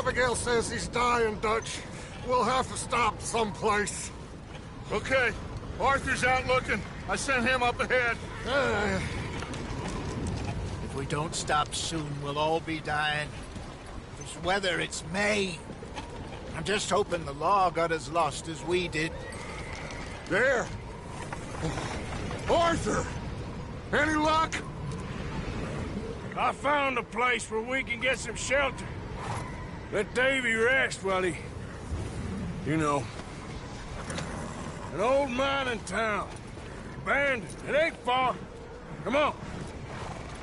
Abigail says he's dying, Dutch. We'll have to stop someplace. Okay. Arthur's out looking. I sent him up ahead. If we don't stop soon, we'll all be dying. This weather, it's May. I'm just hoping the law got as lost as we did. There. Arthur! Any luck? I found a place where we can get some shelter. Let Davy rest while he... You know. An old mining town. Abandoned. It ain't far. Come on.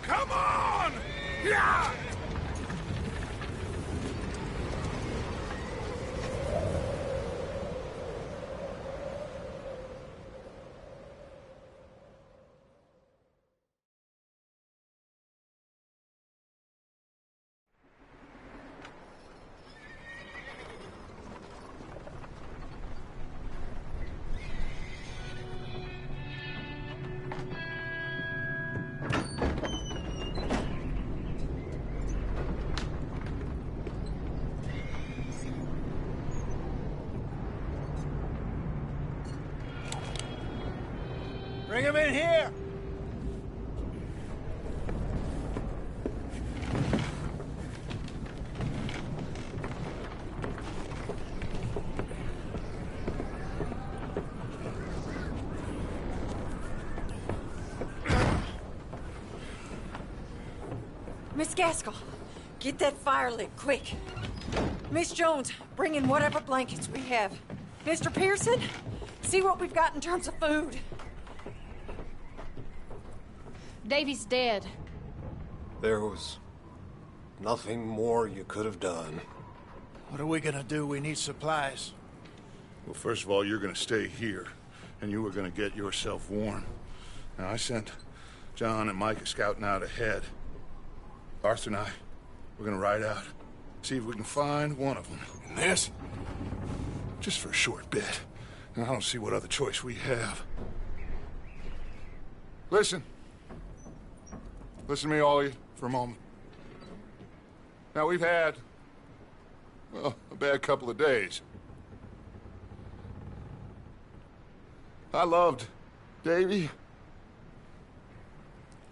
Come on! Yeah! Bring him in here! Miss Gaskell, get that fire lit, quick. Miss Jones, bring in whatever blankets we have. Mr. Pearson, see what we've got in terms of food. Davy's dead. There was nothing more you could have done. What are we gonna do? We need supplies. Well, first of all, you're gonna stay here, and you were gonna get yourself warm. Now, I sent John and Micah scouting out ahead. Arthur and I, we're gonna ride out, see if we can find one of them. And this? Just for a short bit. And I don't see what other choice we have. Listen. Listen to me, all of you, for a moment. Now, we've had, well, a bad couple of days. I loved Davy,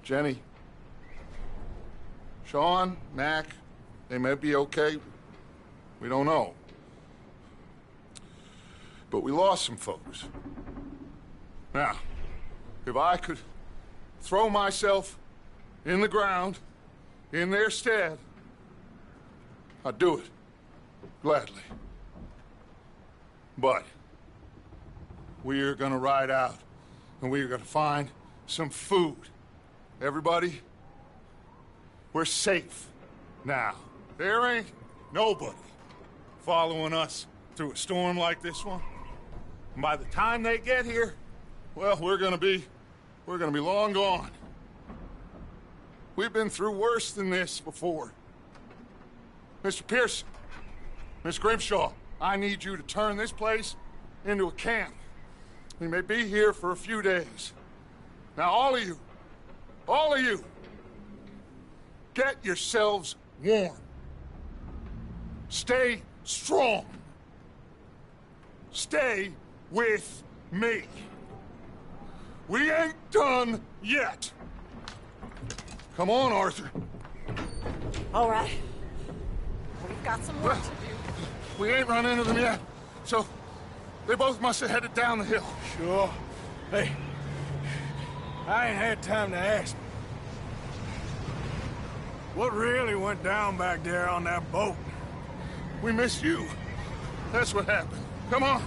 Jenny, Sean, Mac. They may be okay. We don't know. But we lost some folks. Now, if I could throw myself in the ground, in their stead, I'd do it, gladly. But we're gonna ride out, and we're gonna find some food. Everybody, we're safe now. There ain't nobody following us through a storm like this one. And by the time they get here, well, we're gonna be long gone. We've been through worse than this before. Mr. Pearson, Miss Grimshaw, I need you to turn this place into a camp. We may be here for a few days. Now, all of you, get yourselves warm. Stay strong. Stay with me. We ain't done yet. Come on, Arthur. All right. We've got some work to do. We ain't run into them yet, so they both must have headed down the hill. Sure. Hey, I ain't had time to ask. What really went down back there on that boat? We missed you. That's what happened. Come on.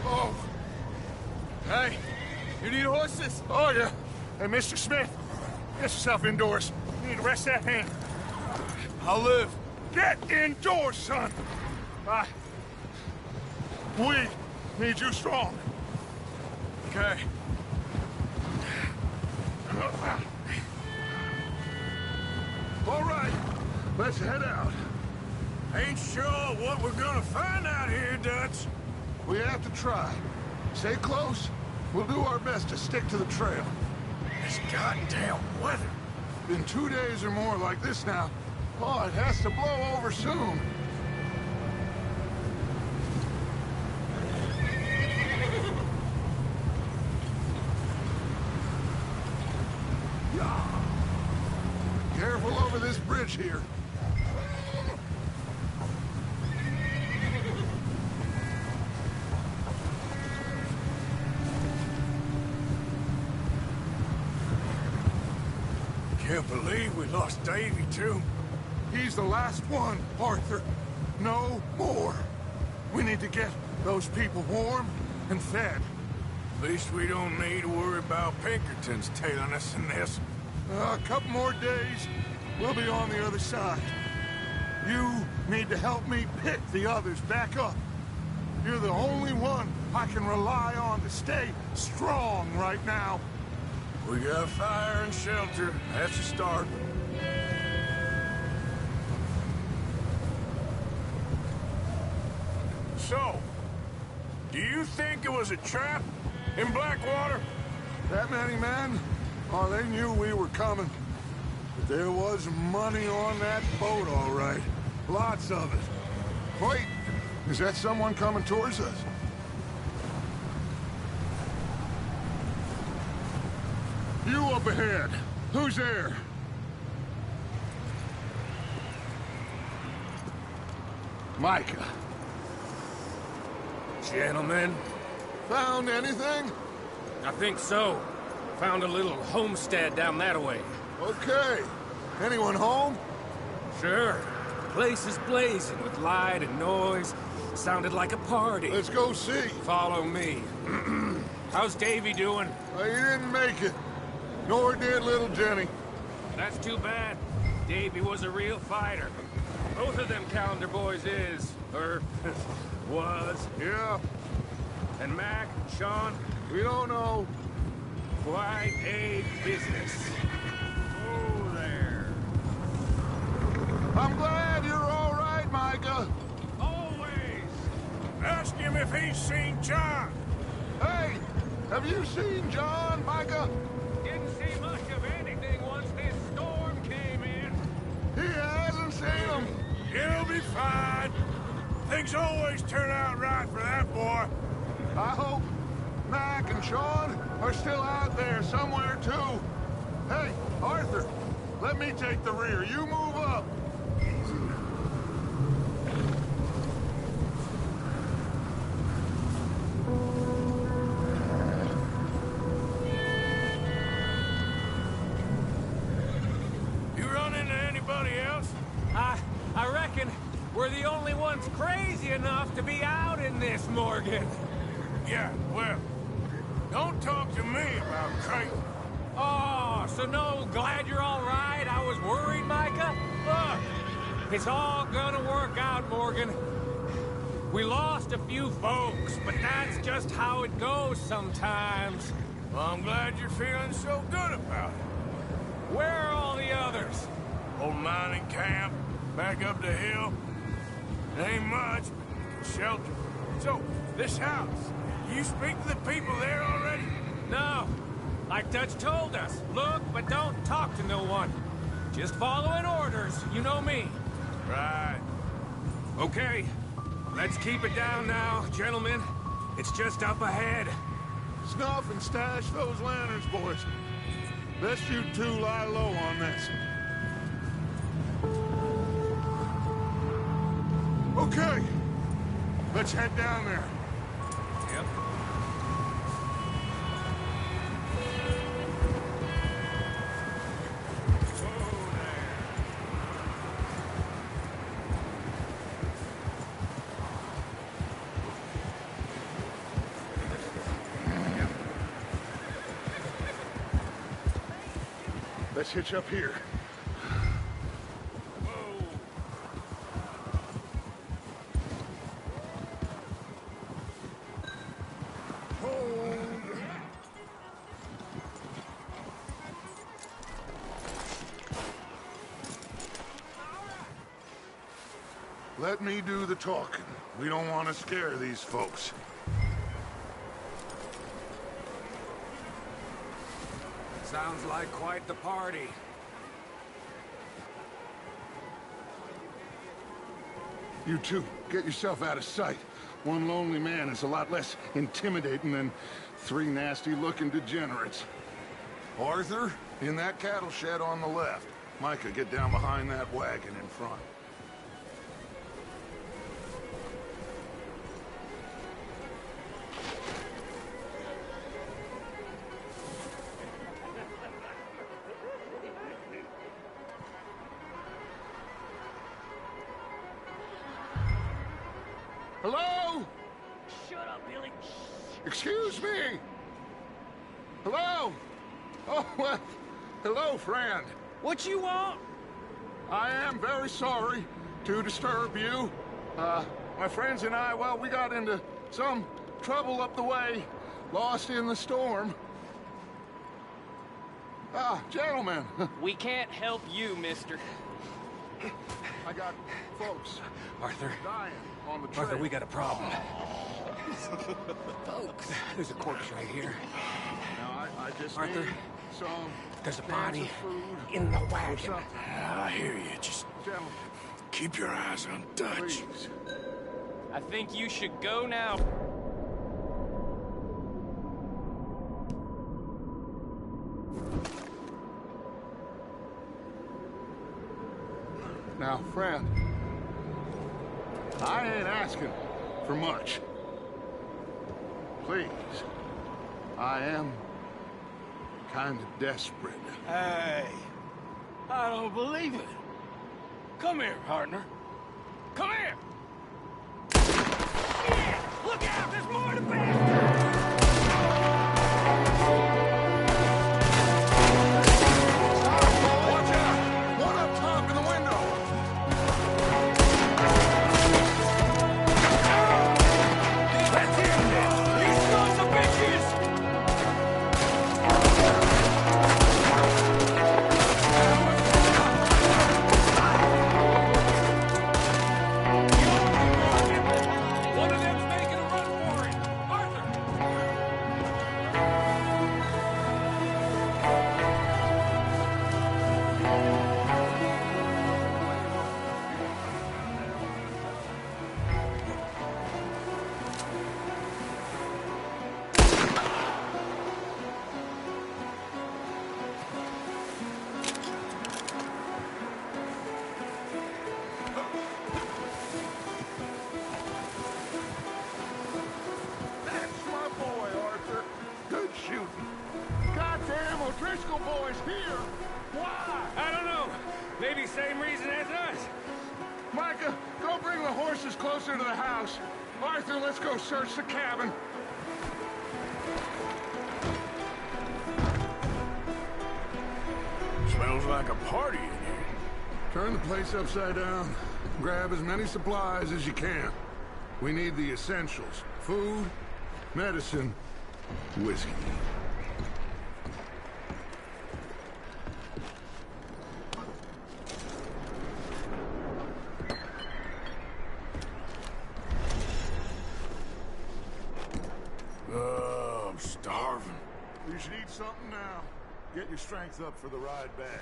Oh. Hey, you need horses? Oh, yeah. Hey, Mr. Smith, get yourself indoors. You need to rest that hand. I'll live. Get indoors, son. We need you strong. Okay. All right, let's head out. Ain't sure what we're gonna find out here, Dutch. We have to try. Stay close. We'll do our best to stick to the trail. This goddamn weather. Been 2 days or more like this now. Oh, it has to blow over soon. Careful over this bridge here. Can't believe we lost Davy, too. He's the last one, Arthur. No more. We need to get those people warm and fed. At least we don't need to worry about Pinkertons tailing us in this. A couple more days, we'll be on the other side. You need to help me pick the others back up. You're the only one I can rely on to stay strong right now. We got fire and shelter. That's a start. So, do you think it was a trap in Blackwater? That many men? Oh, they knew we were coming. But there was money on that boat, all right. Lots of it. Wait, is that someone coming towards us? You up ahead. Who's there? Micah. Gentlemen, Found anything? I think so. Found a little homestead down that way. Okay. Anyone home? Sure. Place is blazing with light and noise. Sounded like a party. Let's go see. Follow me. How's Davy doing? He didn't make it. Nor did little Jenny. That's too bad. Davy was a real fighter. Both of them Calendar boys is, or was. Yeah, And Mac, Sean, we don't know. quite a business. Oh, there. I'm glad you're all right, Micah. Always. Ask him if he's seen John. Hey, have you seen John, Micah? Didn't see much of anything once this storm came in. He hasn't seen him. He'll be fine. Things always turn out right for that boy. I hope Mac and Sean are still out there somewhere, too. Hey, Arthur, let me take the rear. You move up. You run into anybody else? I reckon we're the only ones crazy enough to be out in this, Morgan. Yeah, well, don't talk to me about crazy. Oh, so no, glad you're all right. I was worried, Micah. Look, it's all gonna work out, Morgan. We lost a few folks, but that's just how it goes sometimes. Well, I'm glad you're feeling so good about it. Where are all the others? Old mining camp, back up the hill. It ain't much, but shelter. So, this house, you speak to the people there already? No. Like Dutch told us, look, but don't talk to no one. Just following orders, you know me. Right. Okay, let's keep it down now, gentlemen. It's just up ahead. Snuff and stash those lanterns, boys. Best you two lie low on this. Okay, let's head down there. Yep. Let's hitch up here. Let me do the talking. We don't want to scare these folks. Sounds like quite the party. You two, get yourself out of sight. One lonely man is a lot less intimidating than 3 nasty-looking degenerates. Arthur, in that cattle shed on the left. Micah, get down behind that wagon in front. Hello? Shut up, Billy. Excuse me? Hello? Oh, well, hello, friend. What you want? I am very sorry to disturb you. My friends and I, well, we got into some trouble up the way, lost in the storm. Gentlemen. We can't help you, mister. I got folks Arthur. dying on the trail. Arthur, we got a problem. Folks. There's a corpse right here. Now, I just Arthur, need some there's a cans body of food in the or wagon. something. I hear you. Just Gentlemen, keep your eyes on Dutch. please. I think you should go now. Now, friend, I ain't asking for much. Please, I am kind of desperate. Hey, I don't believe it. Come here, partner. Come here. Yeah, look out! There's more to bastard! Watch out! One up top in the window! That's him, then! You sons of bitches! One of them's making a run for it! Arthur! That's my boy, Arthur. Good shooting. Goddamn O'Driscoll boy's here! Why? I don't know. Maybe same reason as us. Micah, go bring the horses closer to the house. Arthur, let's go search the cabin. Smells like a party in here. Turn the place upside down. Grab as many supplies as you can. We need the essentials. Food, medicine, whiskey. Oh, I'm starving. You should eat something now. Get your strength up for the ride back.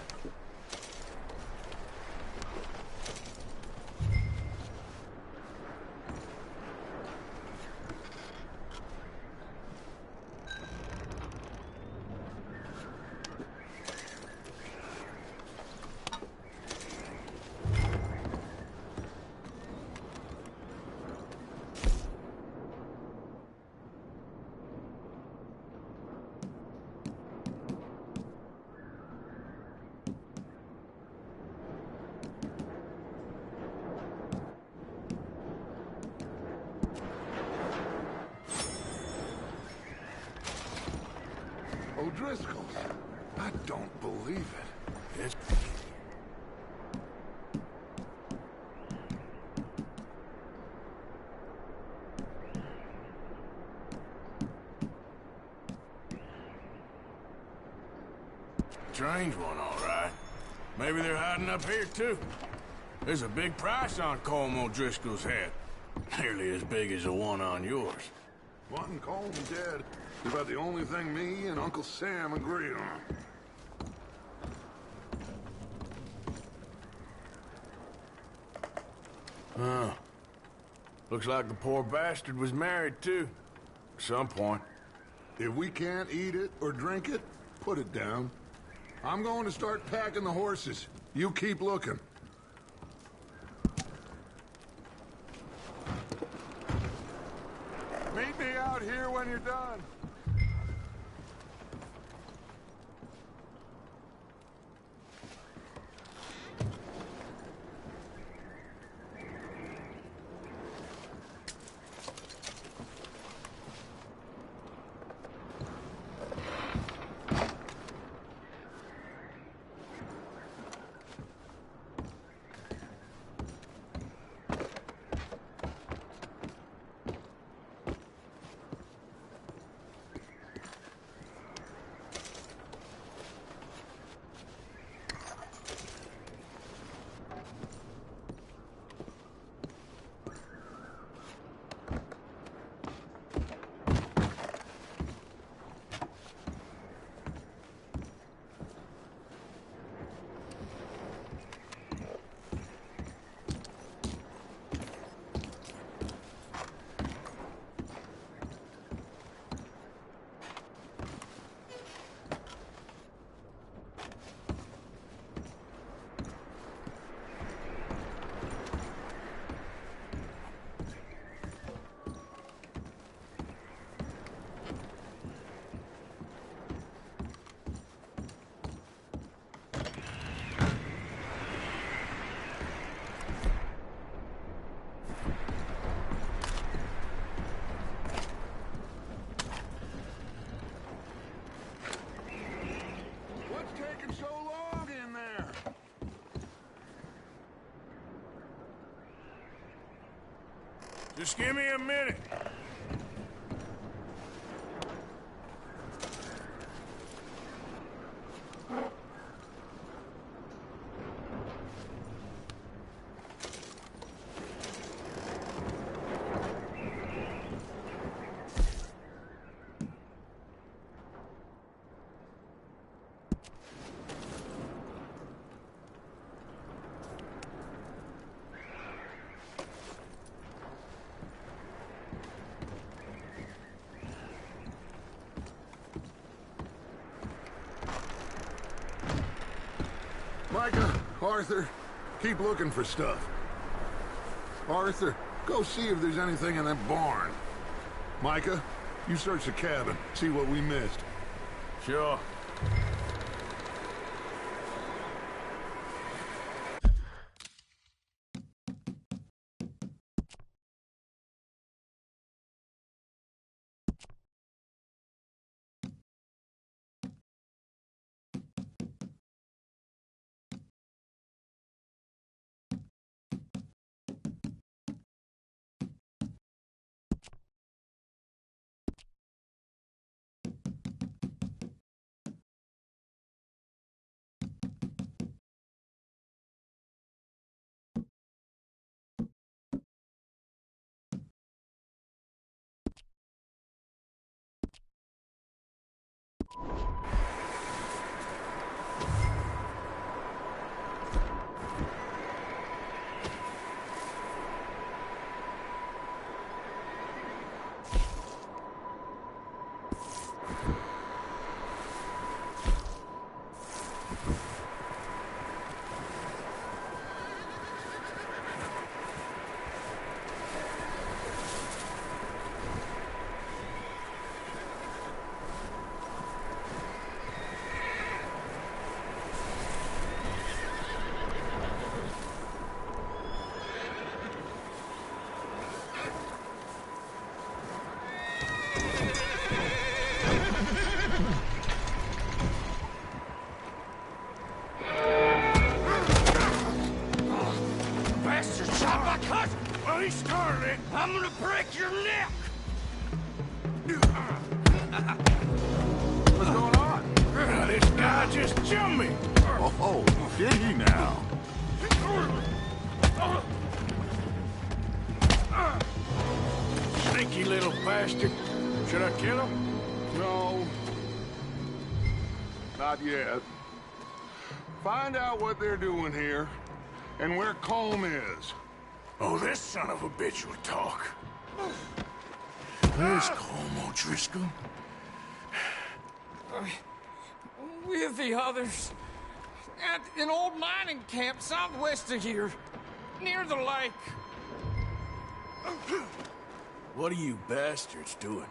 O'Driscoll's. I don't believe it. It's... Strange one, all right. Maybe they're hiding up here, too. There's a big price on Colm O'Driscoll's head. Nearly as big as the one on yours. Wanting Colm dead is about the only thing me and Uncle Sam agree on. Looks like the poor bastard was married, too. At some point. If we can't eat it or drink it, put it down. I'm going to start packing the horses. You keep looking. Meet me out here when you're done. Just give me a minute. Micah, Arthur, keep looking for stuff. Arthur, go see if there's anything in that barn. Micah, you search the cabin, see what we missed. Sure. Well, he started it. I'm gonna break your neck! What's going on? This guy just jumped me. Oh, did he now? Sneaky little bastard. Should I kill him? No. Not yet. Find out what they're doing here and where Colm is. Oh, this son of a bitch will talk. Where's Colm O'Driscoll? With the others. At an old mining camp southwest of here. Near the lake. What are you bastards doing?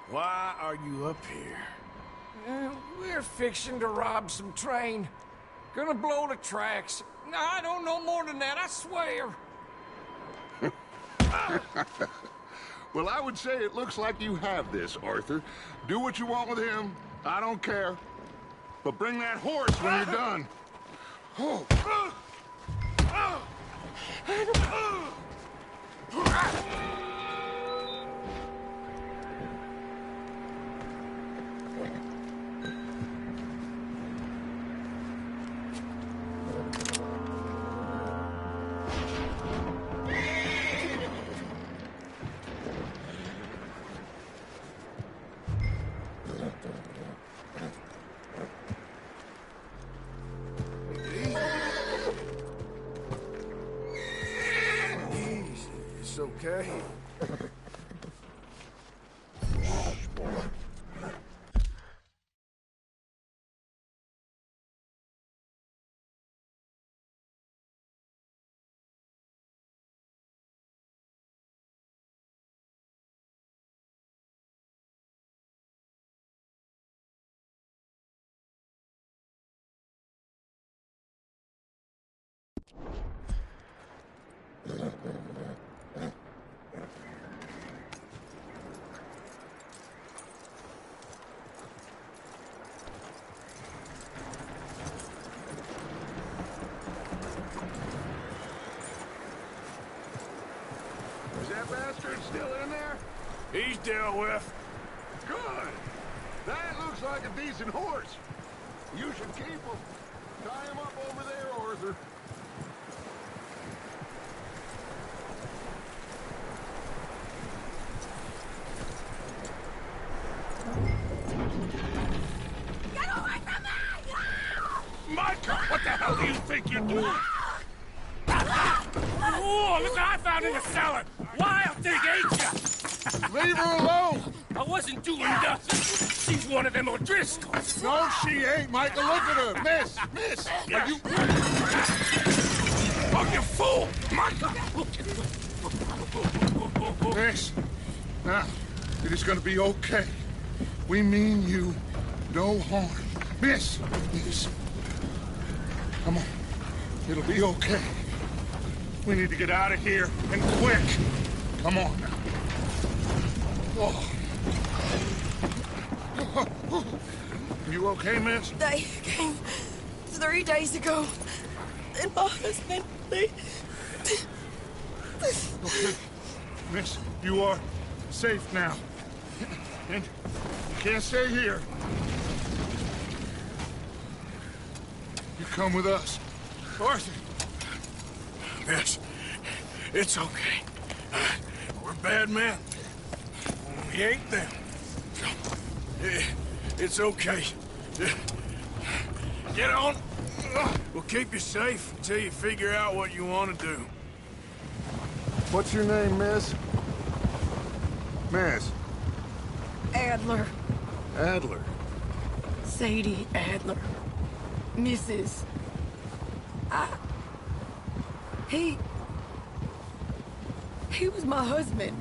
Why are you up here? We're fixing to rob some train. Gonna blow the tracks. I don't know more than that, I swear. Well, I would say it looks like you have this, Arthur. Do what you want with him. I don't care. But bring that horse when you're done. Oh. It's okay. Is that bastard still in there? He's dealt with. Good. That looks like a decent horse. You should keep him. Tie him up over there, Arthur. Get away from me! Micah, what the hell do you think you're doing? Oh, look what I found in the cellar! Wild thing, ain't ya? Leave her alone! I wasn't doing nothing. She's one of them O'Driscolls. No, she ain't, Micah. Look at her. Miss, are you... Oh, you fool! Micah! Miss, now, it is gonna be okay. We mean you no harm. Miss, come on. It'll be okay. We need to get out of here, and quick. Come on now. Oh. You okay, miss? They came 3 days ago. And my husband, they... Okay. Miss, you are safe now. And you can't stay here. You come with us. Arthur. Miss, it's okay. We're bad men. We ain't them. It's okay. Get on. We'll keep you safe until you figure out what you want to do. What's your name, miss? Miss. Adler. Adler. Sadie Adler. Mrs. He was my husband.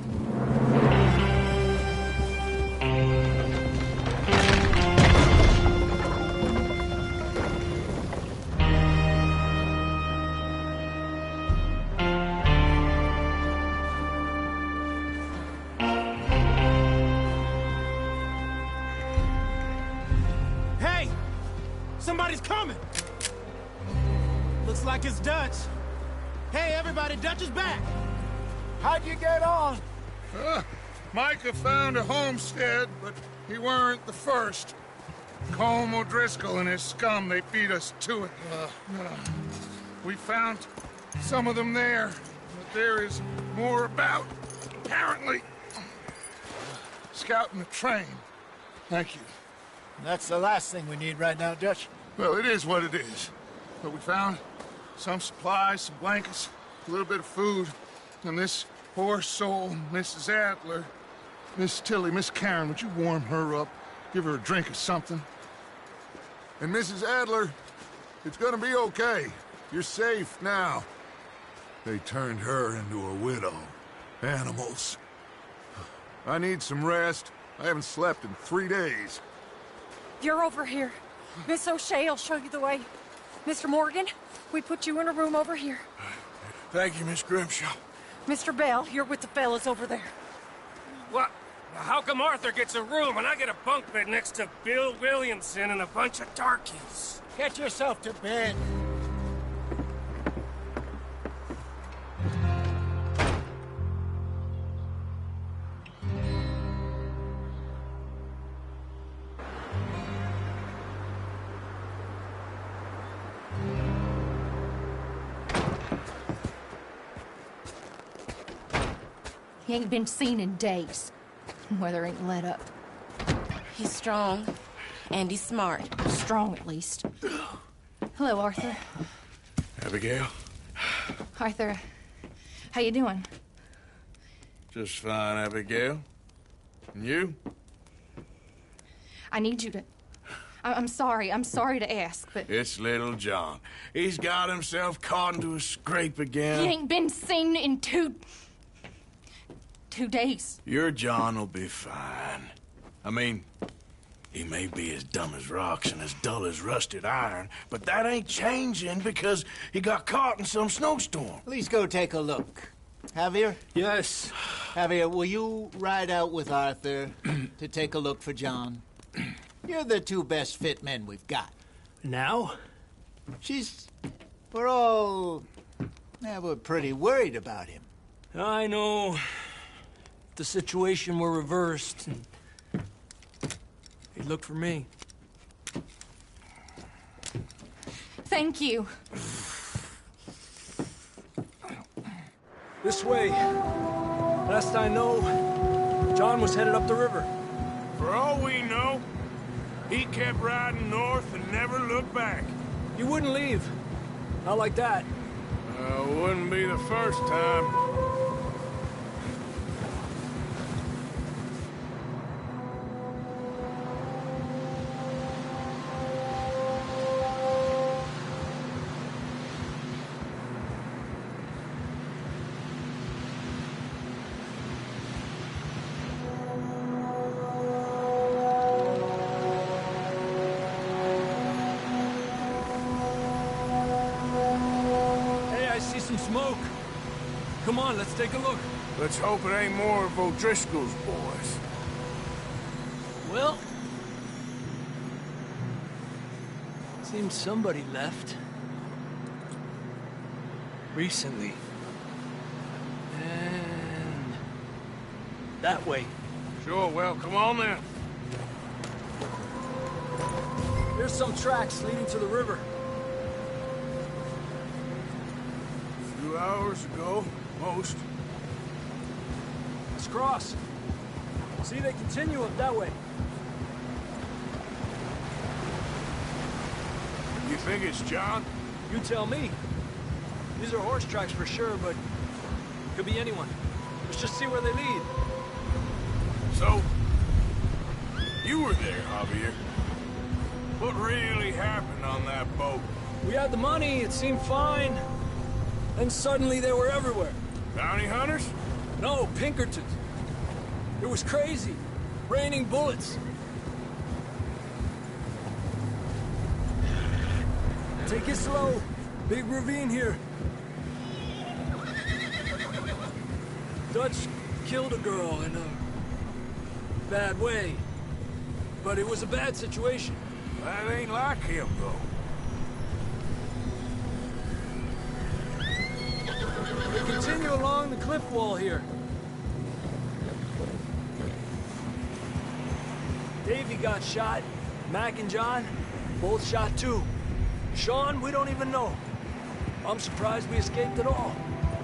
Hey! Somebody's coming! Looks like it's Dutch. Hey, everybody, Dutch is back! How'd you get on? Micah found a homestead, but he weren't the first. Colm O'Driscoll and his scum, they beat us to it. We found some of them there, but there is more about, apparently. Scouting the train. Thank you. That's the last thing we need right now, Dutch. Well, it is what it is. But we found some supplies, some blankets, a little bit of food, and this poor soul, Mrs. Adler, Miss Tilly, Miss Karen, would you warm her up? Give her a drink or something? And Mrs. Adler, it's gonna be okay. You're safe now. They turned her into a widow. Animals. I need some rest. I haven't slept in 3 days. You're over here. Miss O'Shea will show you the way. Mr. Morgan, we put you in a room over here. Thank you, Miss Grimshaw. Mr. Bell, you're with the fellas over there. What? How come Arthur gets a room and I get a bunk bed next to Bill Williamson and a bunch of darkies? Get yourself to bed. He ain't been seen in days. Weather ain't let up. He's strong, and he's smart. Strong, at least. Hello, Arthur. Abigail? Arthur, how you doing? Just fine, Abigail. And you? I need you to... I'm sorry to ask, but... It's little John. He's got himself caught into a scrape again. He ain't been seen in 2 days. Your John will be fine. I mean, he may be as dumb as rocks and as dull as rusted iron, but that ain't changing because he got caught in some snowstorm. Please go take a look. Javier? Yes. Javier, will you ride out with Arthur to take a look for John? You're the 2 best fit men we've got. Now? We're pretty worried about him. I know. If the situation were reversed, and he'd look for me. Thank you. This way. Last I know, John was headed up the river. For all we know, he kept riding north and never looked back. He wouldn't leave. Not like that. Wouldn't be the first time. Some smoke. Come on, let's take a look. Let's hope it ain't more of O'Driscoll's boys. Well, seems somebody left. Recently. And that way. Sure, well, come on then. Here's some tracks leading to the river. 2 hours ago, most. Let's cross. See, they continue up that way. You think it's John? You tell me. These are horse tracks for sure, but could be anyone. Let's just see where they lead. So, you were there, Javier. What really happened on that boat? We had the money, it seemed fine. Then suddenly they were everywhere. Bounty hunters? No, Pinkertons. It was crazy. Raining bullets. Take it slow. Big ravine here. Dutch killed a girl in a bad way. But it was a bad situation. That ain't like him, though. We continue along the cliff wall here. Davey got shot. Mac and John, both shot too. Sean, we don't even know. I'm surprised we escaped at all.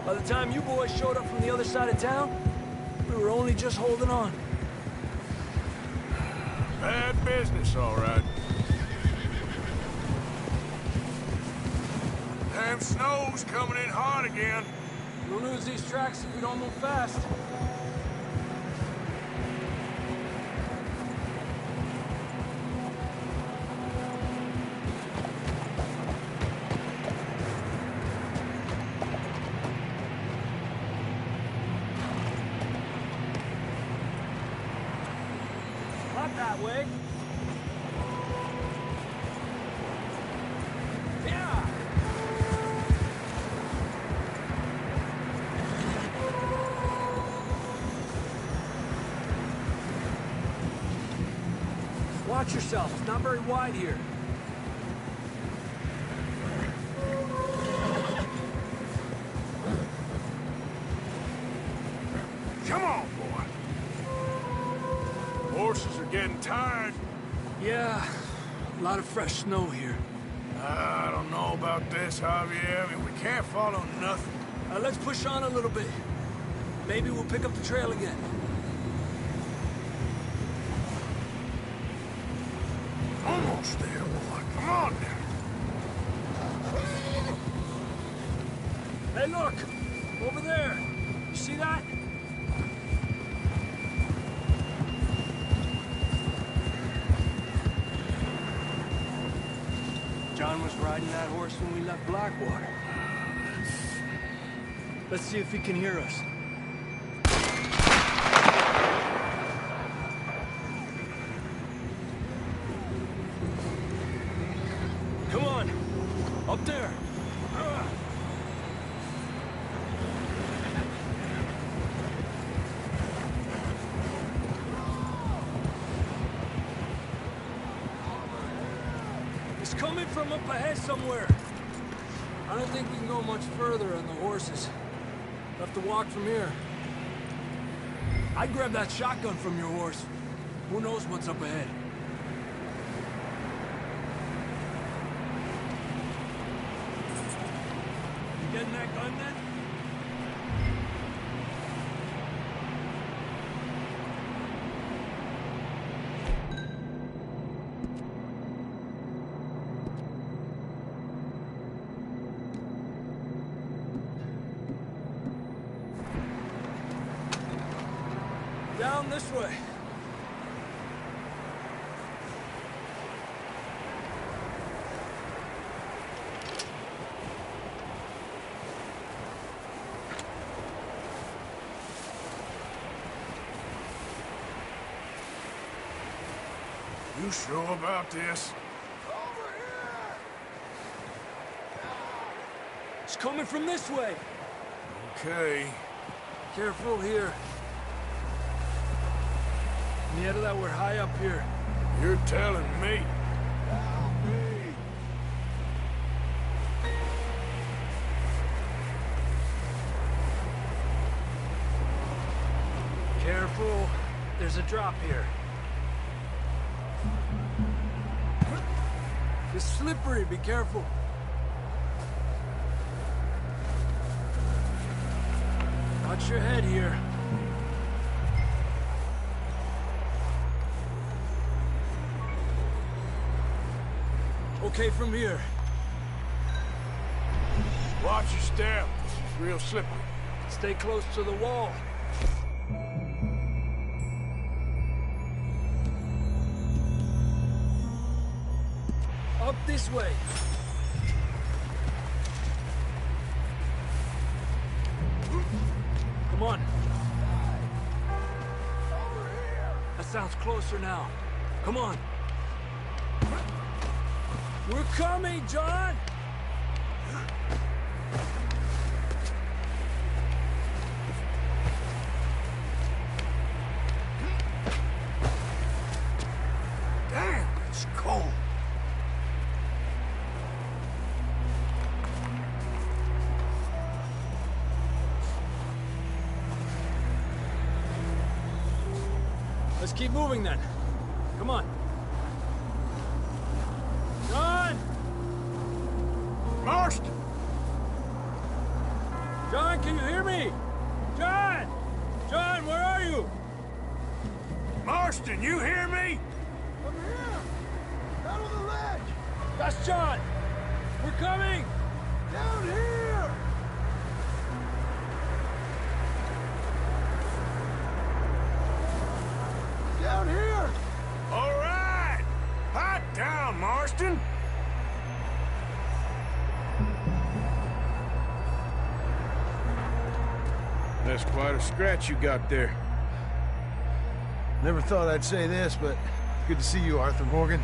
By the time you boys showed up from the other side of town, we were only just holding on. Bad business, all right. Damn snow's coming in hard again. We'll lose these tracks if we don't move fast. Not that way. Yeah. Watch yourself. It's not very wide here. Come on, boy. Horses are getting tired. Yeah, a lot of fresh snow here. I don't know about this, Javier. I mean, we can't follow nothing. Let's push on a little bit. Maybe we'll pick up the trail again. Almost there, boy. Come on now. Hey, look! Over there! You see that? John was riding that horse when we left Blackwater. Let's see if he can hear us. Come on! Up there! It's coming from up ahead somewhere. I don't think we can go much further on the horses. We'll have to walk from here. I'd grab that shotgun from your horse. Who knows what's up ahead? You getting that gun then? Down this way. You sure about this? It's coming from this way. Okay. Careful here. Yeah, that we're high up here. You're telling me. Careful. There's a drop here. It's slippery. Be careful. Watch your head here. Okay from here. Watch your step. This is real slippery. Stay close to the wall. Up this way. Come on. That sounds closer now. Come on. We're coming, John! Damn, it's cold. Let's keep moving then. Come on. John! Marston! John, can you hear me? John! John, where are you? Marston, you hear me? I'm here! Down on the ledge! That's John! We're coming! Down here! down here! All right! Pipe down, Marston! That's quite a scratch you got there. Never thought I'd say this, but good to see you, Arthur Morgan.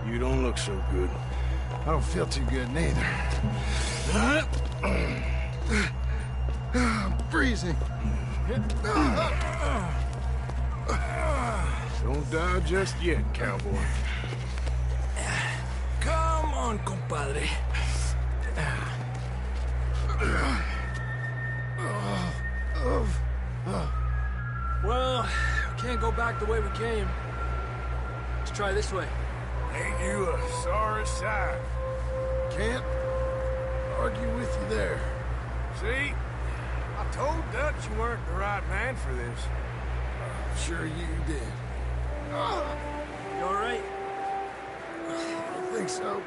You don't look so good. I don't feel too good, neither. I'm freezing. Don't die just yet, cowboy. Come on, compadre. Well, we can't go back the way we came. Let's try this way. Ain't you a sorry sight? Can't argue with you there. See? I told Dutch you weren't the right man for this. Sure you did. You all right? I think so.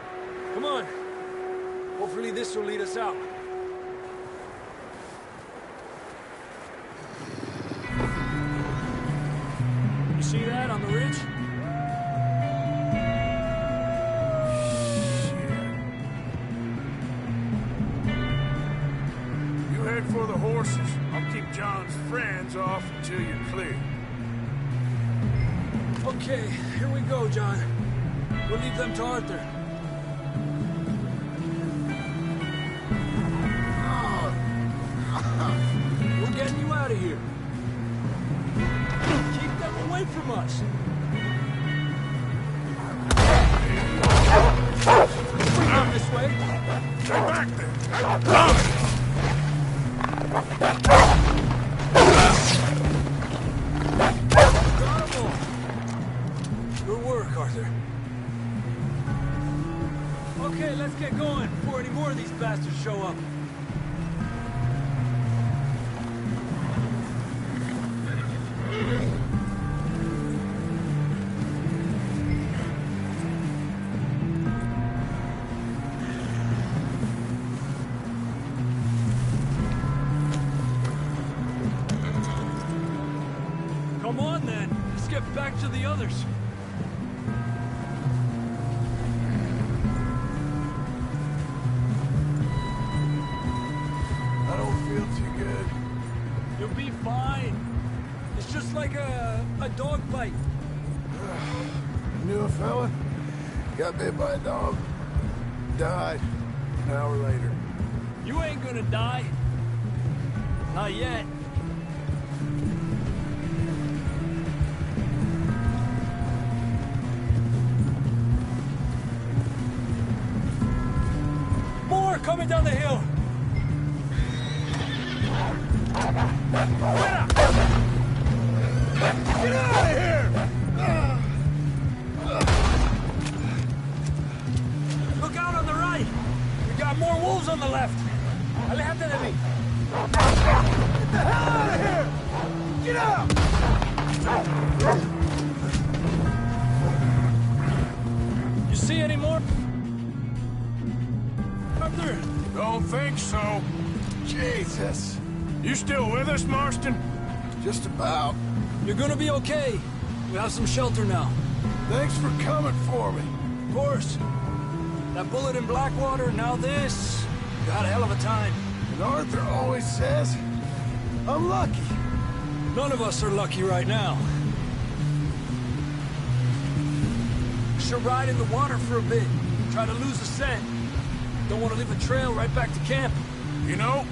Come on. Hopefully this will lead us out. You see that on the ridge? You head for the horses. I'll keep John's friends off until you're clear. Okay, here we go, John. We'll leave them to Arthur. We're getting you out of here. Keep them away from us. Bring them this way. Stay back there. Got 'em all. Good work, Arthur. Okay, let's get going before any more of these bastards show up. Come on, then. Let's get back to the others. I don't feel too good. You'll be fine. It's just like a dog bite. Knew a fella, got bit by a dog, died an hour later. You ain't gonna die. Not yet. More coming down the hill. Get out of here! Look out on the right. We got more wolves on the left. Aléjate de mí. Get the hell out of here! Get out! You see any more? Arthur. Don't think so. Jesus! You still with us, Marston? Just about. You're gonna be okay. We have some shelter now. Thanks for coming for me. Of course. That bullet in Blackwater, now this. You had a hell of a time. And Arthur always says, I'm lucky. None of us are lucky right now. Should ride in the water for a bit. Try to lose the scent. Don't want to leave a trail right back to camp. You know,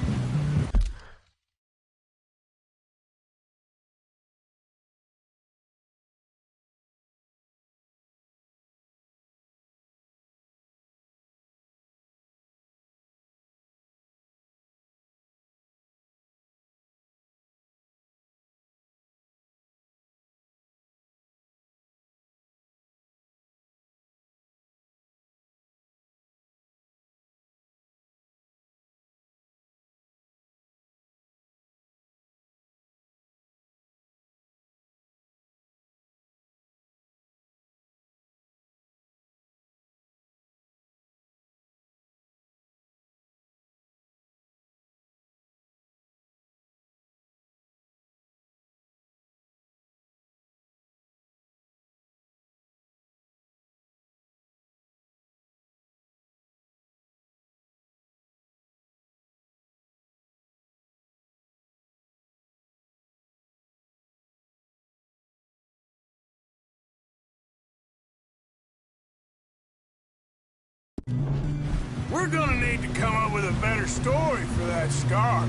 We're gonna need to come up with a better story for that scar.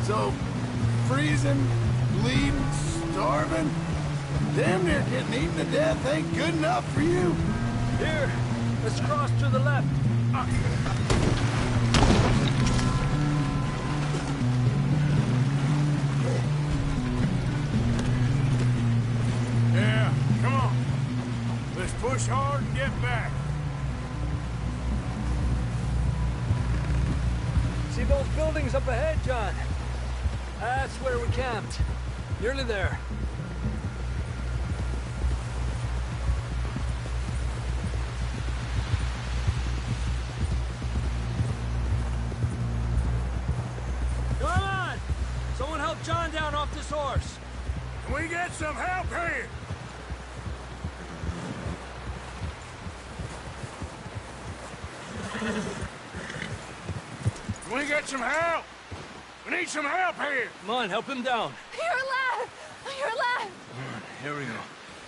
So, freezing, bleeding, starving, damn near getting eaten to death ain't good enough for you? Here, let's cross to the left. Yeah, come on. Let's push hard and get back. See those buildings up ahead, John? That's where we camped. Nearly there. Come on! Someone help John down off this horse. Can we get some help here? Can we get some help? We need some help here. Come on, help him down. You're alive! You're alive! Here we go.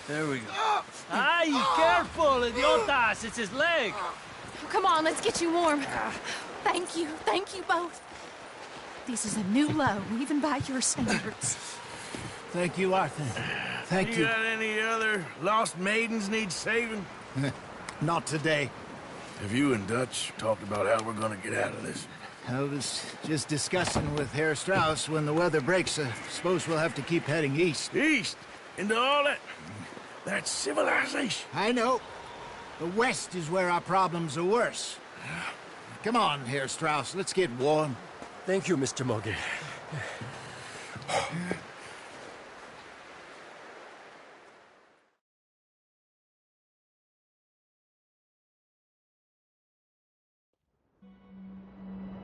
There we go. Ay, careful, idiotas! It's his leg. Come on, let's get you warm. Thank you both. This is a new low, even by your standards. Thank you, Arthur. Thank you. You got any other lost maidens need saving? Not today. Have you and Dutch talked about how we're gonna get out of this? I was just discussing with Herr Strauss when the weather breaks. I suppose we'll have to keep heading east. East? Into all that civilization? I know. The west is where our problems are worse. Come on, Herr Strauss, let's get warm. Thank you, Mr. Morgan.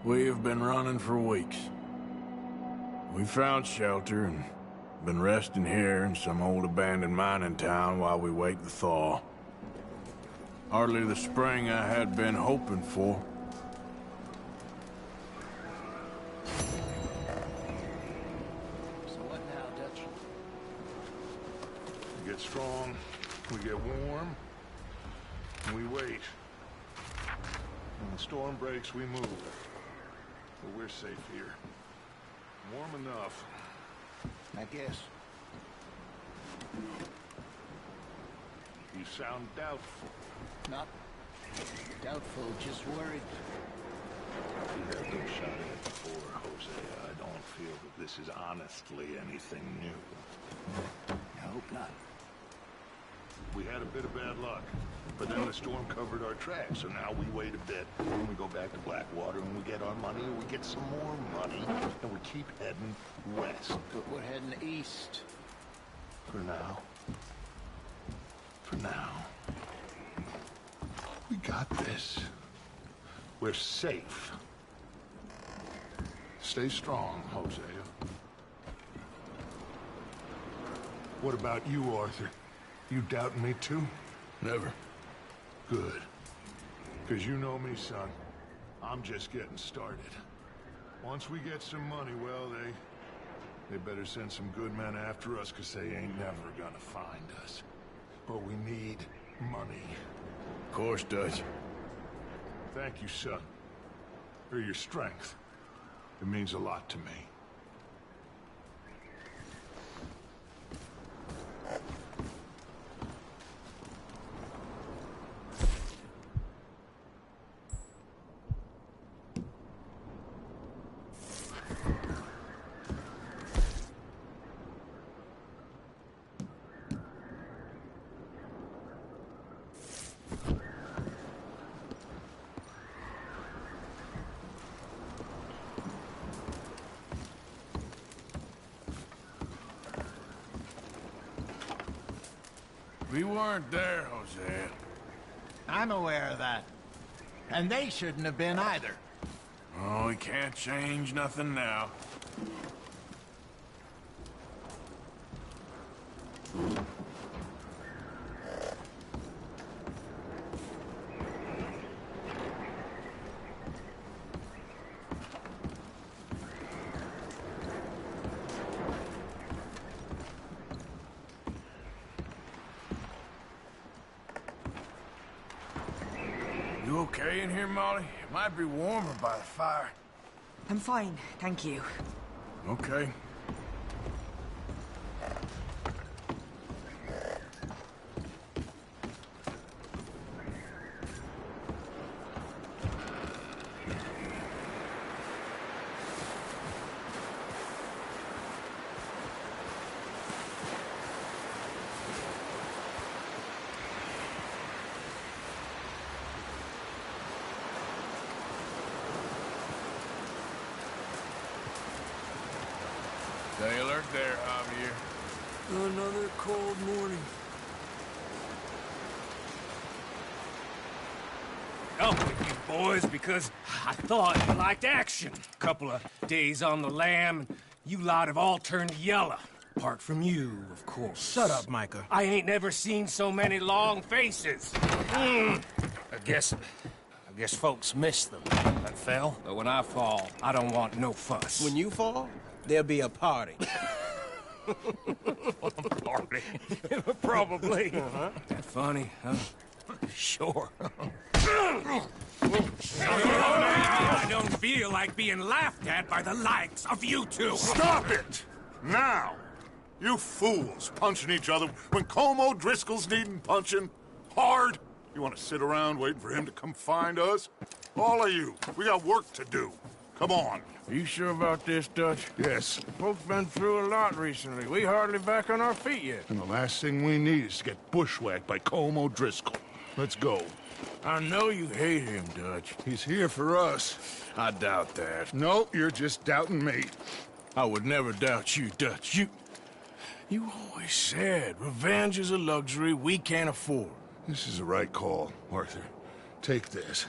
We have been running for weeks. We found shelter and been resting here in some old abandoned mining town while we wait the thaw. Hardly the spring I had been hoping for. So what now, Dutch? We get strong, we get warm, and we wait. When the storm breaks, we move. But we're safe here. Warm enough. I guess. You sound doubtful. Not doubtful, just worried. You have been shot at before, Hosea. I don't feel that this is honestly anything new. I hope not. We had a bit of bad luck, but then the storm covered our tracks, so now we wait a bit, and we go back to Blackwater, and we get our money, and we get some more money, and we keep heading west. But we're heading east. For now. For now. We got this. We're safe. Stay strong, Hosea. What about you, Arthur? You doubting me too? Never. Good. Because you know me, son. I'm just getting started. Once we get some money, well, they better send some good men after us, because they ain't never gonna find us. But we need money. Of course, Dutch. Thank you, son. For your strength. It means a lot to me. We weren't there, Hosea. I'm aware of that. And they shouldn't have been either. Oh, we can't change nothing now. You okay in here, Molly? It might be warmer by the fire. I'm fine, thank you. Okay. Stay alert there, Javier. Another cold morning. Up with you boys because I thought you liked action. Couple of days on the lam, and you lot have all turned yellow. Apart from you, of course. Shut up, Micah. I ain't never seen so many long faces. I guess folks miss them. That fell. But when I fall, I don't want no fuss. When you fall, there'll be a party. Party? Probably. That funny, huh? Sure. I don't feel like being laughed at by the likes of you two. Stop it! Now! You fools punching each other when Colm O'Driscoll's needing punching. Hard! You want to sit around waiting for him to come find us? All of you, we got work to do. Come on. Are you sure about this, Dutch? Yes. Folks been through a lot recently. We hardly back on our feet yet. And the last thing we need is to get bushwhacked by Colm O'Driscoll. Let's go. I know you hate him, Dutch. He's here for us. I doubt that. No, you're just doubting me. I would never doubt you, Dutch. You always said revenge is a luxury we can't afford. This is the right call, Arthur. Take this.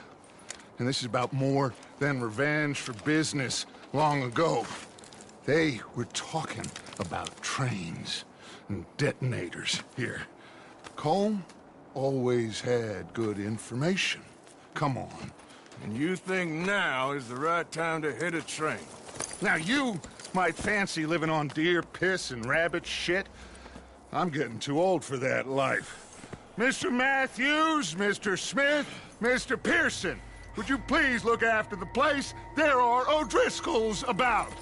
And this is about more than revenge for business long ago. They were talking about trains and detonators here. Colm always had good information. Come on. And you think now is the right time to hit a train? Now you might fancy living on deer piss and rabbit shit. I'm getting too old for that life. Mr. Matthews, Mr. Smith, Mr. Pearson, would you please look after the place? There are O'Driscolls about.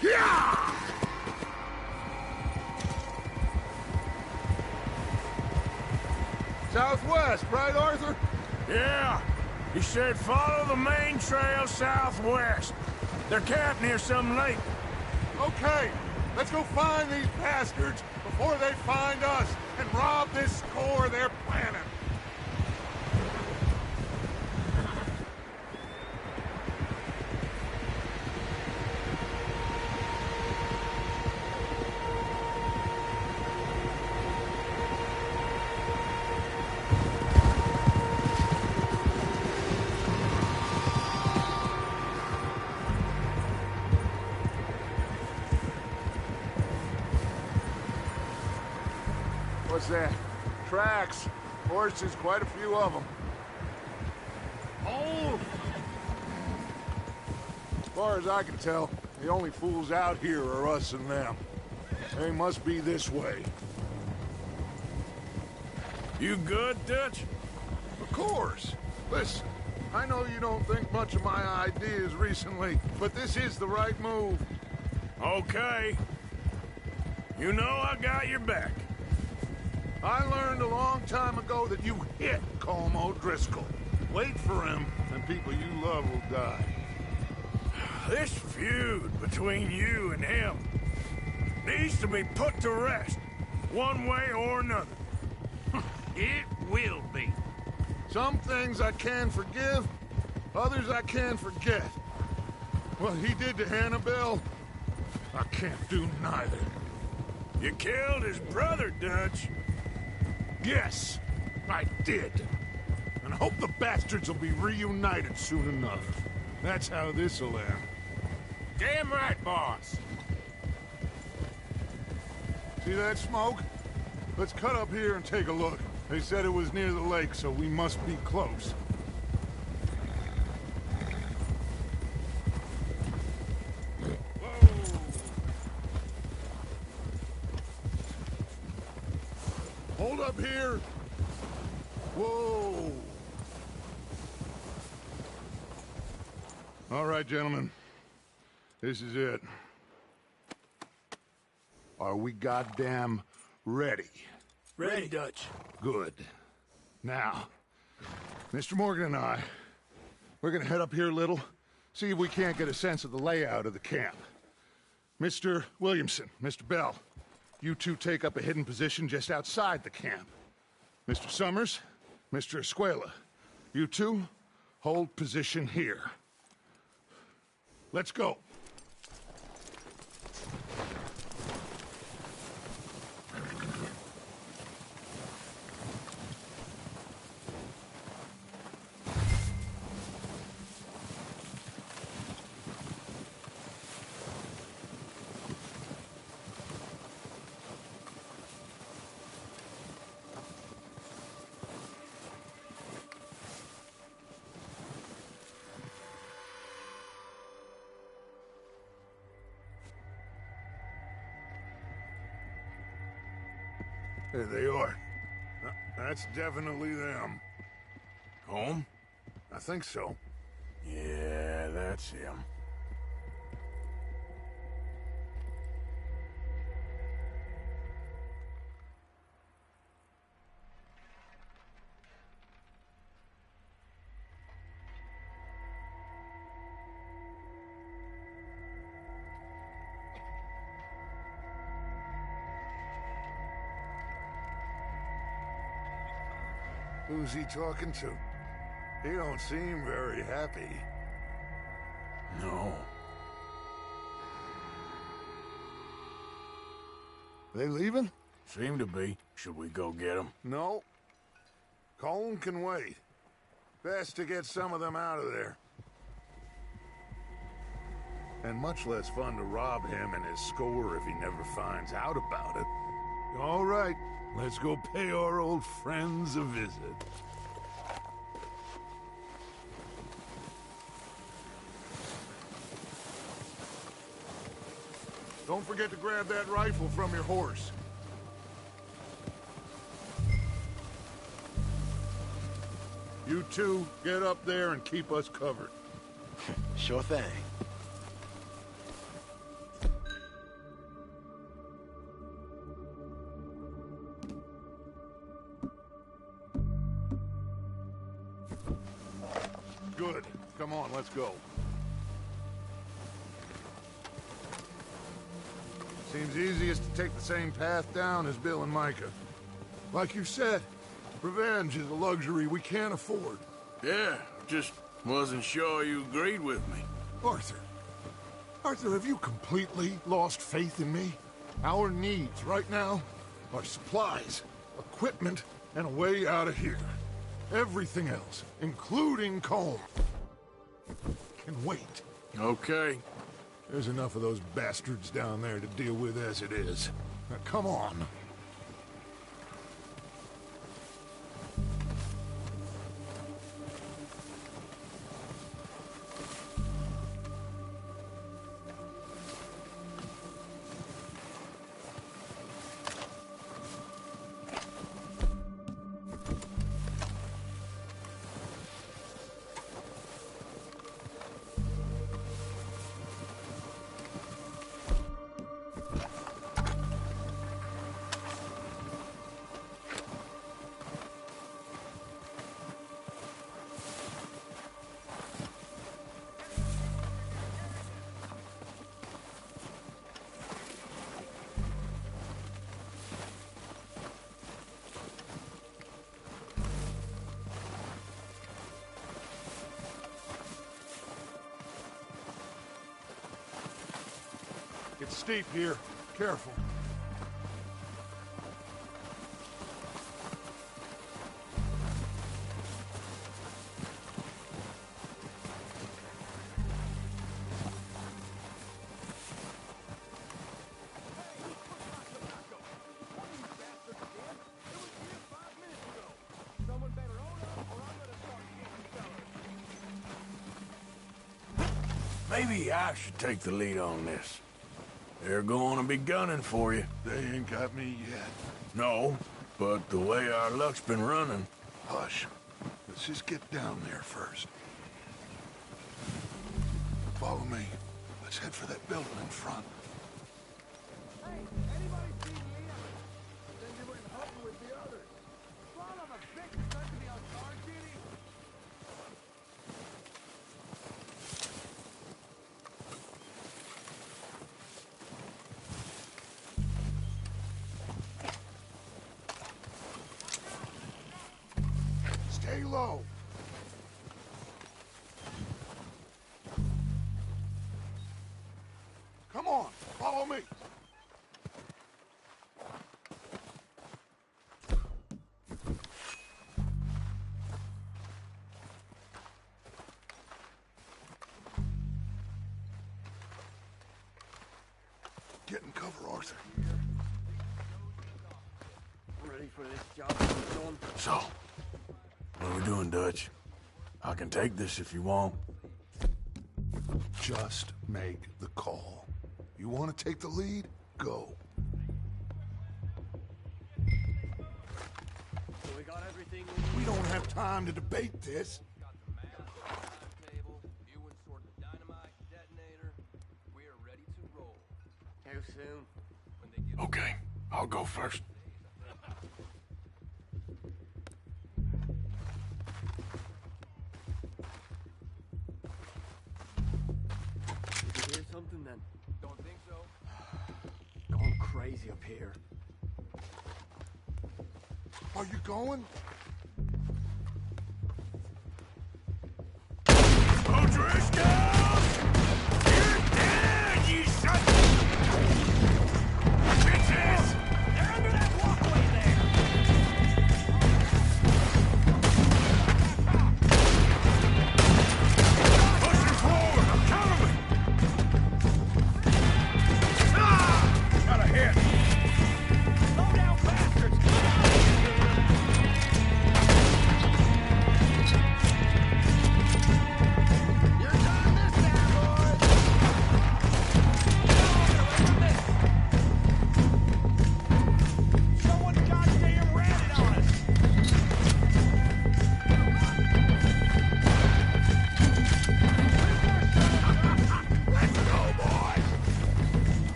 Yeah! Southwest, right, Arthur? Yeah. He said follow the main trail southwest. They're camped near some lake. Okay, let's go find these bastards before they find us and rob this core they're planning. What's that? Tracks. Horses, quite a few of them. Oh! As far as I can tell, the only fools out here are us and them. They must be this way. You good, Dutch? Of course. Listen, I know you don't think much of my ideas recently, but this is the right move. Okay. You know I got your back. I learned a long time ago that you hit Colm O'Driscoll. Wait for him, and people you love will die. This feud between you and him needs to be put to rest, one way or another. It will be. Some things I can forgive, others I can forget. What he did to Annabelle, I can't do neither. You killed his brother, Dutch. Yes, I did. And I hope the bastards will be reunited soon enough. That's how this'll end. Damn right, boss. See that smoke? Let's cut up here and take a look. They said it was near the lake, so we must be close. Hold up here. Whoa. All right, gentlemen. This is it. Are we goddamn ready? Ready, Dutch. Good. Now, Mr. Morgan and I, we're gonna head up here a little, see if we can't get a sense of the layout of the camp. Mr. Williamson, Mr. Bell, you two take up a hidden position just outside the camp. Mr. Summers, Mr. Escuela, you two hold position here. Let's go. There they are. That's definitely them. Home? I think so. Yeah, that's him. Who's he talking to? He don't seem very happy. No. They leaving? Seem to be. Should we go get them? No. Colm can wait. Best to get some of them out of there. And much less fun to rob him and his score if he never finds out about it. All right, let's go pay our old friends a visit. Don't forget to grab that rifle from your horse. You two, get up there and keep us covered. Sure thing. Good. Come on, let's go. Seems easiest to take the same path down as Bill and Micah. Like you said, revenge is a luxury we can't afford. Yeah, just wasn't sure you agreed with me. Arthur. Arthur, have you completely lost faith in me? Our needs right now are supplies, equipment, and a way out of here. Everything else, including Colm, can wait. Okay. There's enough of those bastards down there to deal with as it is. Now, come on. It's steep here. Careful. Maybe I should take the lead on this. They're going to be gunning for you. They ain't got me yet. No, but the way our luck's been running... Hush. Let's just get down there first. Follow me. Let's head for that building in front. Hey, anybody see Liam? Then you went hunting with the others. Son of a bitch, you got to be on guard duty? Stay low. Come on, follow me. Get in cover, Arthur. Ready for this job, John? So, what are we doing, Dutch? I can take this if you want. Just make the call. You want to take the lead? Go. So we got everything We don't have time to debate this. How soon? Okay, I'll go first. Did you hear something then? Don't think so. Going crazy up here. Are you going?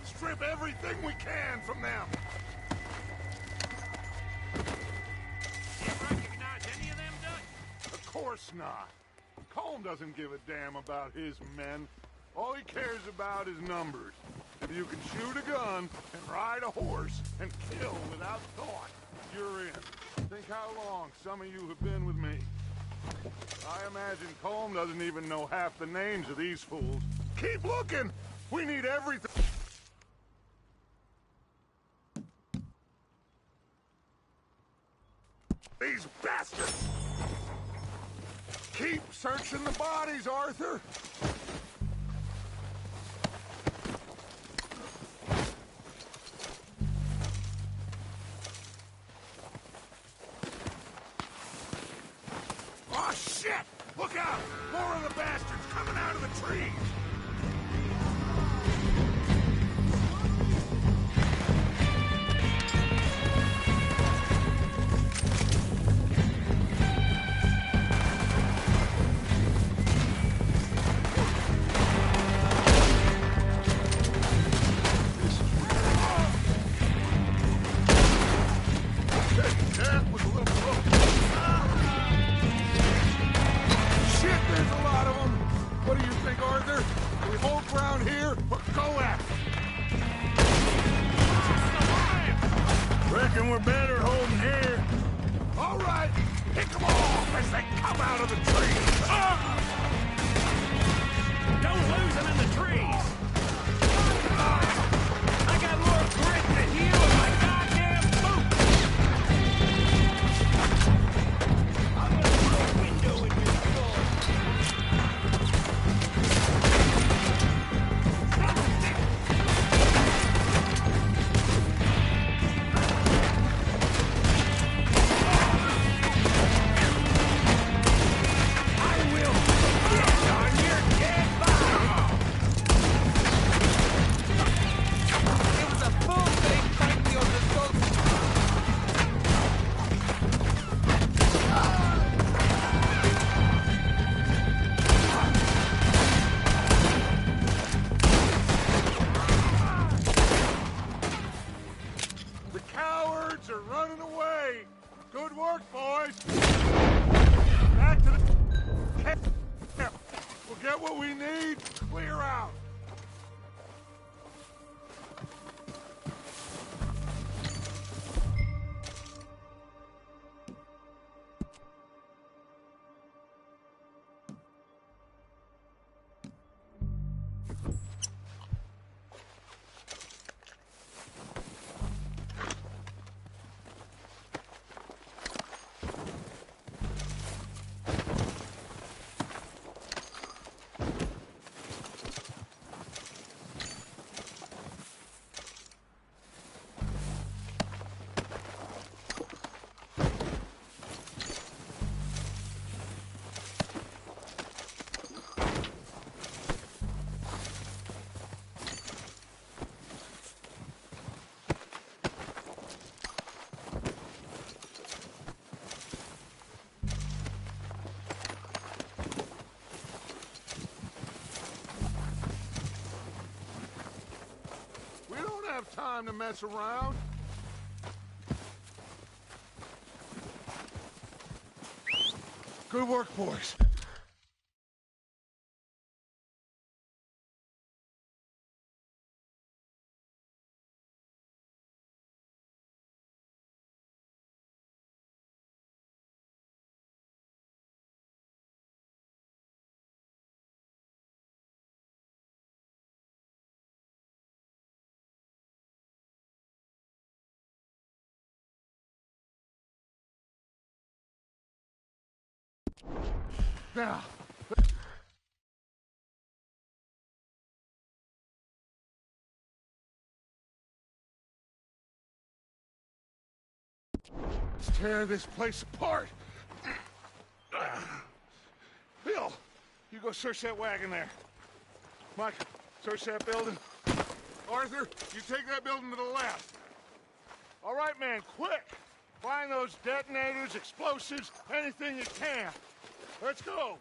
Strip everything we can from them. You recognize any of them, Dutch? Of course not. Colm doesn't give a damn about his men. All he cares about is numbers. If you can shoot a gun and ride a horse and kill without thought, you're in. Think how long some of you have been with me. I imagine Colm doesn't even know half the names of these fools. Keep looking! We need everything. These bastards! Keep searching the bodies, Arthur! Oh, shit! Look out! More of the bastards coming out of the trees! Then we're better holding here. All right, pick them off as they come out of the trees. Ah! Don't lose them in the trees! I got more grit than you in my goddamn boots! I'm gonna put a window in your skull! I will get on your dead body! It was a full face fight me on the soul. The cowards are running away. Good work, boys. Back to the camp. We'll get what we need. Clear out. We don't have time to mess around. Good work, boys. Now, let's tear this place apart. Bill, you go search that wagon there. Mike, search that building. Arthur, you take that building to the left. All right, man, quick. Find those detonators, explosives, anything you can. Let's go.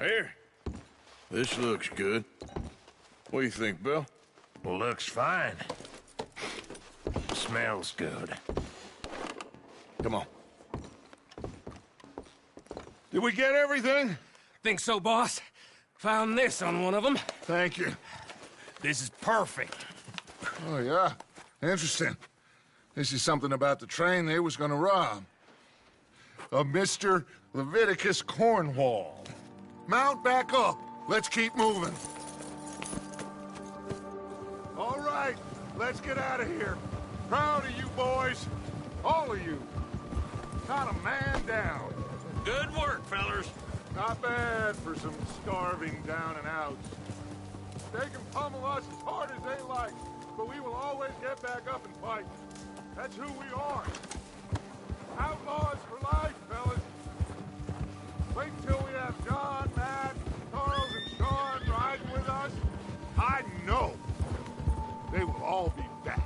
Here. This looks good. What do you think, Bill? Well, looks fine. Smells good. Come on. Did we get everything? Think so, boss. Found this on one of them. Thank you. This is perfect. Oh, yeah? Interesting. This is something about the train they was gonna rob. Of Mr. Leviticus Cornwall. Mount back up. Let's keep moving. All right, let's get out of here. Proud of you boys. All of you. Not a man down. Good work, fellers. Not bad for some starving down and outs. They can pummel us as hard as they like, but we will always get back up and fight. That's who we are. Outlaws for life, fellas. Wait till we have John, Matt, Charles, and Sean riding with us. I know they will all be back.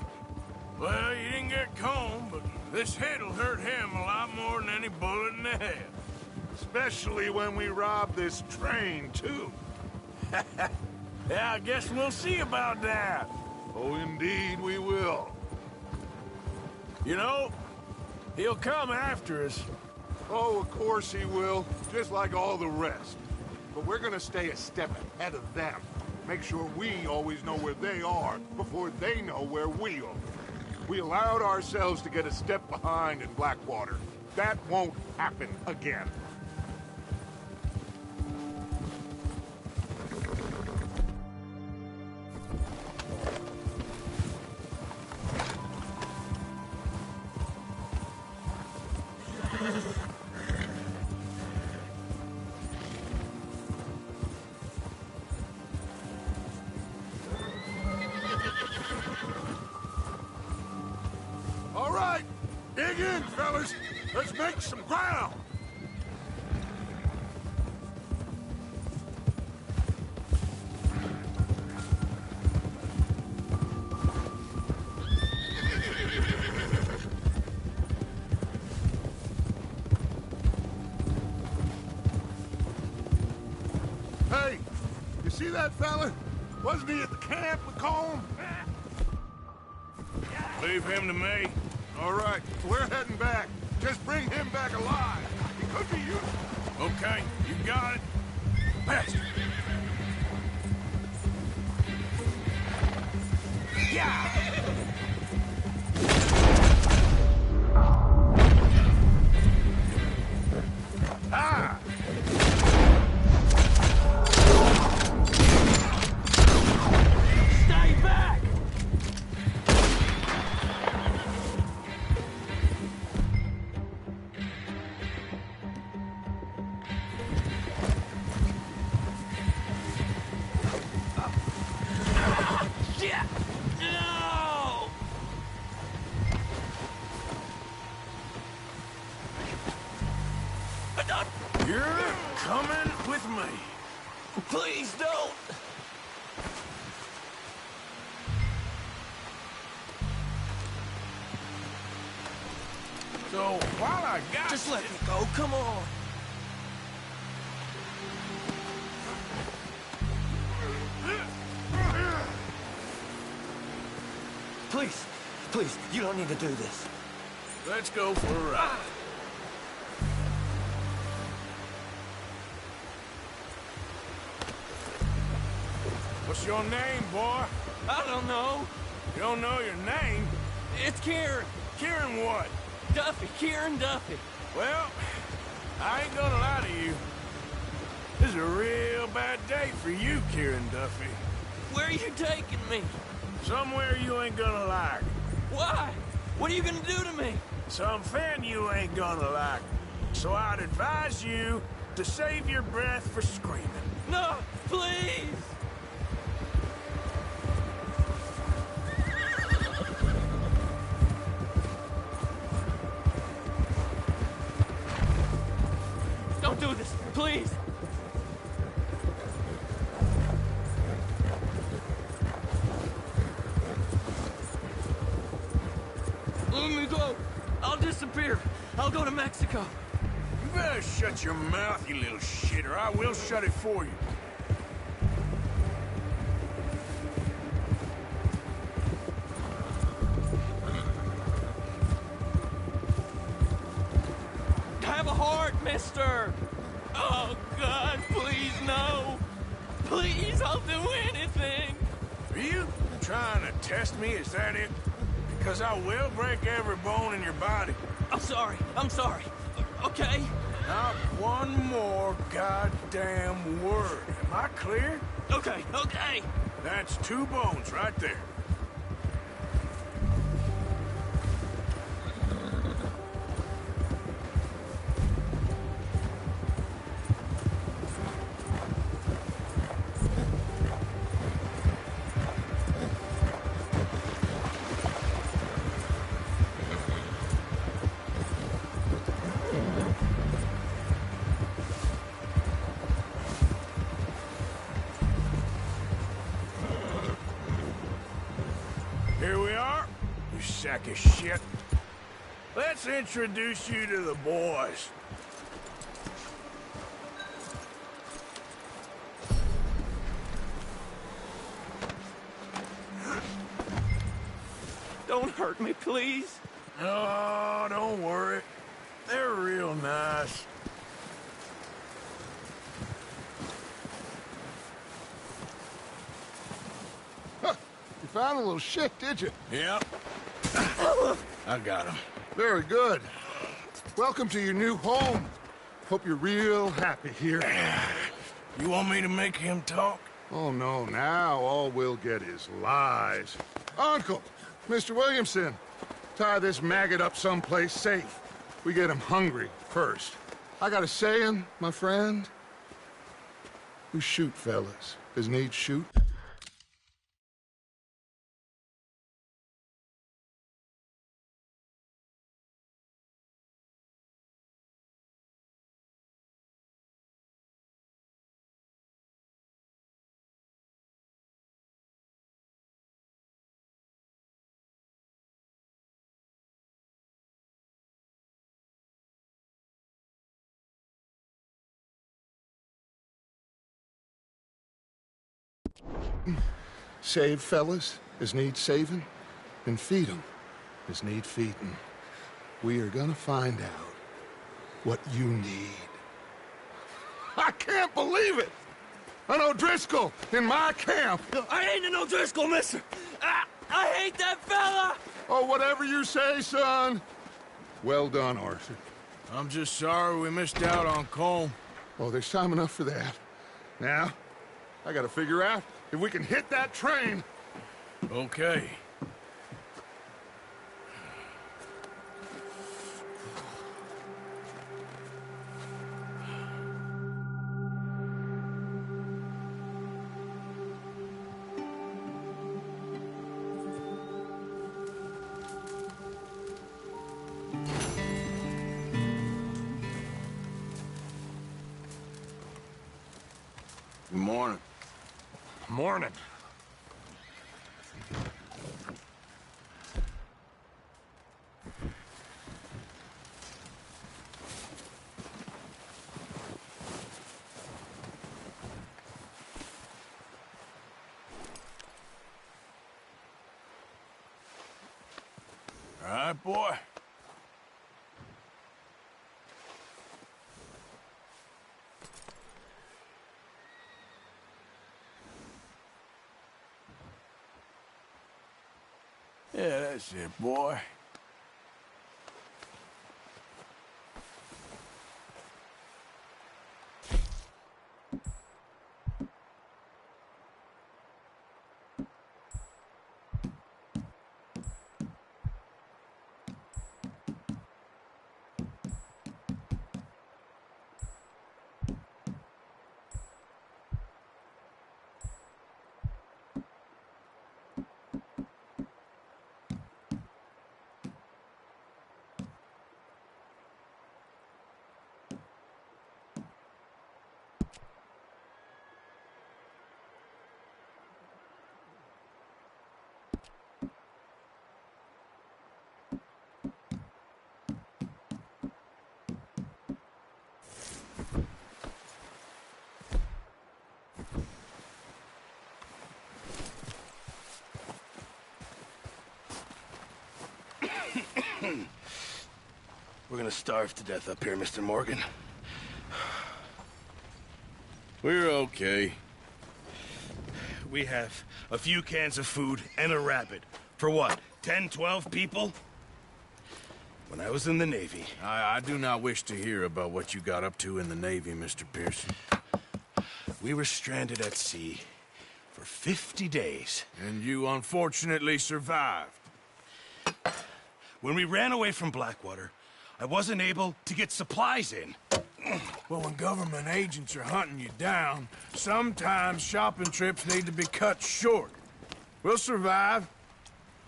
Well, you didn't get Combe, but this hit'll hurt him a lot more than any bullet in the head. Especially when we rob this train, too. Yeah, I guess we'll see about that. Oh, indeed we will. You know, he'll come after us. Oh, of course he will, just like all the rest. But we're gonna stay a step ahead of them. Make sure we always know where they are before they know where we are. We allowed ourselves to get a step behind in Blackwater. That won't happen again. All right, dig in, fellas. Let's make some ground. Hey, you see that fella? Wasn't he at the camp with Colm? Leave him to me. All right, we're heading back. Just bring him back alive. He could be useful. Okay, you got it. Bastard. Yeah! Ah! Stay back! Yeah! No! You're coming with me. Please don't! So, while I got Just you, let me go, come on! Please, please, you don't need to do this. let's go for a ride. What's your name, boy? I don't know. You don't know your name? It's Kieran. Kieran what? Duffy. Kieran Duffy. Well, I ain't gonna lie to you. This is a real bad day for you, Kieran Duffy. Where are you taking me? Somewhere you ain't gonna like. Why? What are you gonna do to me? Something you ain't gonna like. So I'd advise you to save your breath for screaming. No, please! Don't do this, please! Let me go. I'll disappear. I'll go to Mexico. better shut your mouth, you little shit, or I will shut it for you. Have a heart, mister! Oh, God, please, no! Please, I'll do anything! Are you trying to test me? Is that it? Because I will break every bone in your body. I'm sorry. Okay? Not one more goddamn word. Am I clear? Okay. That's 2 bones right there. Here we are, you sack of shit. Let's introduce you to the boys. Don't hurt me, please. Oh, don't worry. They're real nice. You found a little shit, did you? Yep. I got him. Very good. Welcome to your new home. Hope you're real happy here. You want me to make him talk? Oh, no, now all we'll get is lies. Uncle, Mr. Williamson, tie this maggot up someplace safe. We get him hungry first. I got a saying, my friend. We shoot fellas as need shoot. Save fellas as need saving, and feed 'em as need feeding. We are gonna find out what you need. I can't believe it! An O'Driscoll in my camp! I ain't an O'Driscoll, mister! I hate that fella! Oh, whatever you say, son. Well done, Arthur. I'm just sorry we missed out on Colm. Oh, there's time enough for that. Now, I gotta figure out if we can hit that train. Okay. Good morning. Morning. All right, boy. Yeah, that's it, boy. We're gonna starve to death up here, Mr. Morgan. We're okay. We have a few cans of food and a rabbit. For what, 10, 12 people? When I was in the Navy... I do not wish to hear about what you got up to in the Navy, Mr. Pearson. We were stranded at sea for 50 days. And you unfortunately survived. When we ran away from Blackwater, I wasn't able to get supplies in. Well, when government agents are hunting you down, sometimes shopping trips need to be cut short. We'll survive.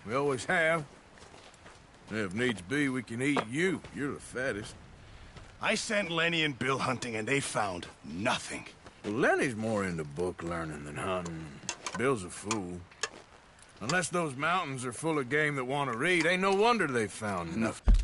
We always have. If needs be, we can eat you. You're the fattest. I sent Lenny and Bill hunting, and they found nothing. Well, Lenny's more into book learning than hunting. Bill's a fool. Unless those mountains are full of game that want to read, ain't no wonder they found nothing.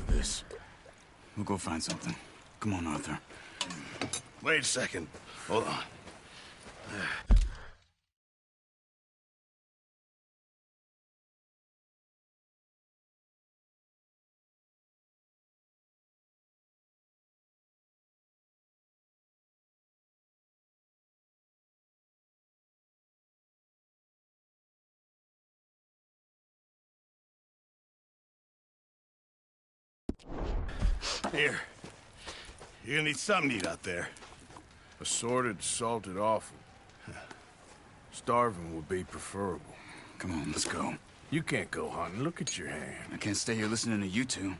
This. We'll go find something. Come on, Arthur. Wait a second. Hold on. Here. You're gonna need something to eat out there. Assorted, salted offal. Starving would be preferable. Come on, let's go. You can't go hunting. Look at your hand. I can't stay here listening to you two.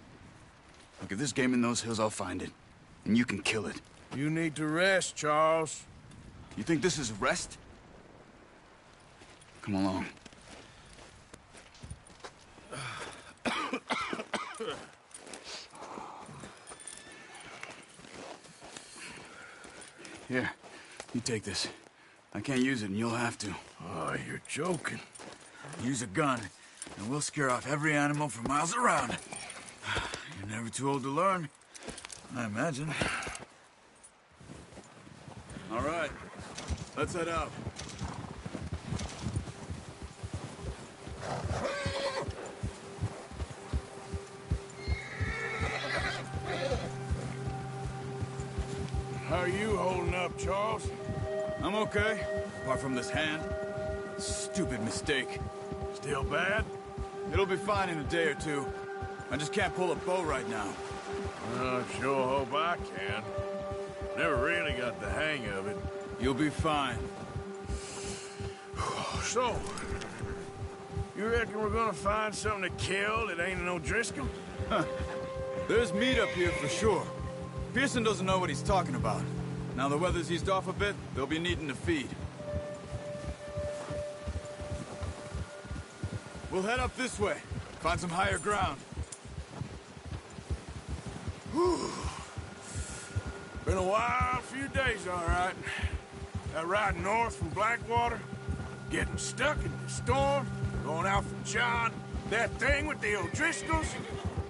Look, if there's game in those hills, I'll find it. And you can kill it. You need to rest, Charles. You think this is rest? Come along. Here, you take this. I can't use it, and you'll have to. Oh, you're joking. Use a gun, and we'll scare off every animal for miles around. You're never too old to learn, I imagine. All right, let's head out. How are you holding up, Charles? I'm okay, apart from this hand. Stupid mistake. Still bad? It'll be fine in a day or two. I just can't pull a bow right now. I sure hope I can. Never really got the hang of it. You'll be fine. So, you reckon we're gonna find something to kill that ain't no O'Driscoll? Huh. There's meat up here for sure. Pearson doesn't know what he's talking about. Now the weather's eased off a bit, they'll be needing to feed. We'll head up this way. Find some higher ground. Whew. Been a wild few days, all right. That ride north from Blackwater, getting stuck in the storm, going out from John, that thing with the O'Driscolls.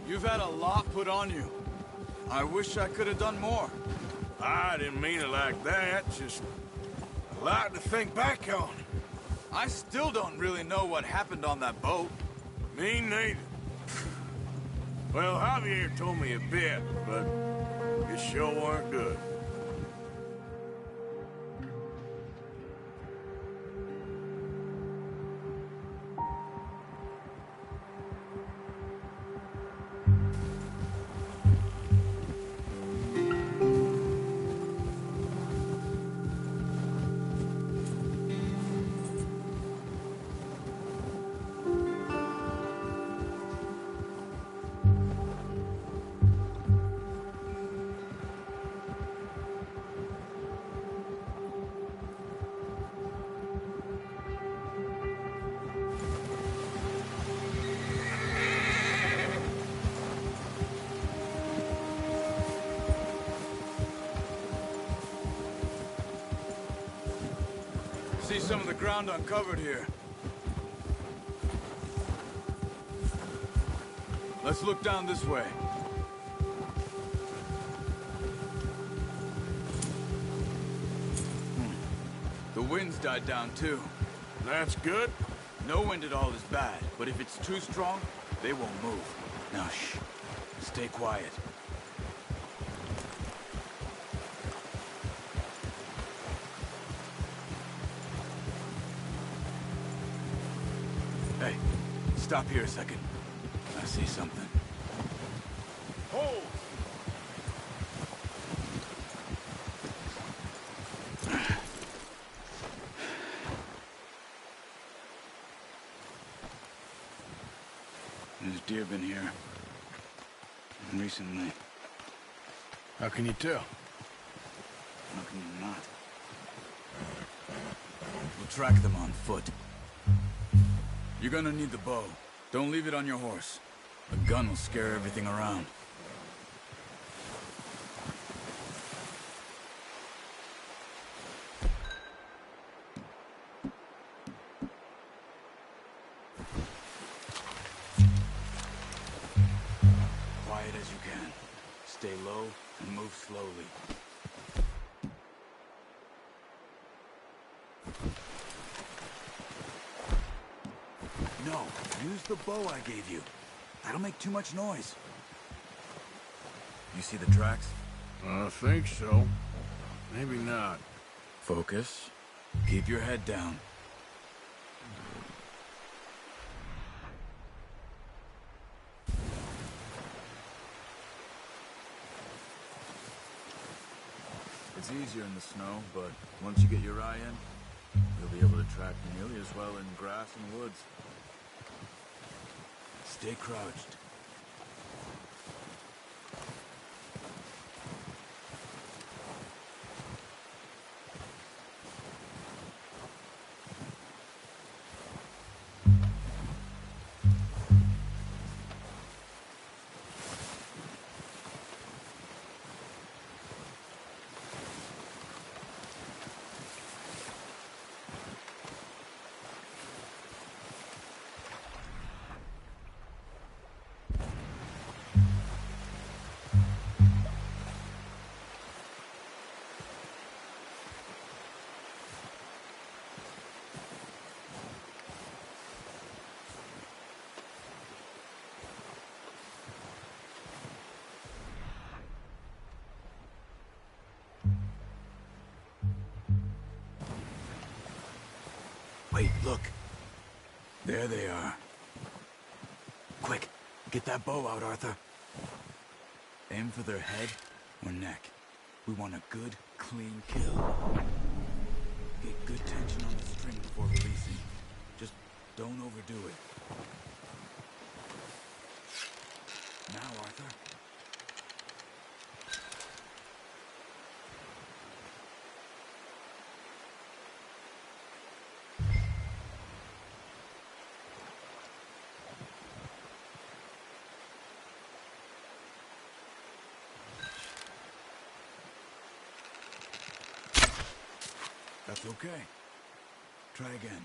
You've had a lot put on you. I wish I could have done more. I didn't mean it like that, just a lot to think back on. I still don't really know what happened on that boat. Me neither. Well, Javier told me a bit, but it sure weren't good. see some of the ground uncovered here. Let's look down this way. The wind's died down too. That's good. No wind at all is bad, but if it's too strong, they won't move. Now shh. Stay quiet. Hey, stop here a second. I see something. Hold! There's deer been here. Recently. How can you tell? How can you not? We'll track them on foot. You're gonna need the bow. Don't leave it on your horse. A gun will scare everything around. Quiet as you can. Stay low and move slowly. No, use the bow I gave you. That'll make too much noise. You see the tracks? I think so. Maybe not. Focus. Keep your head down. It's easier in the snow, but once you get your eye in, you'll be able to track nearly as well in grass and woods. Stay crouched. Wait, look. There they are. Quick, get that bow out, Arthur. Aim for their head or neck. We want a good, clean kill. Get good tension on the string before releasing. Just don't overdo it. Now, Arthur. That's okay. Try again.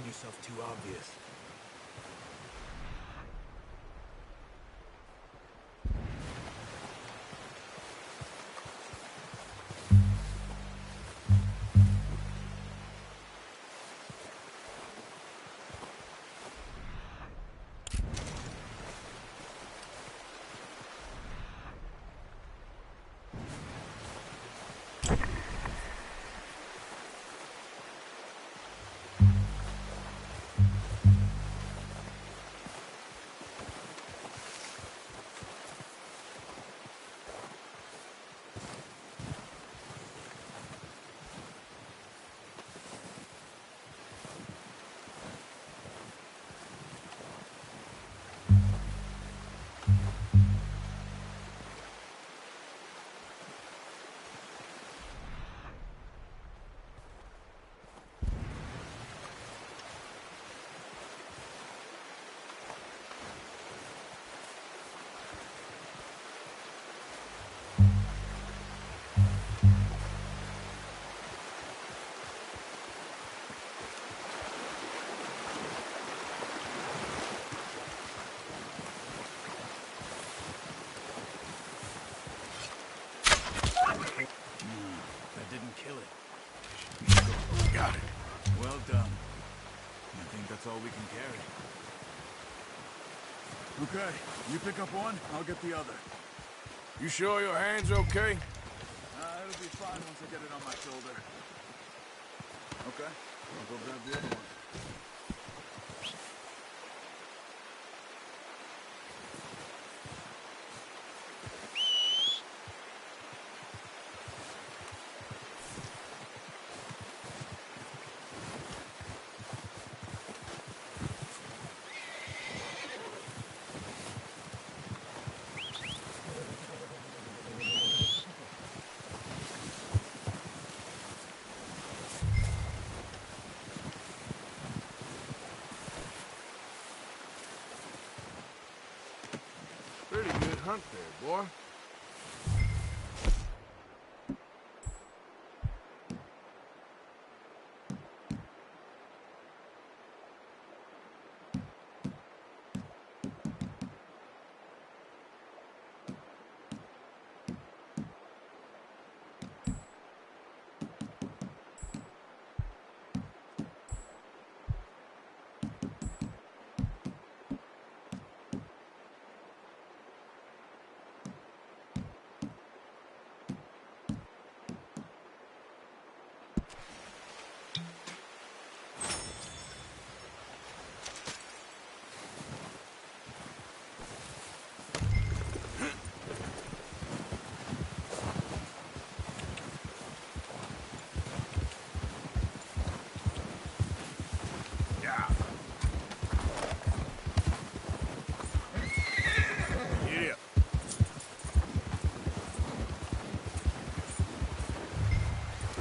Yourself too obvious. Well done. I think that's all we can carry. Okay, you pick up one, I'll get the other. You sure your hand's okay? It'll be fine once I get it on my shoulder. Okay, I'll go grab the other one. Pretty good hunt there, boy.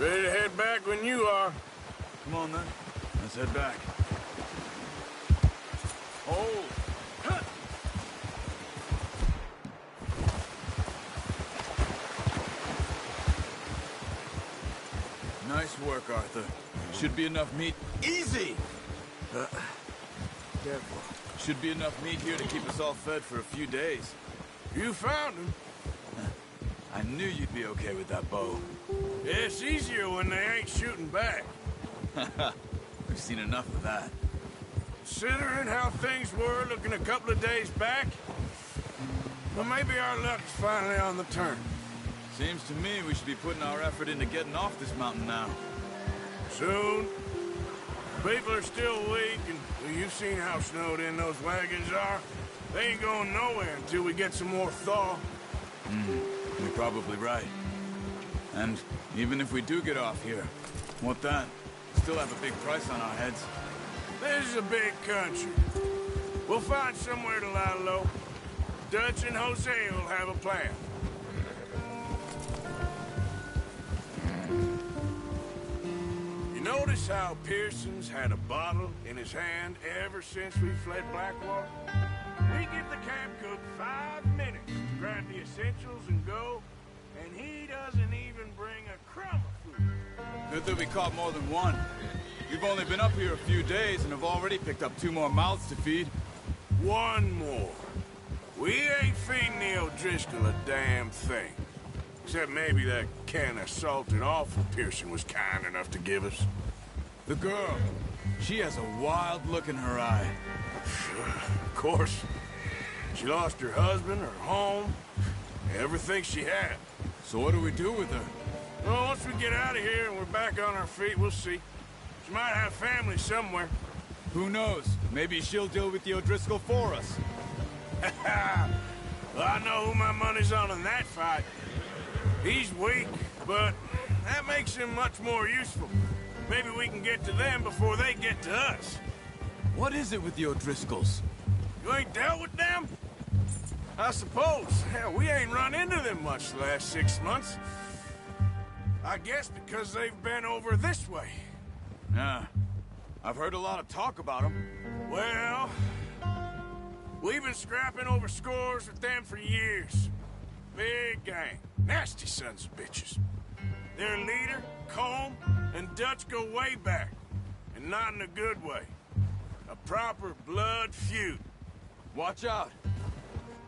Ready to head back when you are. Come on, then. Let's head back. Hold! Nice work, Arthur. Should be enough meat. Easy! Careful. Should be enough meat here to keep us all fed for a few days. You found him. I knew you'd be okay with that bow. It's easier when they ain't shooting back. We've seen enough of that. Considering how things were looking a couple of days back, well, maybe our luck's finally on the turn. Seems to me we should be putting our effort into getting off this mountain now. Soon. People are still weak, and well, you've seen how snowed in those wagons are. They ain't going nowhere until we get some more thaw. You're probably right. And even if we do get off here, what then? Still have a big price on our heads. This is a big country. We'll find somewhere to lie low. Dutch and Jose will have a plan. You notice how Pearson's had a bottle in his hand ever since we fled Blackwater? We give the camp cook 5 minutes to grab the essentials and go, and he doesn't even bring a crumb of food. Good that we caught more than one. We've only been up here a few days and have already picked up 2 more mouths to feed. One more. We ain't feeding the O'Driscoll a damn thing. Except maybe that can of salted offal Pearson was kind enough to give us. The girl. She has a wild look in her eye. Of course. She lost her husband, her home, everything she had. So what do we do with her? Well, once we get out of here and we're back on our feet, we'll see. She might have family somewhere. Who knows? Maybe she'll deal with the O'Driscoll for us. Well, I know who my money's on in that fight. He's weak, but that makes him much more useful. Maybe we can get to them before they get to us. What is it with the O'Driscolls? You ain't dealt with them? I suppose. Hell, we ain't run into them much the last 6 months. I guess because they've been over this way. Yeah. I've heard a lot of talk about them. Well, we've been scrapping over scores with them for years. Big gang. Nasty sons of bitches. Their leader, Colm, and Dutch go way back. And not in a good way. A proper blood feud. Watch out.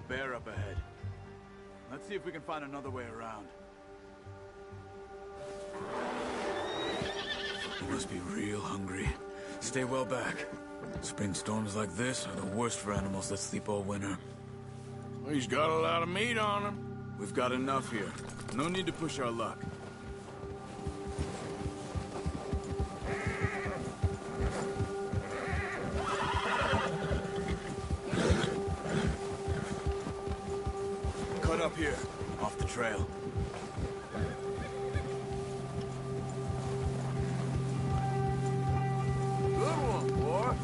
Bear up ahead. Let's see if we can find another way around. must be real hungry. Stay well back. Spring storms like this are the worst for animals that sleep all winter. He's got a lot of meat on him. We've got enough here. No need to push our luck. Cut up here, off the trail. Good one, boy.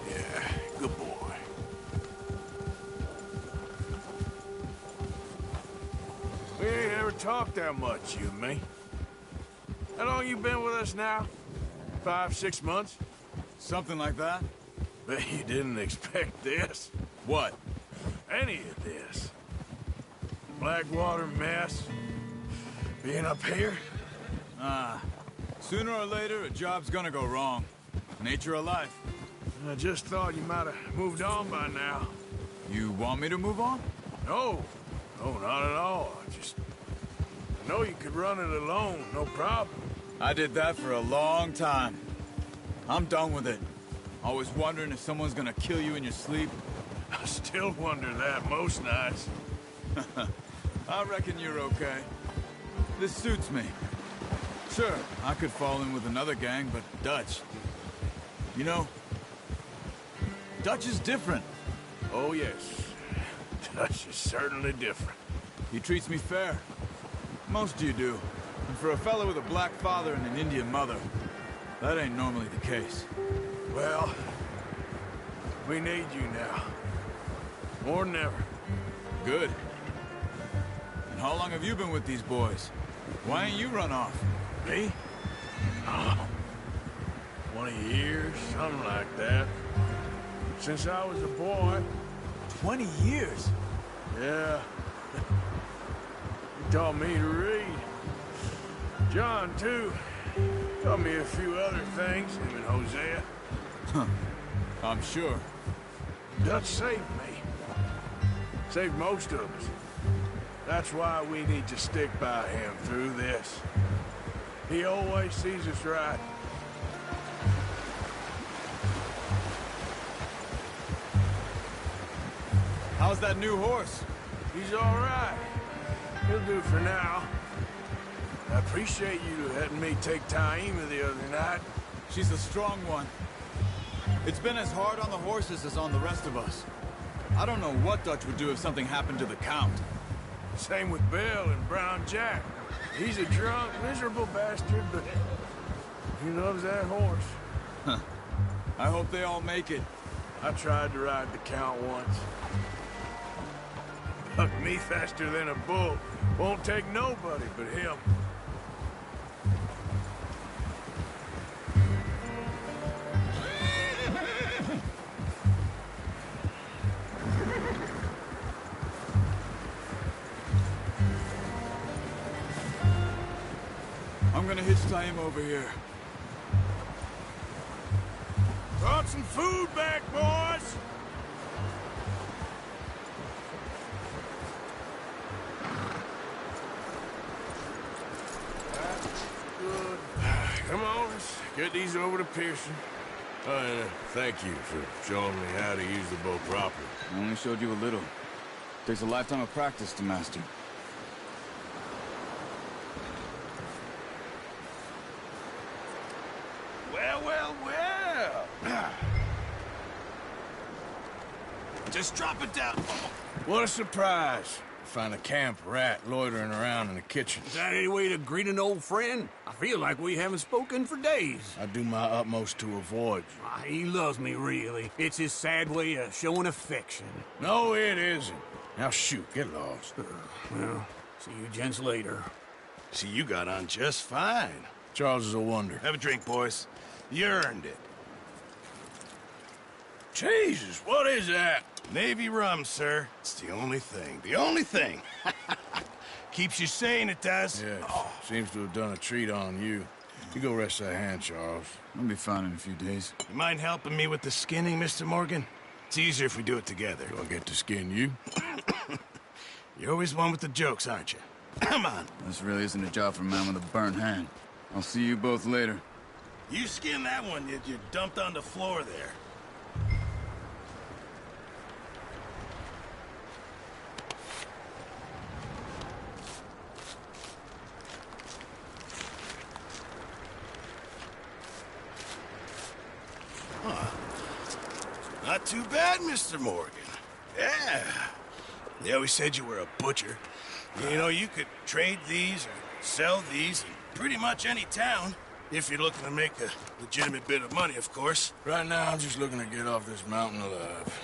Yeah, good boy. We ain't ever talked that much, you and me. How long you been with us now? 5, 6 months? Something like that? Bet you didn't expect this. What? Any of this. Blackwater mess. Being up here? Sooner or later, a job's gonna go wrong. Nature of life. I just thought you might have moved on by now. You want me to move on? No. No, not at all. I know you could run it alone, no problem. I did that for a long time. I'm done with it. Always wondering if someone's gonna kill you in your sleep. I still wonder that most nights. I reckon you're okay. This suits me. Sure, I could fall in with another gang, but Dutch... You know, Dutch is different. Oh, yes. Dutch is certainly different. He treats me fair. Most of you do. And for a fellow with a black father and an Indian mother, that ain't normally the case. Well, we need you now. More than ever. Good. And how long have you been with these boys? Why ain't you run off? Me? Oh, 20 years, something like that. Since I was a boy. 20 years? Yeah. He taught me to read. John, too. Taught me a few other things, him and Hosea. Huh. I'm sure. Dutch saved me. Saved most of us. That's why we need to stick by him through this. He always sees us right. How's that new horse? He's all right. He'll do for now. I appreciate you letting me take Taima the other night. She's a strong one. It's been as hard on the horses as on the rest of us. I don't know what Dutch would do if something happened to the Count. Same with Bill and Brown Jack. He's a drunk, miserable bastard, but he loves that horse. Huh. I hope they all make it. I tried to ride the Count once. Bucked me faster than a bull. Won't take nobody but him. I'm gonna hitch Taima over here. Brought some food back, boys! That's good. Come on, let's get these over to Pearson. And thank you for showing me how to use the bow properly. I only showed you a little. Takes a lifetime of practice to master. Well. Just drop it down. What a surprise. Find a camp rat loitering around in the kitchen. Is that any way to greet an old friend? I feel like we haven't spoken for days. I do my utmost to avoid you. He loves me, really. It's his sad way of showing affection. No, it isn't. Now shoot, get lost. Well, see you gents later. See, you got on just fine. Charles is a wonder. Have a drink, boys. You earned it. Jesus, what is that? Navy rum, sir. It's the only thing. The only thing. Keeps you sane, it does. Yes. Seems to have done a treat on you. You go rest that hand, Charles. I'll be fine in a few days. You mind helping me with the skinning, Mr. Morgan? It's easier if we do it together. Do I get to skin you? You're always one with the jokes, aren't you? Come on. This really isn't a job for a man with a burnt hand. I'll see you both later. You skinned that one you dumped on the floor there. Not too bad, Mr. Morgan. Yeah. They always said you were a butcher. You know, you could trade these or sell these in pretty much any town. If you're looking to make a legitimate bit of money, of course. Right now, I'm just looking to get off this mountain alive.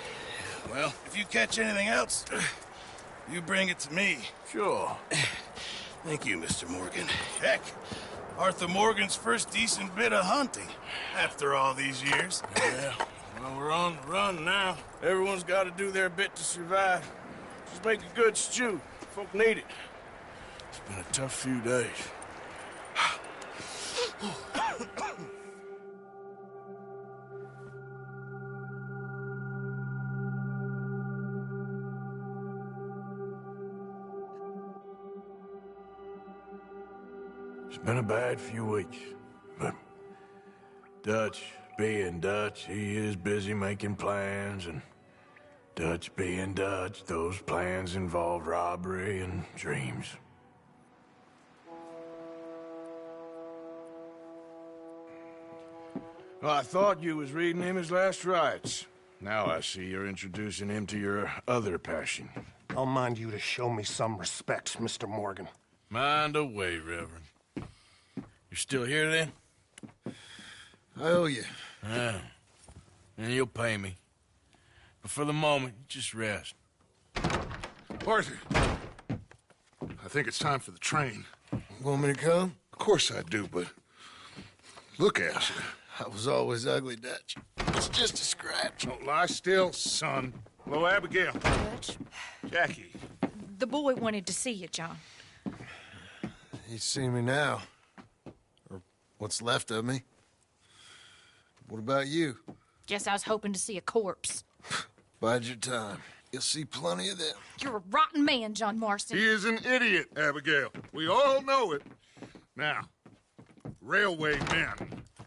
Well, if you catch anything else, you bring it to me. Sure. Thank you, Mr. Morgan. Heck, Arthur Morgan's first decent bit of hunting after all these years. Yeah. Well, we're on the run now. Everyone's got to do their bit to survive. Just make a good stew. Folk need it. It's been a tough few days. It's been a bad few weeks, but Dutch being Dutch, he is busy making plans, and Dutch being Dutch, those plans involve robbery and dreams. Well, I thought you was reading him his last rites. Now I see you're introducing him to your other passion. I'll mind you to show me some respect, Mr. Morgan. Mind away, Reverend. You're still here, then? I owe you. Yeah. And you'll pay me. But for the moment, just rest. Arthur, I think it's time for the train. Want me to come? Of course I do, but look at you. I was always ugly, Dutch. It's just a scratch. Don't lie still, son. Hello, Abigail. Dutch, Jackie. the boy wanted to see you, John. He's seen me now. Or what's left of me. What about you? Guess I was hoping to see a corpse. Bide your time. You'll see plenty of them. You're a rotten man, John Marston. He is an idiot, Abigail. We all know it. Now, railway men.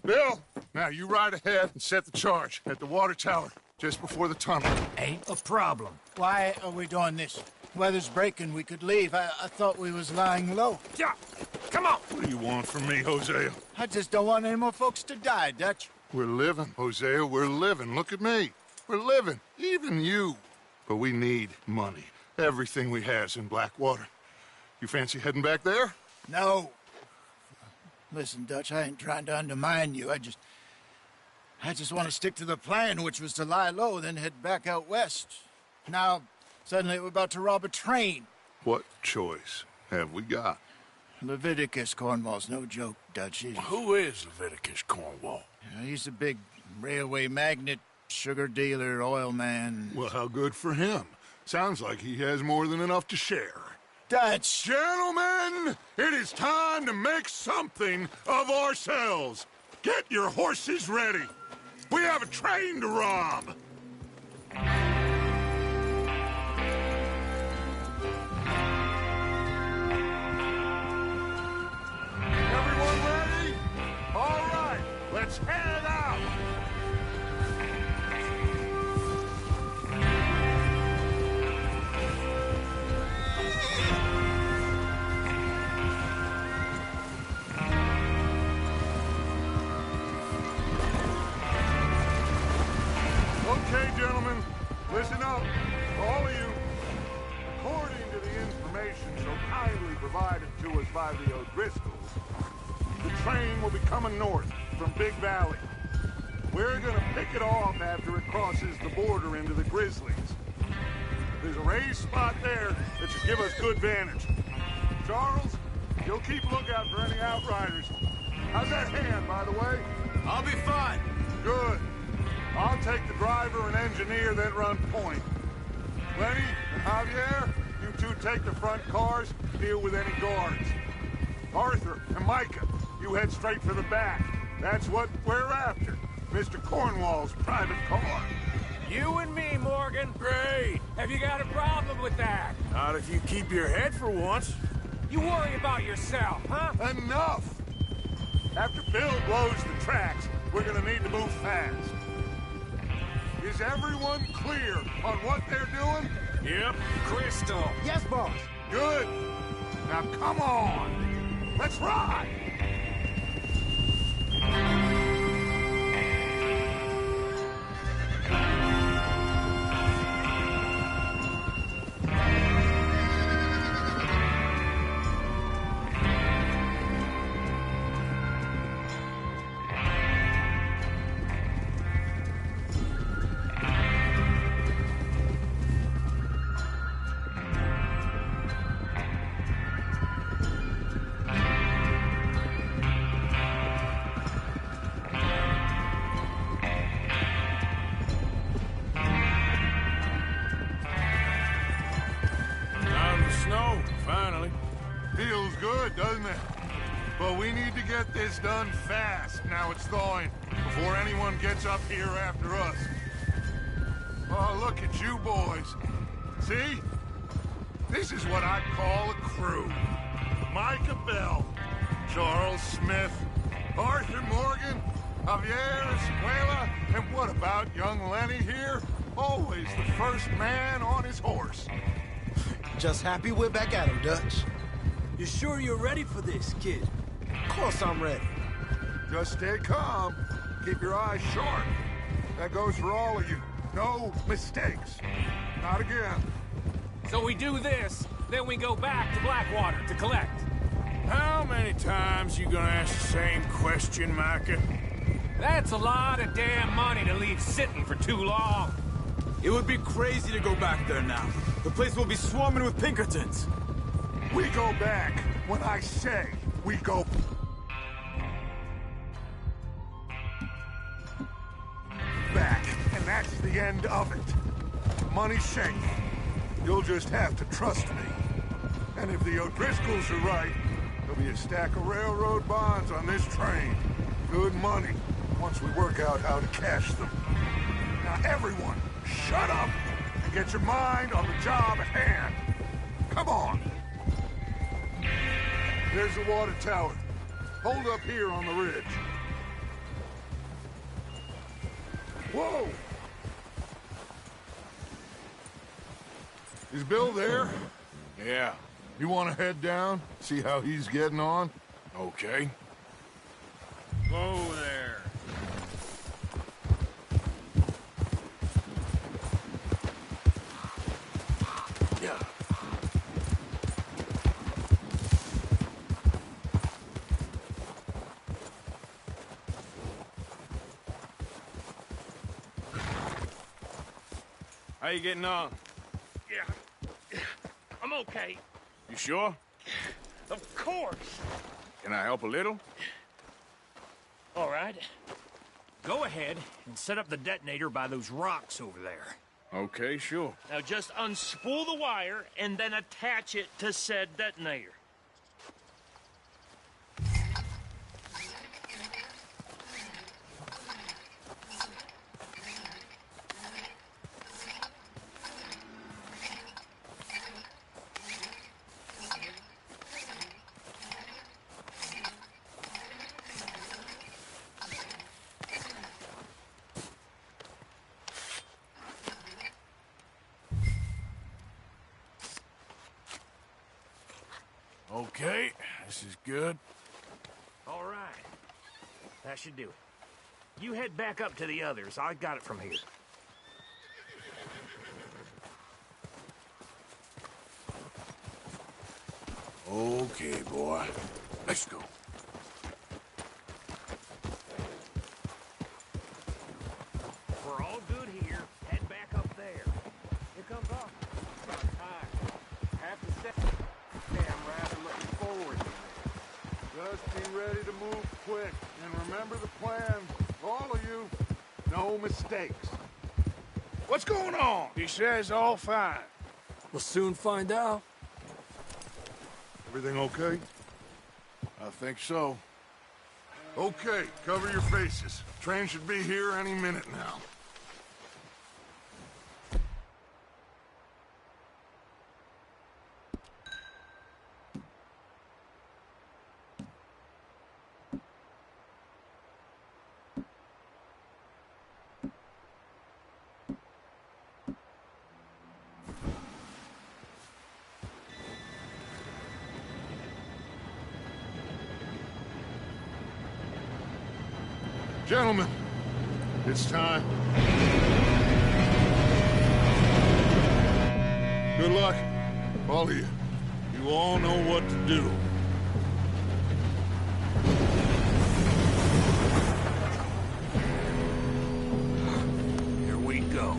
Bill, now you ride ahead and set the charge at the water tower just before the tunnel. Ain't a problem. Why are we doing this? Weather's breaking. We could leave. I thought we was lying low. Yeah, come on. What do you want from me, Hosea? I just don't want any more folks to die, Dutch. We're living, Hosea. We're living. Look at me. We're living. Even you. But we need money. Everything we has in Blackwater. You fancy heading back there? No. Listen, Dutch, I ain't trying to undermine you. I just want to stick to the plan, which was to lie low, then head back out west. Now, suddenly we're about to rob a train. What choice have we got? Leviticus Cornwall's no joke, Dutch. Who is Leviticus Cornwall? He's a big railway magnate, sugar dealer, oil man. Well, how good for him. Sounds like he has more than enough to share. Dutch! Gentlemen, it is time to make something of ourselves. Get your horses ready. We have a train to rob. Everyone ready? All right, let's head out. Okay, gentlemen, listen up, all of you. According to the information so kindly provided to us by the O'Driscolls, the train will be coming north from Big Valley. We're gonna pick it off after it crosses the border into the Grizzlies. There's a raised spot there that should give us good vantage. Charles, you'll keep lookout for any outriders. How's that hand, by the way? I'll be fine. Good. I'll take the driver and engineer, then run point. Lenny and Javier, you two take the front cars, deal with any guards. Arthur and Micah, you head straight for the back. That's what we're after. Mr. Cornwall's private car. You and me, Morgan. Great. Have you got a problem with that? Not if you keep your head for once. You worry about yourself, huh? Enough! After Bill blows the tracks, we're gonna need to move fast. Is everyone clear on what they're doing? Yep. Crystal. Yes, boss. Good. Now come on. Let's ride. Feels good, doesn't it? But we need to get this done fast, now it's thawing, before anyone gets up here after us. Oh, look at you boys. See? This is what I call a crew. Micah Bell, Charles Smith, Arthur Morgan, Javier Escuela, and what about young Lenny here? Always the first man on his horse. Just happy we're back at him, Dutch. You sure you're ready for this, kid? Of course I'm ready. Just stay calm. Keep your eyes sharp. That goes for all of you. No mistakes. Not again. So we do this, then we go back to Blackwater to collect. How many times you gonna ask the same question, Micah? That's a lot of damn money to leave sitting for too long. It would be crazy to go back there now. The place will be swarming with Pinkertons. We go back when I say we go back, and that's the end of it. Money's safe. You'll just have to trust me. And if the O'Driscolls are right, there'll be a stack of railroad bonds on this train. Good money, once we work out how to cash them. Now everyone, shut up and get your mind on the job at hand. Come on. There's the water tower. Hold up here on the ridge. Whoa! Is Bill there? Yeah. You want to head down? See how he's getting on? Okay. Whoa there. Yeah. How you getting on? Yeah. I'm okay. You sure? Of course. Can I help a little? All right. Go ahead and set up the detonator by those rocks over there. Okay, sure. Now just unspool the wire and then attach it to said detonator. Okay, this is good. All right. That should do it. You head back up to the others. I got it from here. Okay, boy. Let's go. We're all good here. Head back up there. Here comes off. Hi. Have to step. Hey, I'm rather looking forward to this. Just be ready to move quick. And remember the plan. All of you, no mistakes. What's going on? He says all fine. We'll soon find out. Everything okay? I think so. Okay, cover your faces. Train should be here any minute now. Gentlemen, it's time. Good luck, all of you. You all know what to do. Here we go.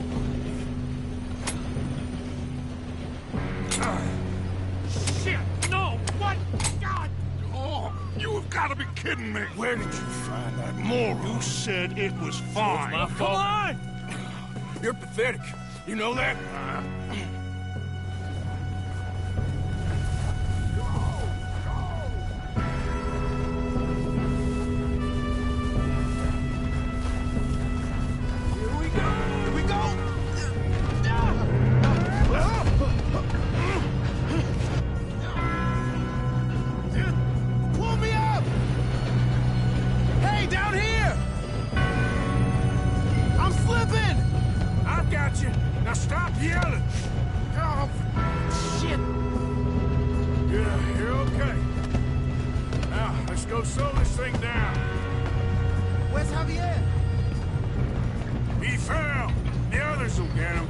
Shit! No! What? God! Oh, you have got to be kidding me! Where did you find that moron? You said it was fine. It's my fault. Come on! You're pathetic. You know that? Now stop yelling! Oh, shit! Yeah, you're okay. Now, let's go slow this thing down. Where's Javier? He fell! The others will get him.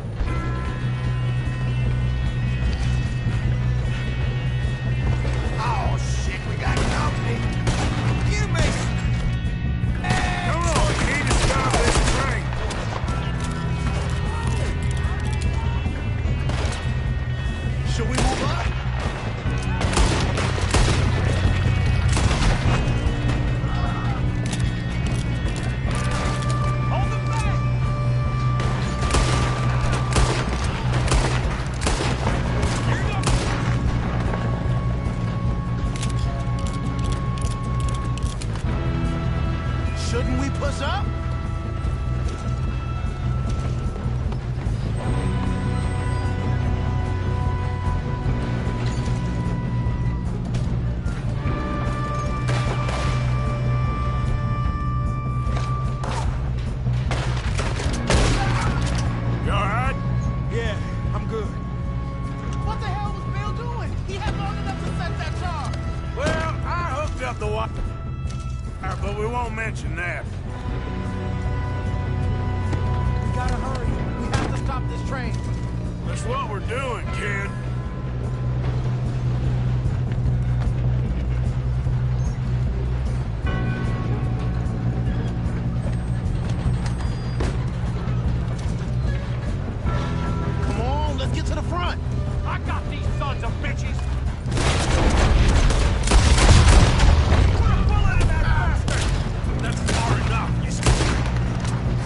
Oh, shit, we got company. You make it. Come on, we need to stop this train. Should we move up? Hold them back! Here you go. Shouldn't we push up? But we won't mention that. We gotta hurry. We have to stop this train. That's what we're doing, kid. Come on, let's get to the front. I got these sons of bitches!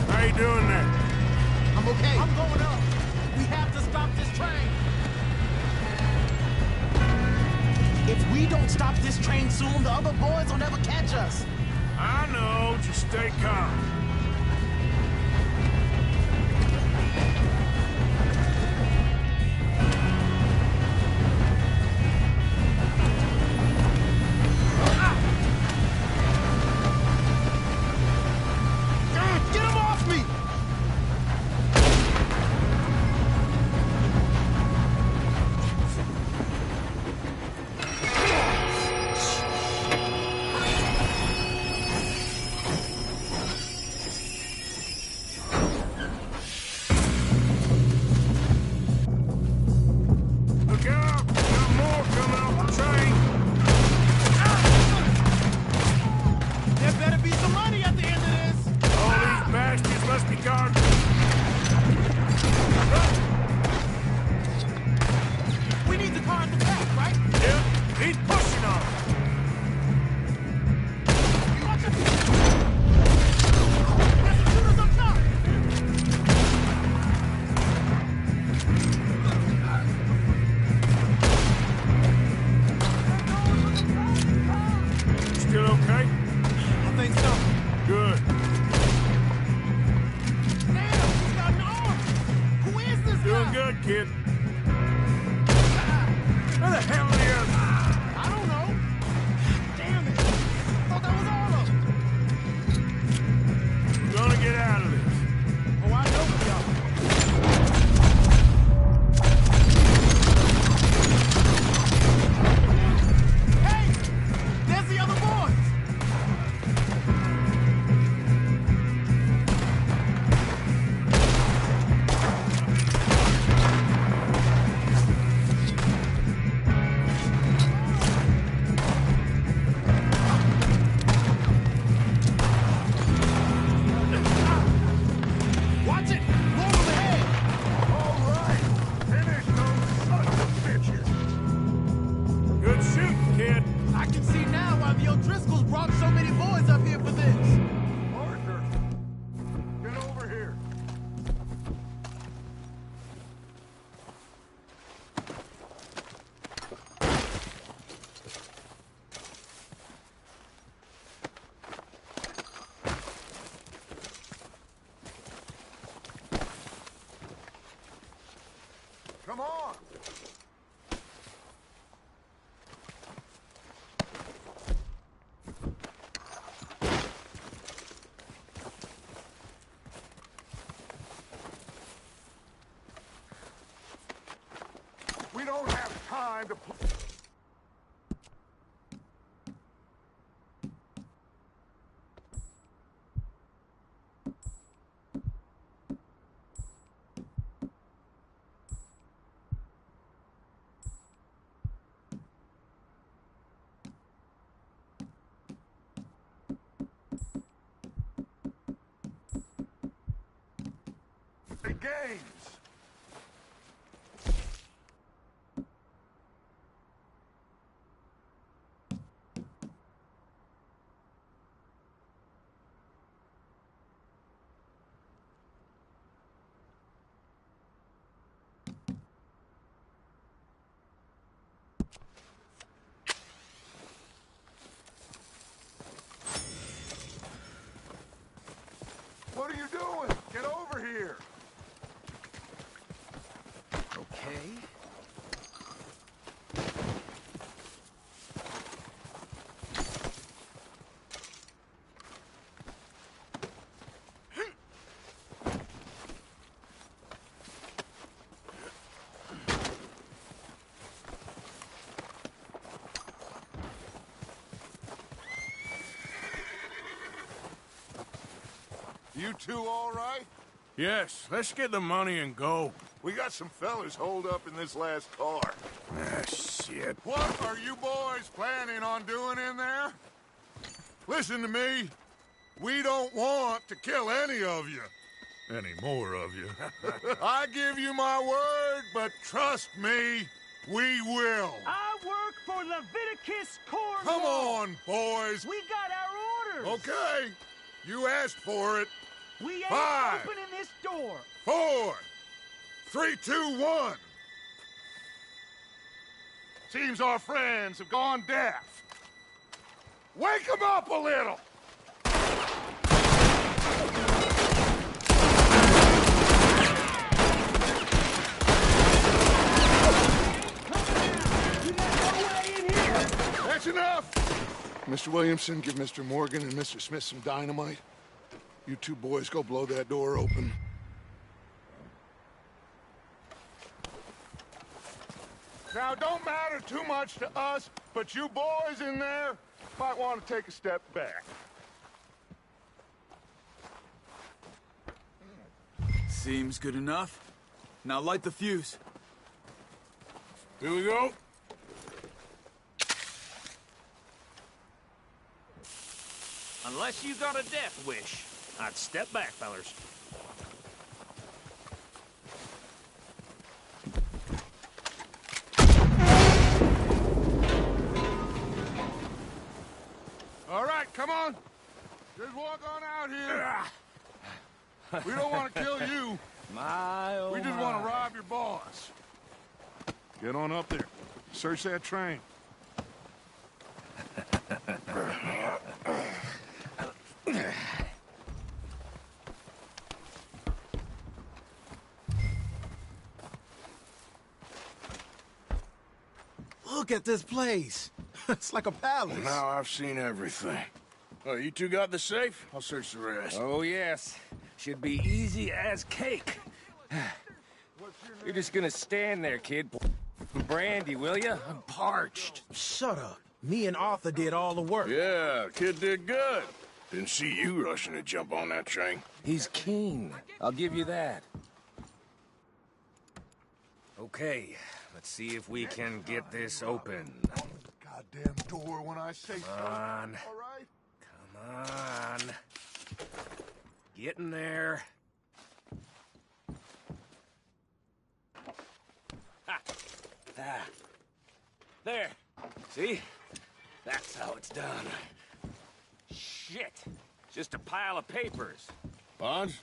How you doing there? I'm okay. I'm going up. We have to stop this train. If we don't stop this train soon, the other boys will never catch us. I know. Just stay calm. Get him off me! I can see now why the O'Driscolls brought so many boys up here for this. Arthur, get over here. Come on. We don't have time to play games. What are you doing? Get over here. Okay. You two all right? Yes, let's get the money and go. We got some fellas holed up in this last car. Ah, shit. What are you boys planning on doing in there? Listen to me. We don't want to kill any of you. Any more of you. I give you my word, but trust me, we will. I work for Leviticus Cornwall. Come on, boys. We got our orders. Okay. You asked for it. We ain't 5, opening this door. 4, 3, 2, 1. Seems our friends have gone deaf. Wake them up a little. That's enough. Mr. Williamson, give Mr. Morgan and Mr. Smith some dynamite. You two boys go blow that door open. Now, don't matter too much to us, but you boys in there might want to take a step back. Seems good enough. Now light the fuse. Here we go. Unless you got a death wish, I'd step back, fellers. All right, come on. Just walk on out here. We don't want to kill you. We just want to rob your boss. Get on up there. Search that train. Look at this place. It's like a palace. Now I've seen everything. Oh, you two got the safe? I'll search the rest. Oh, yes. Should be easy as cake. You're just gonna stand there, kid. Brandy, will you? I'm parched. Shut up. Me and Arthur did all the work. Yeah, kid did good. Didn't see you rushing to jump on that train. He's keen. I'll give you that. Okay, let's see if we can get this open. Goddamn door when I say so. Come on. All right? Come on. Get in there. Ha! Ah. There. See? That's how it's done. Shit! Just a pile of papers. Bonds?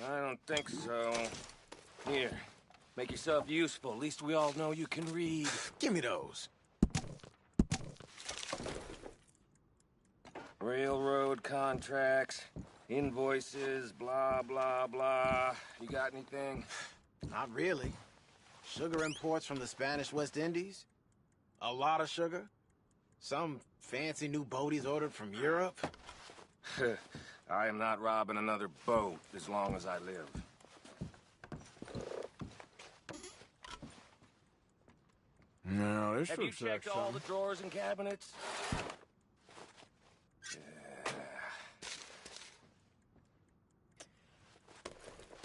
I don't think so. Here, make yourself useful. At least we all know you can read. Give me those. Railroad contracts, invoices, blah, blah, blah. You got anything? Not really. Sugar imports from the Spanish West Indies. A lot of sugar. Some fancy new boat he's ordered from Europe. I am not robbing another boat as long as I live. No, this Have you looks like checked all the something. drawers and cabinets?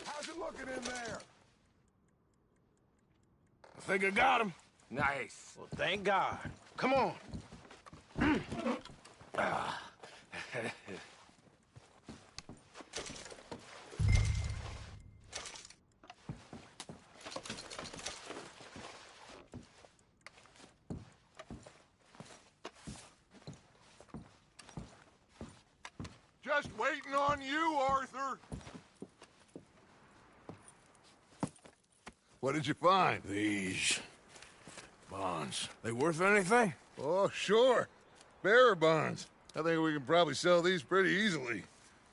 How's it looking in there? I think I got him. Nice. Well, thank God. Come on. Just waiting on you, Arthur. What did you find? These bonds. They worth anything? Oh, sure. Bearer bonds. I think we can probably sell these pretty easily.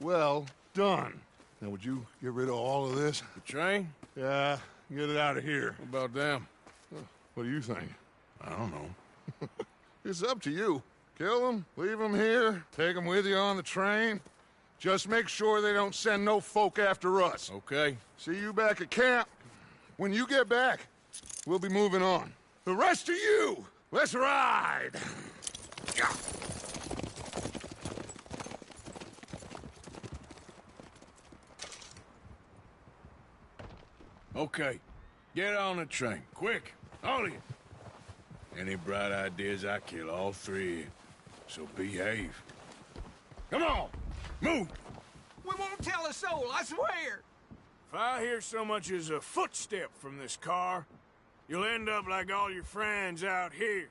Well done. Now, would you get rid of all of this? The train? Yeah, get it out of here. What about them? What do you think? I don't know. It's up to you. Kill them, leave them here, take them with you on the train. Just make sure they don't send no folk after us. Okay. See you back at camp. When you get back, we'll be moving on. The rest of you, let's ride! Okay. Get on the train. Quick. All of you. Any bright ideas, I kill all three of you. So behave. Come on! Move! We won't tell a soul, I swear! If I hear so much as a footstep from this car, you'll end up like all your friends out here.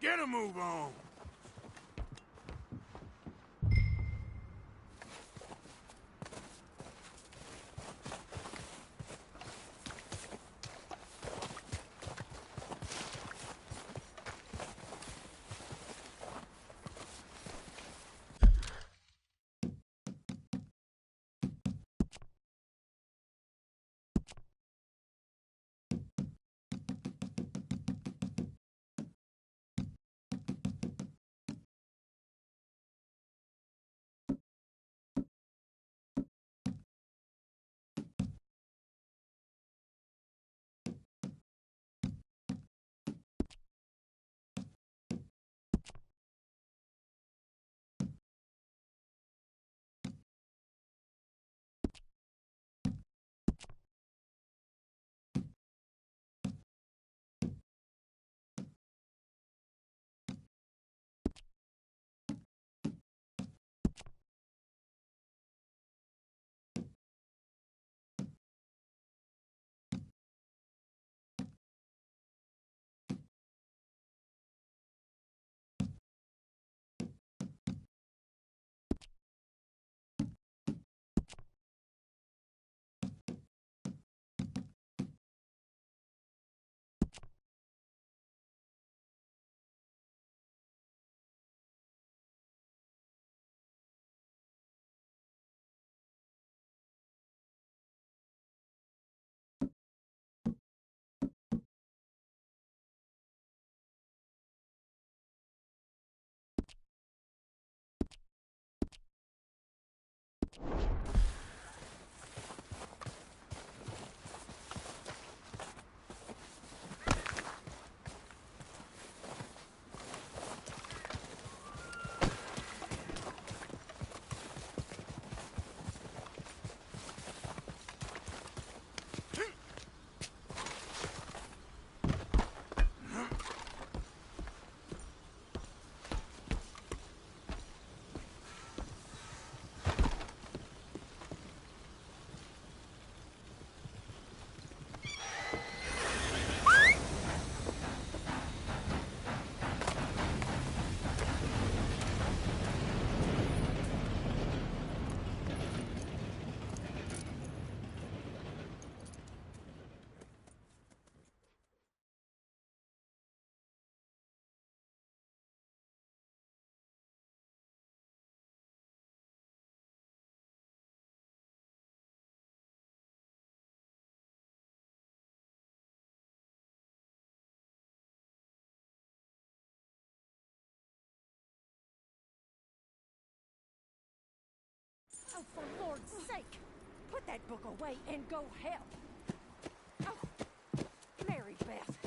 Get a move on! sake! Put that book away and go help. Oh, Mary Beth.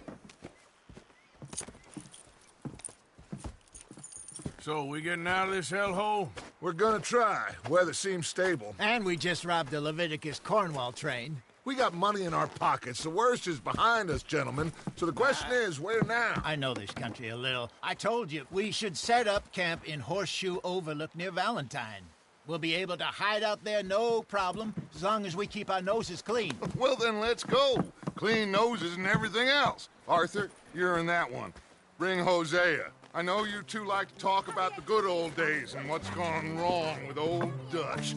So, we getting out of this hellhole? We're gonna try. Weather seems stable. And we just robbed a Leviticus Cornwall train. We got money in our pockets. The worst is behind us, gentlemen. So the question is, where now? I know this country a little. I told you, we should set up camp in Horseshoe Overlook near Valentine. We'll be able to hide out there, no problem, as long as we keep our noses clean. Well, then let's go. Clean noses and everything else. Arthur, you're in that one. Bring Hosea. I know you two like to talk about the good old days and what's gone wrong with old Dutch.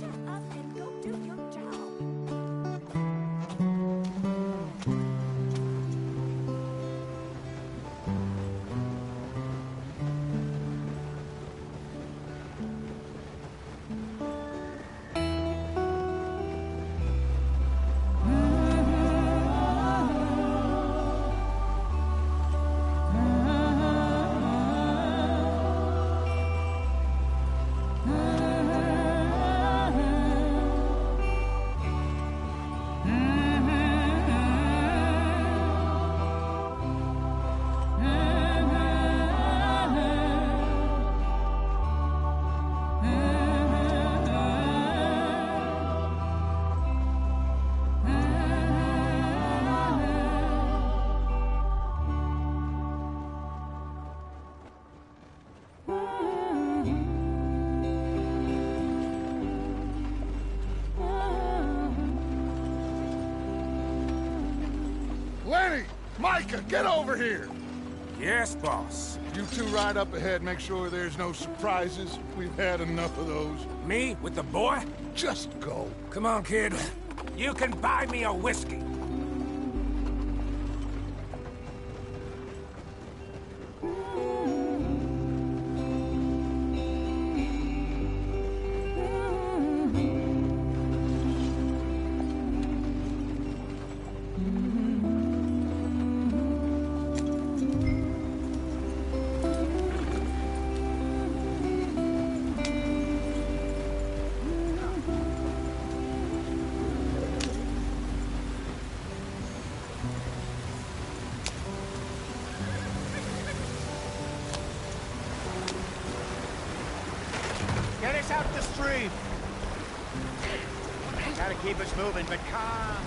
Lenny! Micah, get over here! Yes, boss. You two ride up ahead, make sure there's no surprises. We've had enough of those. Me? With the boy? Just go. Come on, kid. You can buy me a whiskey. Get us out the stream. Gotta keep us moving, but calm.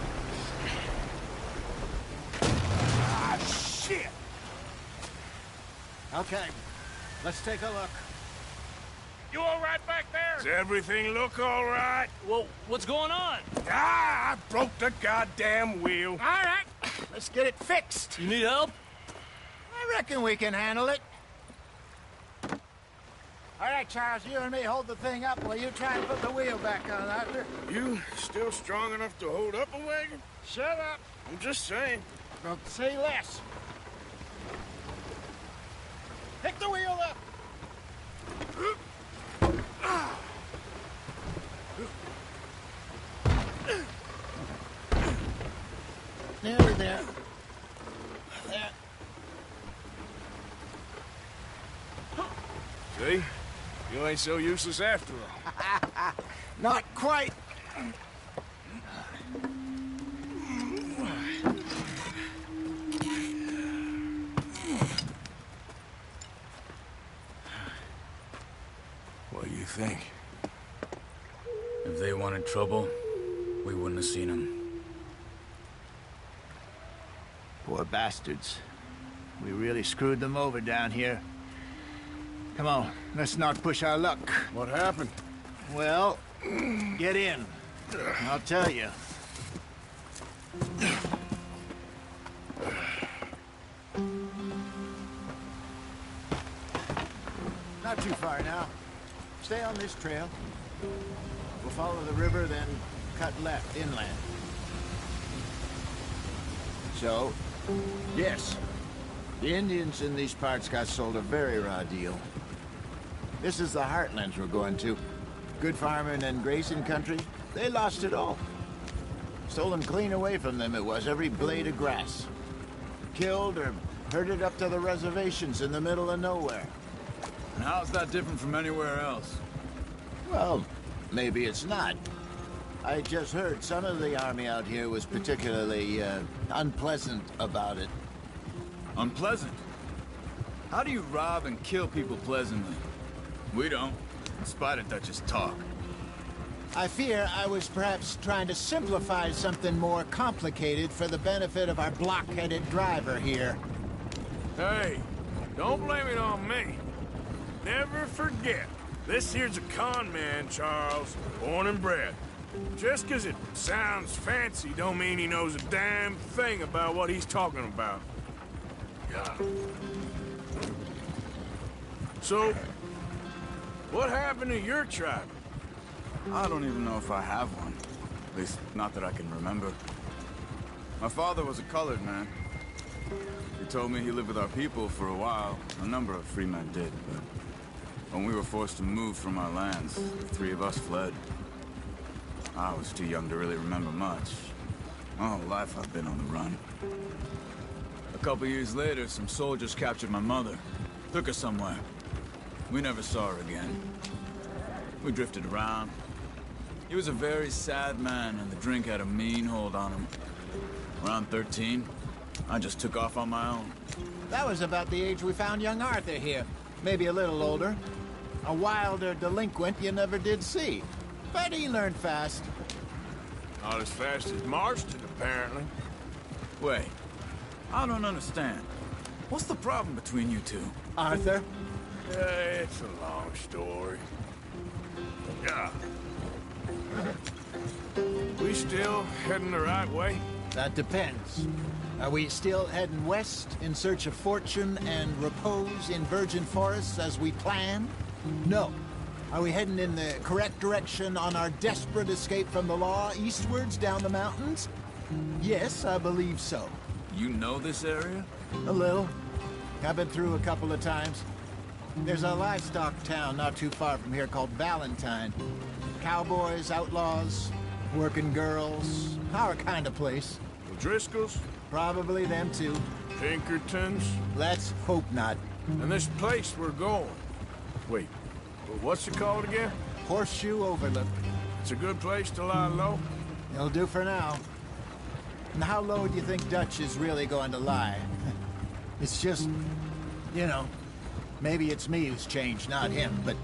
Ah, shit! Okay, let's take a look. You all right back there? Does everything look all right? Well, what's going on? Ah, I broke the goddamn wheel. All right, let's get it fixed. You need help? I reckon we can handle it. All right, Charles, you and me hold the thing up while you try and put the wheel back on, Arthur. You still strong enough to hold up a wagon? Shut up. I'm just saying. Don't say less. Pick the wheel up. Nearly there. There. See? You ain't so useless after all. Not quite. What do you think? If they wanted trouble, we wouldn't have seen them. Poor bastards. We really screwed them over down here. Come on, let's not push our luck. What happened? Well, get in. I'll tell you. Not too far now. Stay on this trail. We'll follow the river, then cut left inland. So, yes, the Indians in these parts got sold a very raw deal. This is the heartlands we're going to. Good farming and grazing country, they lost it all. Stolen clean away from them it was, every blade of grass. Killed or herded up to the reservations in the middle of nowhere. And how's that different from anywhere else? Well, maybe it's not. I just heard some of the army out here was particularly, unpleasant about it. Unpleasant? How do you rob and kill people pleasantly? We don't, in spite of Dutch's talk. I fear I was perhaps trying to simplify something more complicated for the benefit of our block-headed driver here. Hey, don't blame it on me. Never forget, this here's a con man, Charles, born and bred. Just 'cause it sounds fancy don't mean he knows a damn thing about what he's talking about. Yeah. So, what happened to your tribe? I don't even know if I have one. At least, not that I can remember. My father was a colored man. He told me he lived with our people for a while. A number of free men did, but when we were forced to move from our lands, the three of us fled. I was too young to really remember much. My whole life I've been on the run. A couple years later, some soldiers captured my mother. Took her somewhere. We never saw her again. We drifted around. He was a very sad man, and the drink had a mean hold on him. Around 13, I just took off on my own. That was about the age we found young Arthur here. Maybe a little older. A wilder delinquent you never did see. But he learned fast. Not as fast as Marston, apparently. Wait, I don't understand. What's the problem between you two? Arthur? It's a long story. Yeah. We still heading the right way? That depends. Are we still heading west in search of fortune and repose in virgin forests as we planned? No. Are we heading in the correct direction on our desperate escape from the law eastwards down the mountains? Yes, I believe so. You know this area? A little. I've been through a couple of times. There's a livestock town not too far from here called Valentine. Cowboys, outlaws, working girls, our kind of place. The Driscolls? Probably them too. Pinkertons? Let's hope not. And this place we're going. Wait, what's it called again? Horseshoe Overlook. It's a good place to lie low? It'll do for now. And how low do you think Dutch is really going to lie? It's just, you know, maybe it's me who's changed, not him, but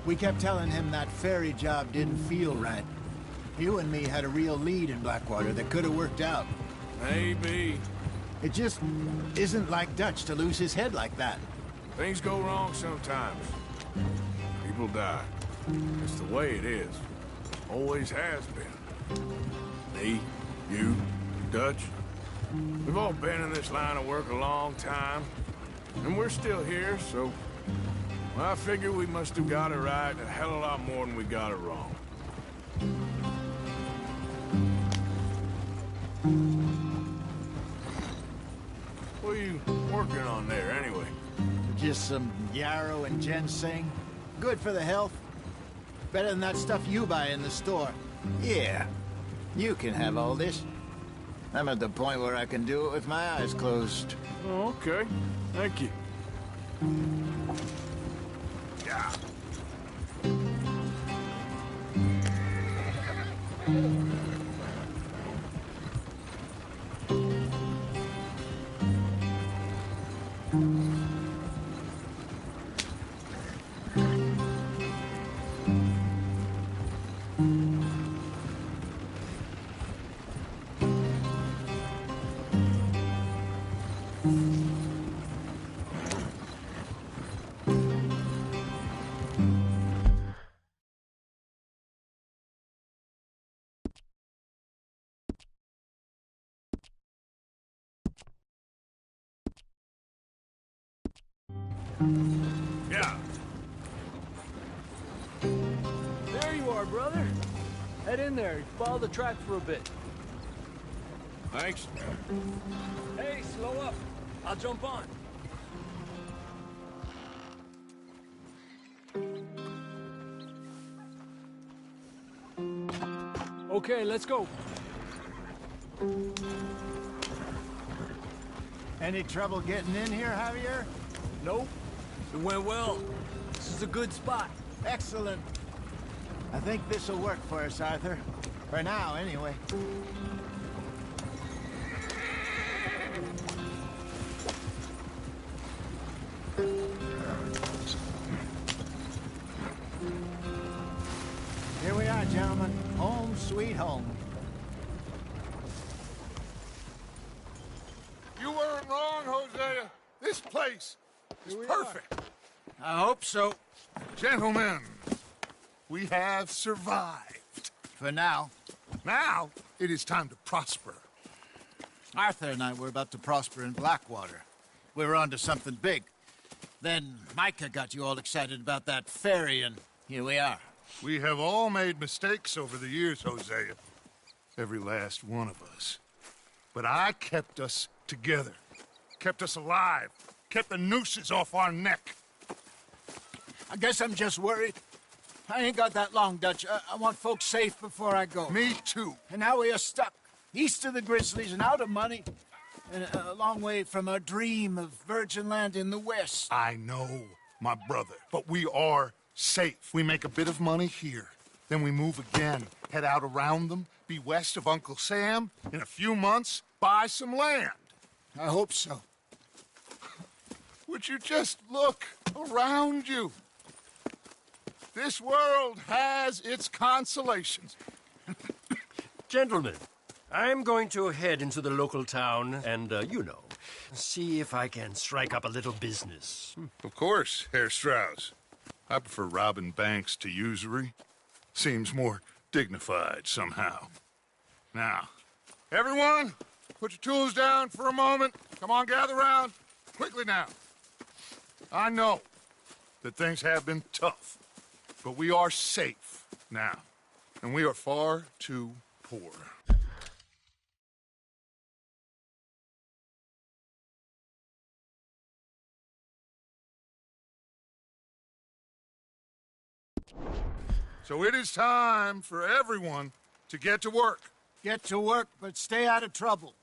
we kept telling him that ferry job didn't feel right. You and me had a real lead in Blackwater that could have worked out. Maybe. It just isn't like Dutch to lose his head like that. Things go wrong sometimes. People die. It's the way it is. Always has been. Me, you, Dutch. We've all been in this line of work a long time. And we're still here, so... well, I figure we must have got it right a hell of a lot more than we got it wrong. What are you working on there, anyway? Just some yarrow and ginseng. Good for the health. Better than that stuff you buy in the store. Yeah, you can have all this. I'm at the point where I can do it with my eyes closed. Oh, okay. Thank you. Yeah. Yeah. There you are, brother. Head in there. Follow the track for a bit. Thanks. Hey, slow up. I'll jump on. Okay, let's go. Any trouble getting in here, Javier? Nope. It went well. This is a good spot. Excellent. I think this'll work for us, Arthur. For now, anyway. Here we are, gentlemen. Home sweet home. You weren't wrong, Hosea. This place is perfect. I hope so. Gentlemen, we have survived. For now. Now, it is time to prosper. Arthur and I were about to prosper in Blackwater. We were onto something big. Then Micah got you all excited about that ferry, and here we are. We have all made mistakes over the years, Hosea. Every last one of us. But I kept us together. Kept us alive. Kept the nooses off our neck. I guess I'm just worried. I ain't got that long, Dutch. I want folks safe before I go. Me too. And now we are stuck, east of the Grizzlies and out of money, and a long way from our dream of virgin land in the west. I know, my brother, but we are safe. We make a bit of money here, then we move again, head out around them, be west of Uncle Sam, in a few months, buy some land. I hope so. Would you just look around you? This world has its consolations. Gentlemen, I'm going to head into the local town and, see if I can strike up a little business. Of course, Herr Strauss. I prefer robbing banks to usury. Seems more dignified somehow. Now, everyone, put your tools down for a moment. Come on, gather round. Quickly now. I know that things have been tough, but we are safe now, and we are far too poor. So it is time for everyone to get to work. Get to work, but stay out of trouble.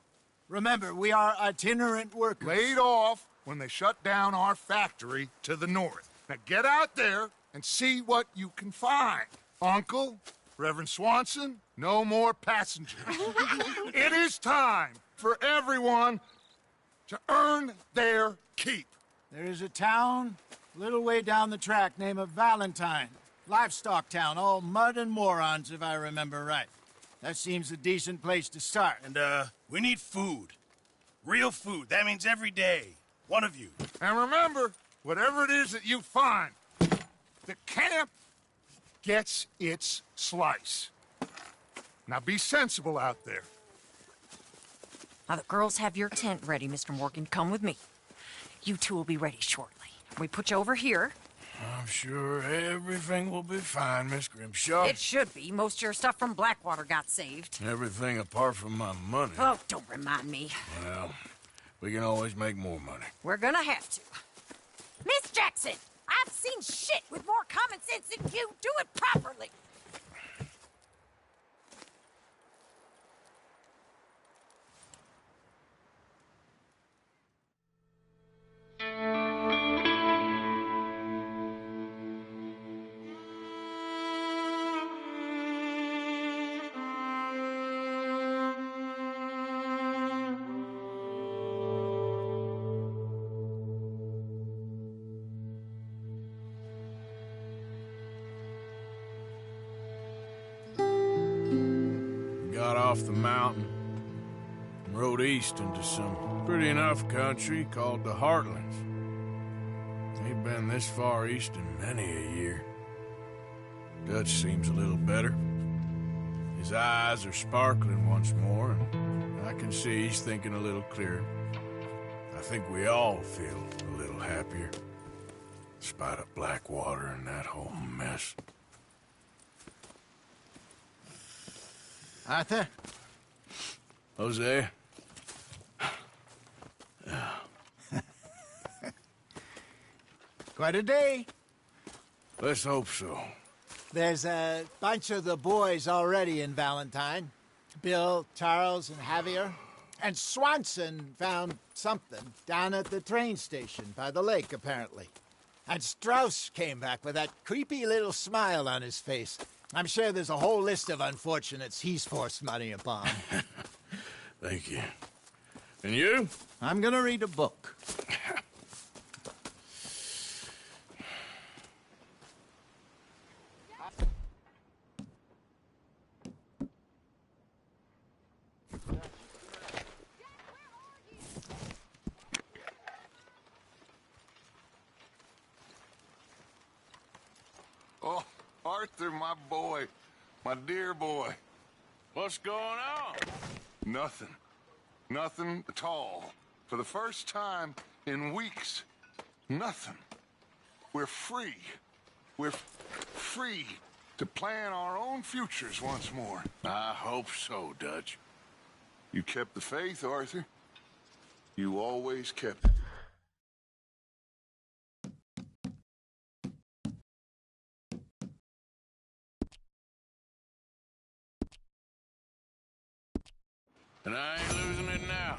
Remember, we are itinerant workers. Laid off when they shut down our factory to the north. Now get out there and see what you can find. Uncle, Reverend Swanson, no more passengers. It is time for everyone to earn their keep. There is a town a little way down the track named Valentine. Livestock town, all mud and morons, if I remember right. That seems a decent place to start. And, we need food. Real food. That means every day. One of you. And remember, whatever it is that you find, the camp gets its slice. Now be sensible out there. Now the girls have your tent ready, Mr. Morgan. Come with me. You two will be ready shortly. We put you over here. I'm sure everything will be fine, Miss Grimshaw. It should be. Most of your stuff from Blackwater got saved. Everything apart from my money. Oh, don't remind me. Well, we can always make more money. We're gonna have to. Miss Jackson, I've seen shit with more common sense than you. Do it properly. Got off the mountain and rode east into some pretty enough country called the Heartlands. Ain't been this far east in many a year. Dutch seems a little better. His eyes are sparkling once more, and I can see he's thinking a little clearer. I think we all feel a little happier, in spite of Blackwater and that whole mess. Arthur? Jose? Quite a day. Let's hope so. There's a bunch of the boys already in Valentine. Bill, Charles, and Javier. And Swanson found something down at the train station by the lake, apparently. And Strauss came back with that creepy little smile on his face. I'm sure there's a whole list of unfortunates he's forced money upon. Thank you. And you? I'm gonna read a book. Oh, Arthur, my boy. My dear boy. What's going on? Nothing. Nothing at all. For the first time in weeks, nothing. We're free. We're free to plan our own futures once more. I hope so, Dutch. You kept the faith, Arthur. You always kept it. And I ain't losing it now.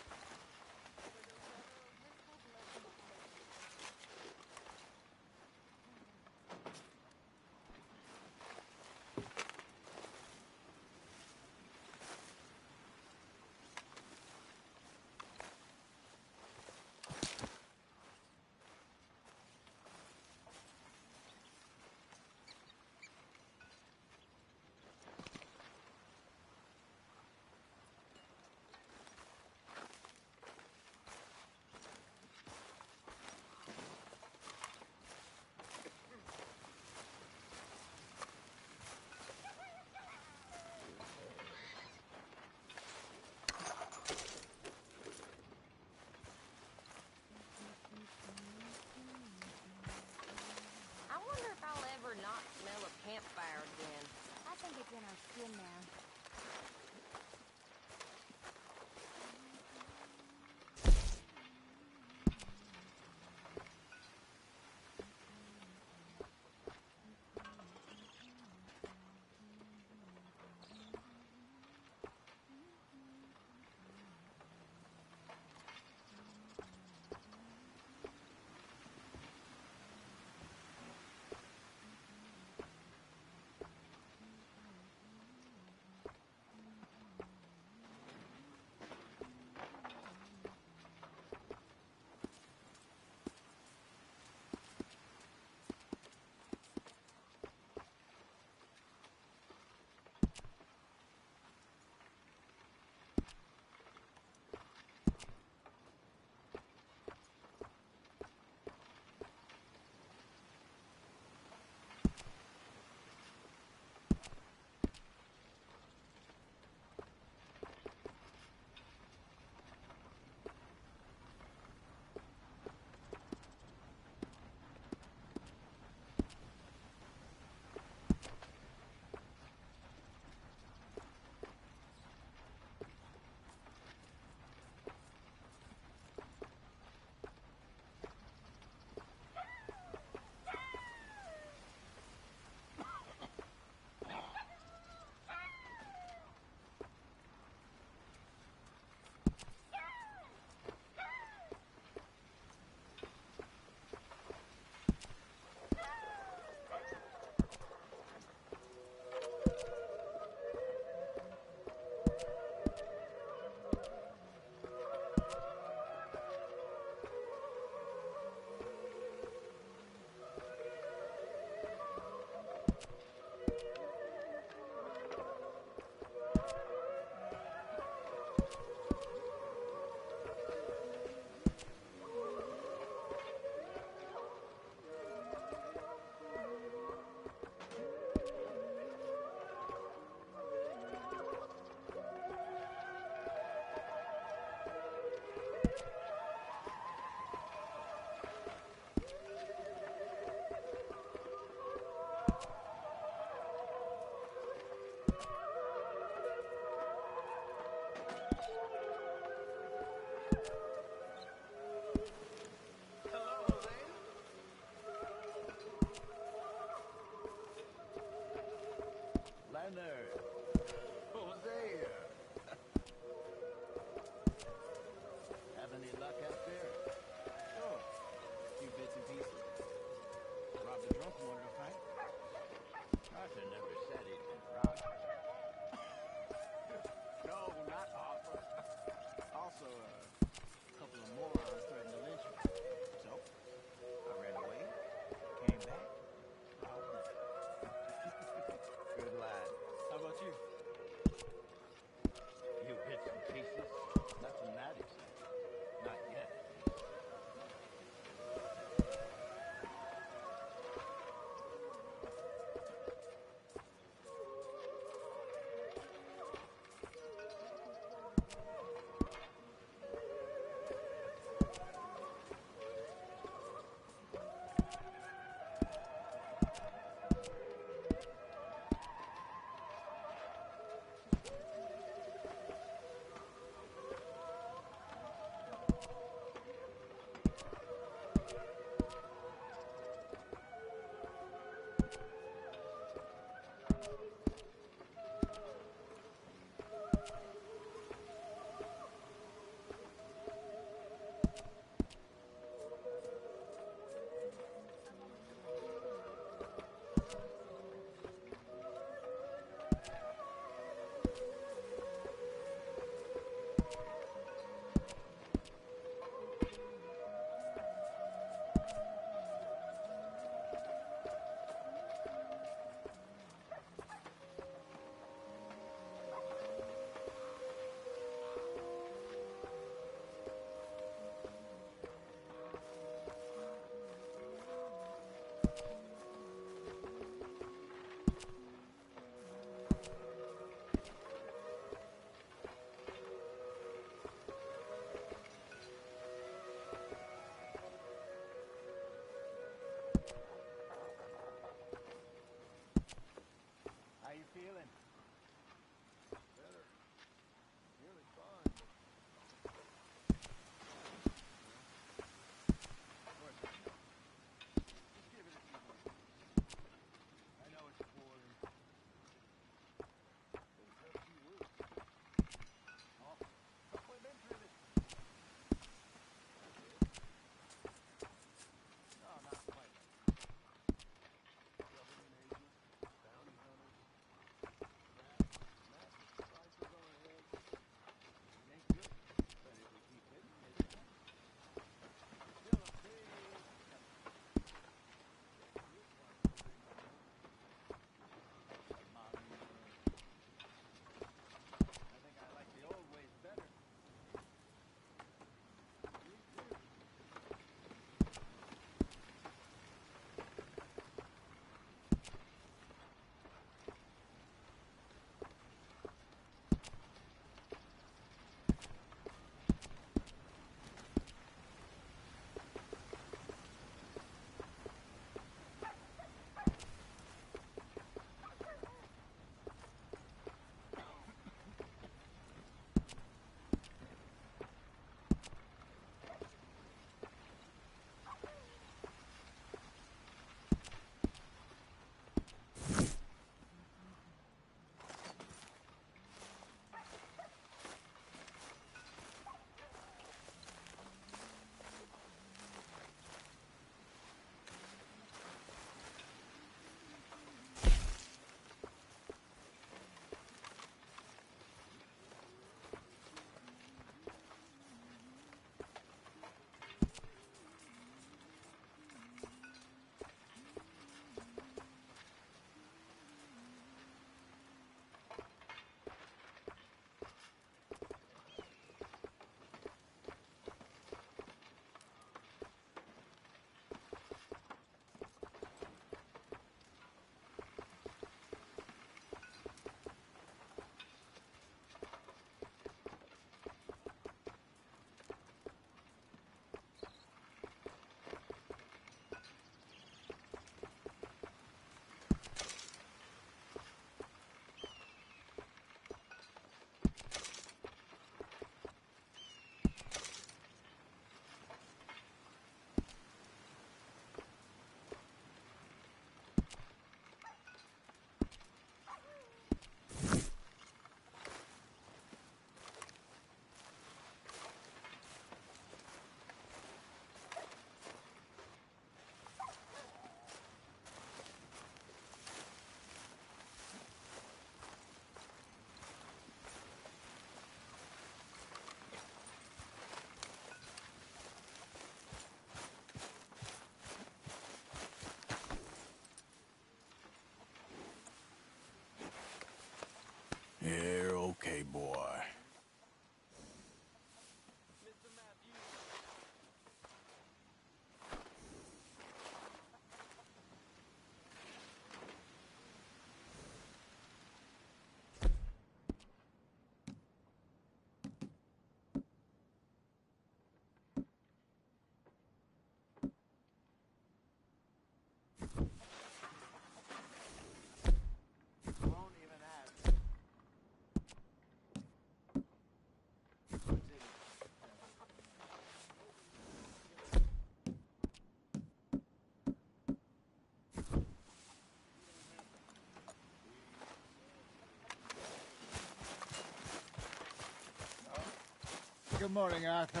Good morning, Arthur.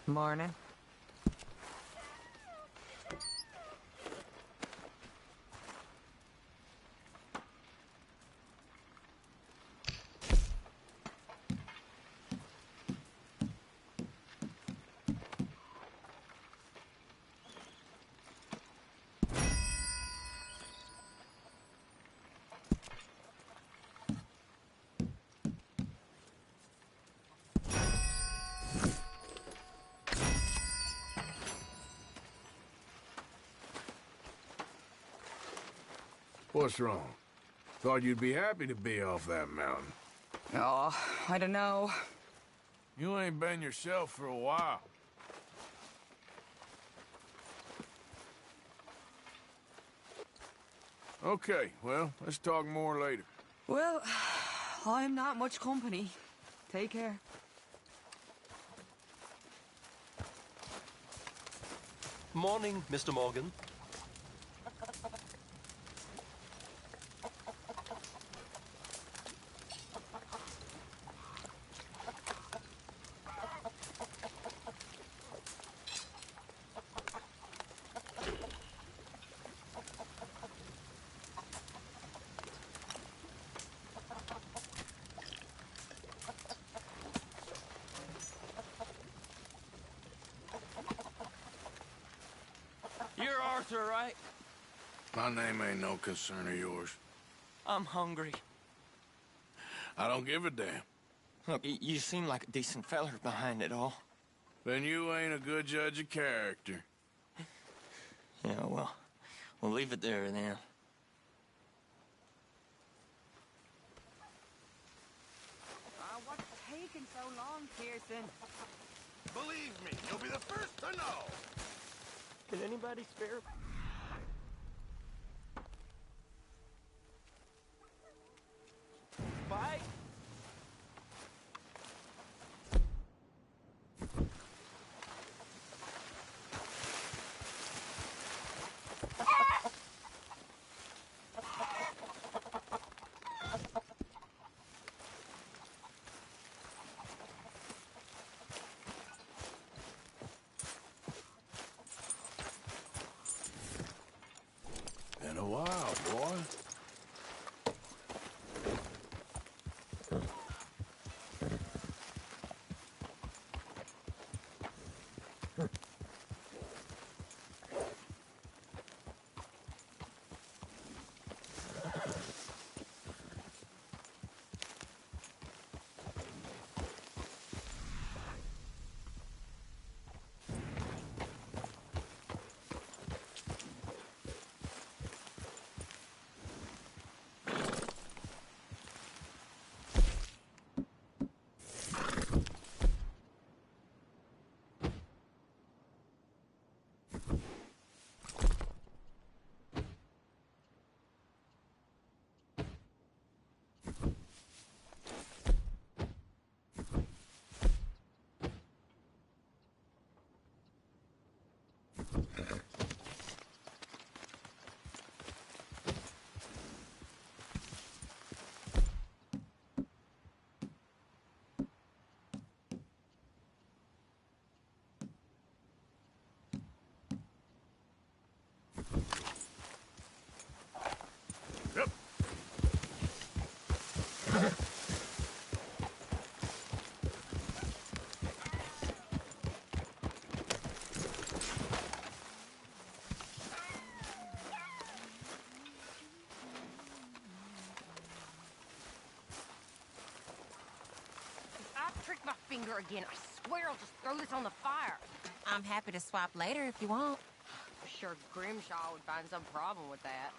Morning. What's wrong? Thought you'd be happy to be off that mountain. Oh, I don't know. You ain't been yourself for a while. Okay, well, let's talk more later. Well, I'm not much company. Take care. Morning, Mr. Morgan. You're Arthur, right? My name ain't no concern of yours. I'm hungry. I don't give a damn. Look, you seem like a decent feller behind it all. Then you ain't a good judge of character. Yeah, well, we'll leave it there then. What's taking so long, Pearson? Believe me, you'll be the first to know. Can anybody spare? Bye. Been a while, boy. I tricked my finger again. I swear I'll just throw this on the fire. I'm happy to swap later if you want. Sure Grimshaw would find some problem with that.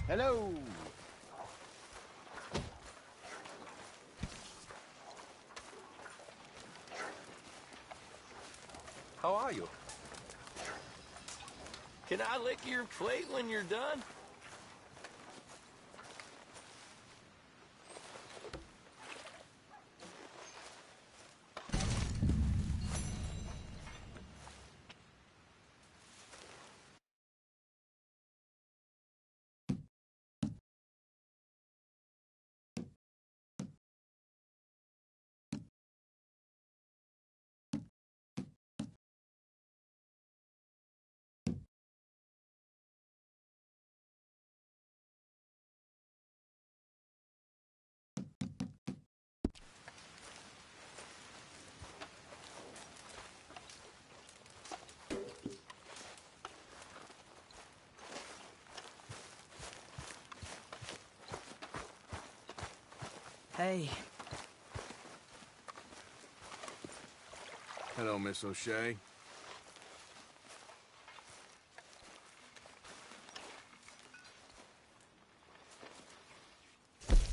Hello. How are you? Can I lick your plate when you're done? Hey. Hello, Miss O'Shea.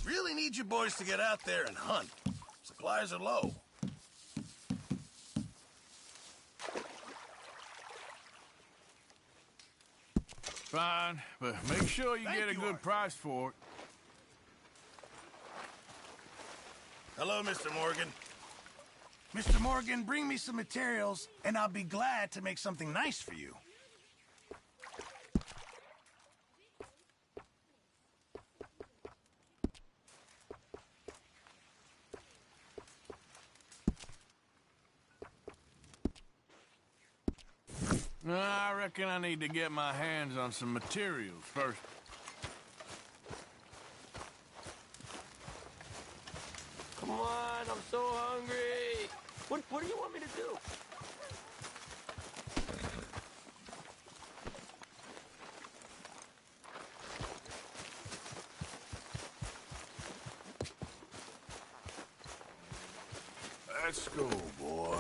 Really need you boys to get out there and hunt. Supplies are low. Fine, but make sure you get a good price for it. Hello, Mr. Morgan. Mr. Morgan, bring me some materials, and I'll be glad to make something nice for you. I reckon I need to get my hands on some materials first. Come on, I'm so hungry. What do you want me to do? Let's go, boy.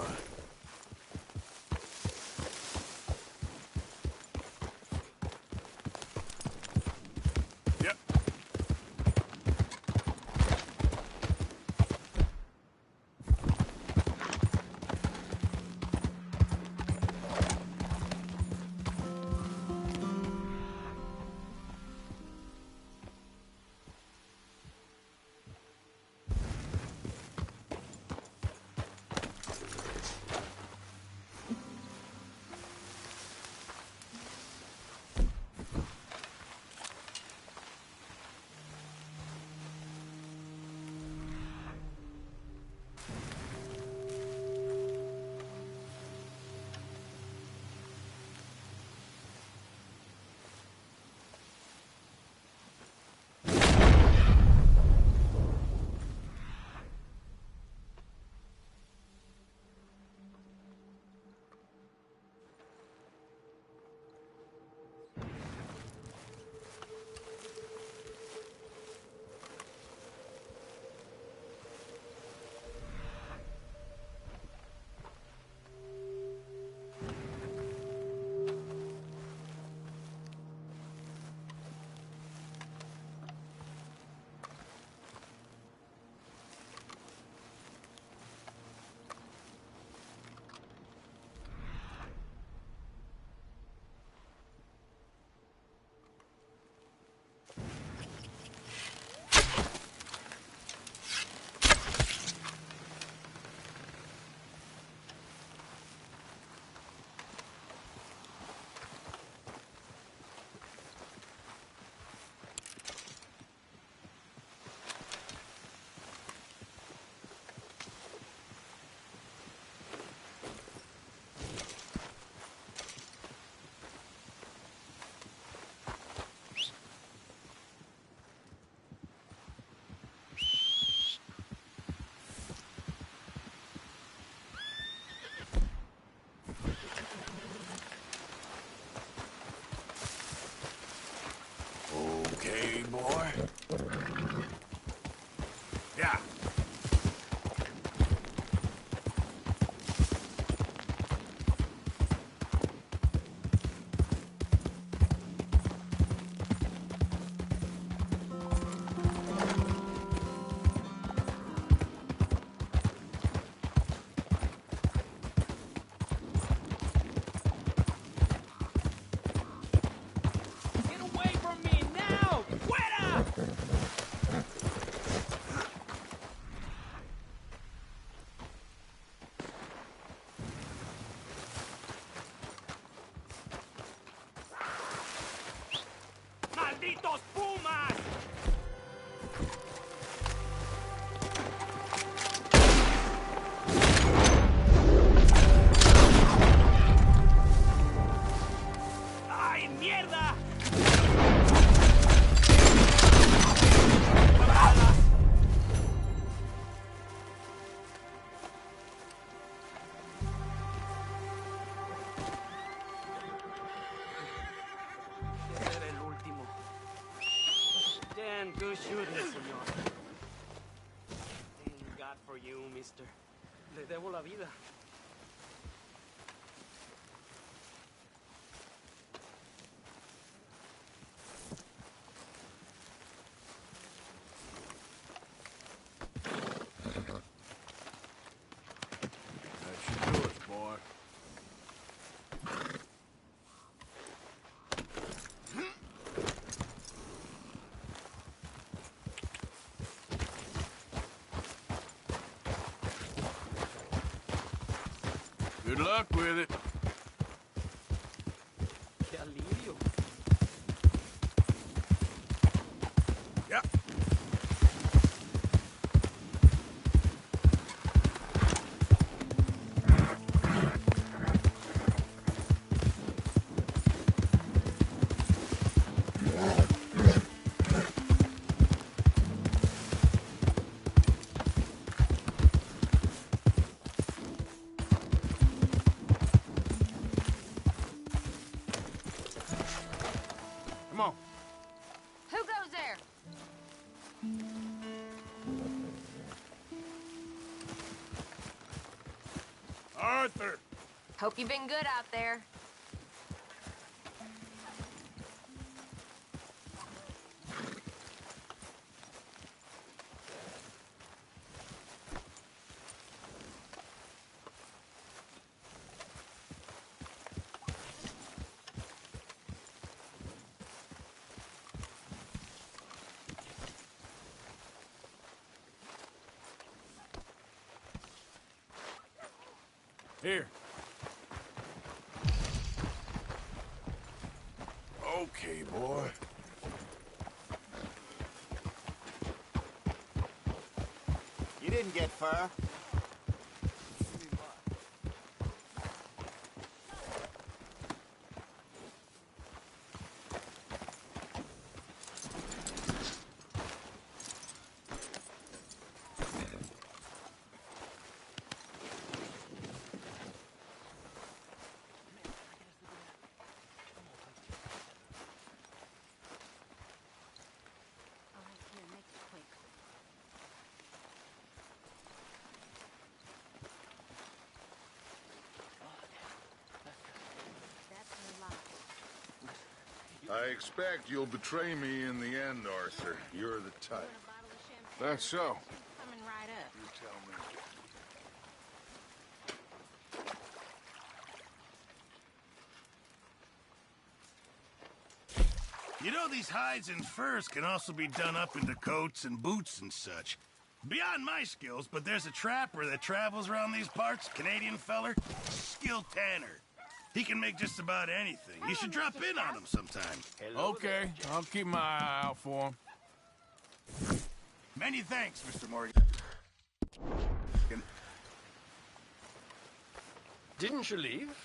Okay, boy. Yeah. Get away from me now! Fuera! ¡Malditos pumas! ¡Ay, mierda! Era el último. Damn good shooting, señor. Thank God for you, mister. Le debo la vida. That should do it, boy. Good luck with it. Qué alivio. Yep. Come on. Who goes there? Arthur! Hope you've been good out there. Here. Okay, boy. You didn't get fur. I expect you'll betray me in the end, Arthur. You're the type. That's so. Coming right up. You tell me. You know, these hides and furs can also be done up into coats and boots and such. Beyond my skills, but there's a trapper that travels around these parts, Canadian feller, skilled tanner. He can make just about anything. You should drop in on him sometime. Okay, I'll keep my eye out for him. Many thanks, Mr. Morgan. Didn't you leave?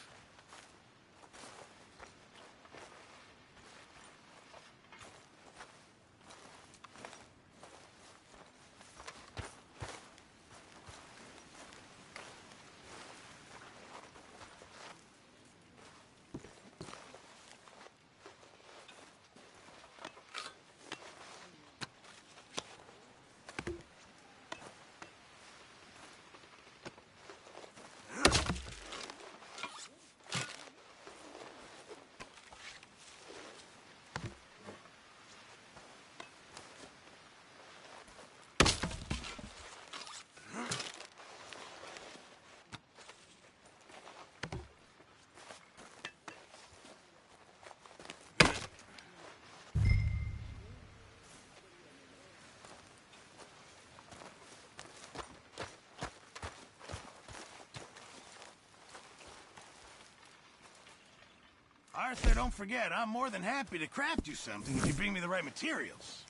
Arthur, don't forget, I'm more than happy to craft you something if you bring me the right materials.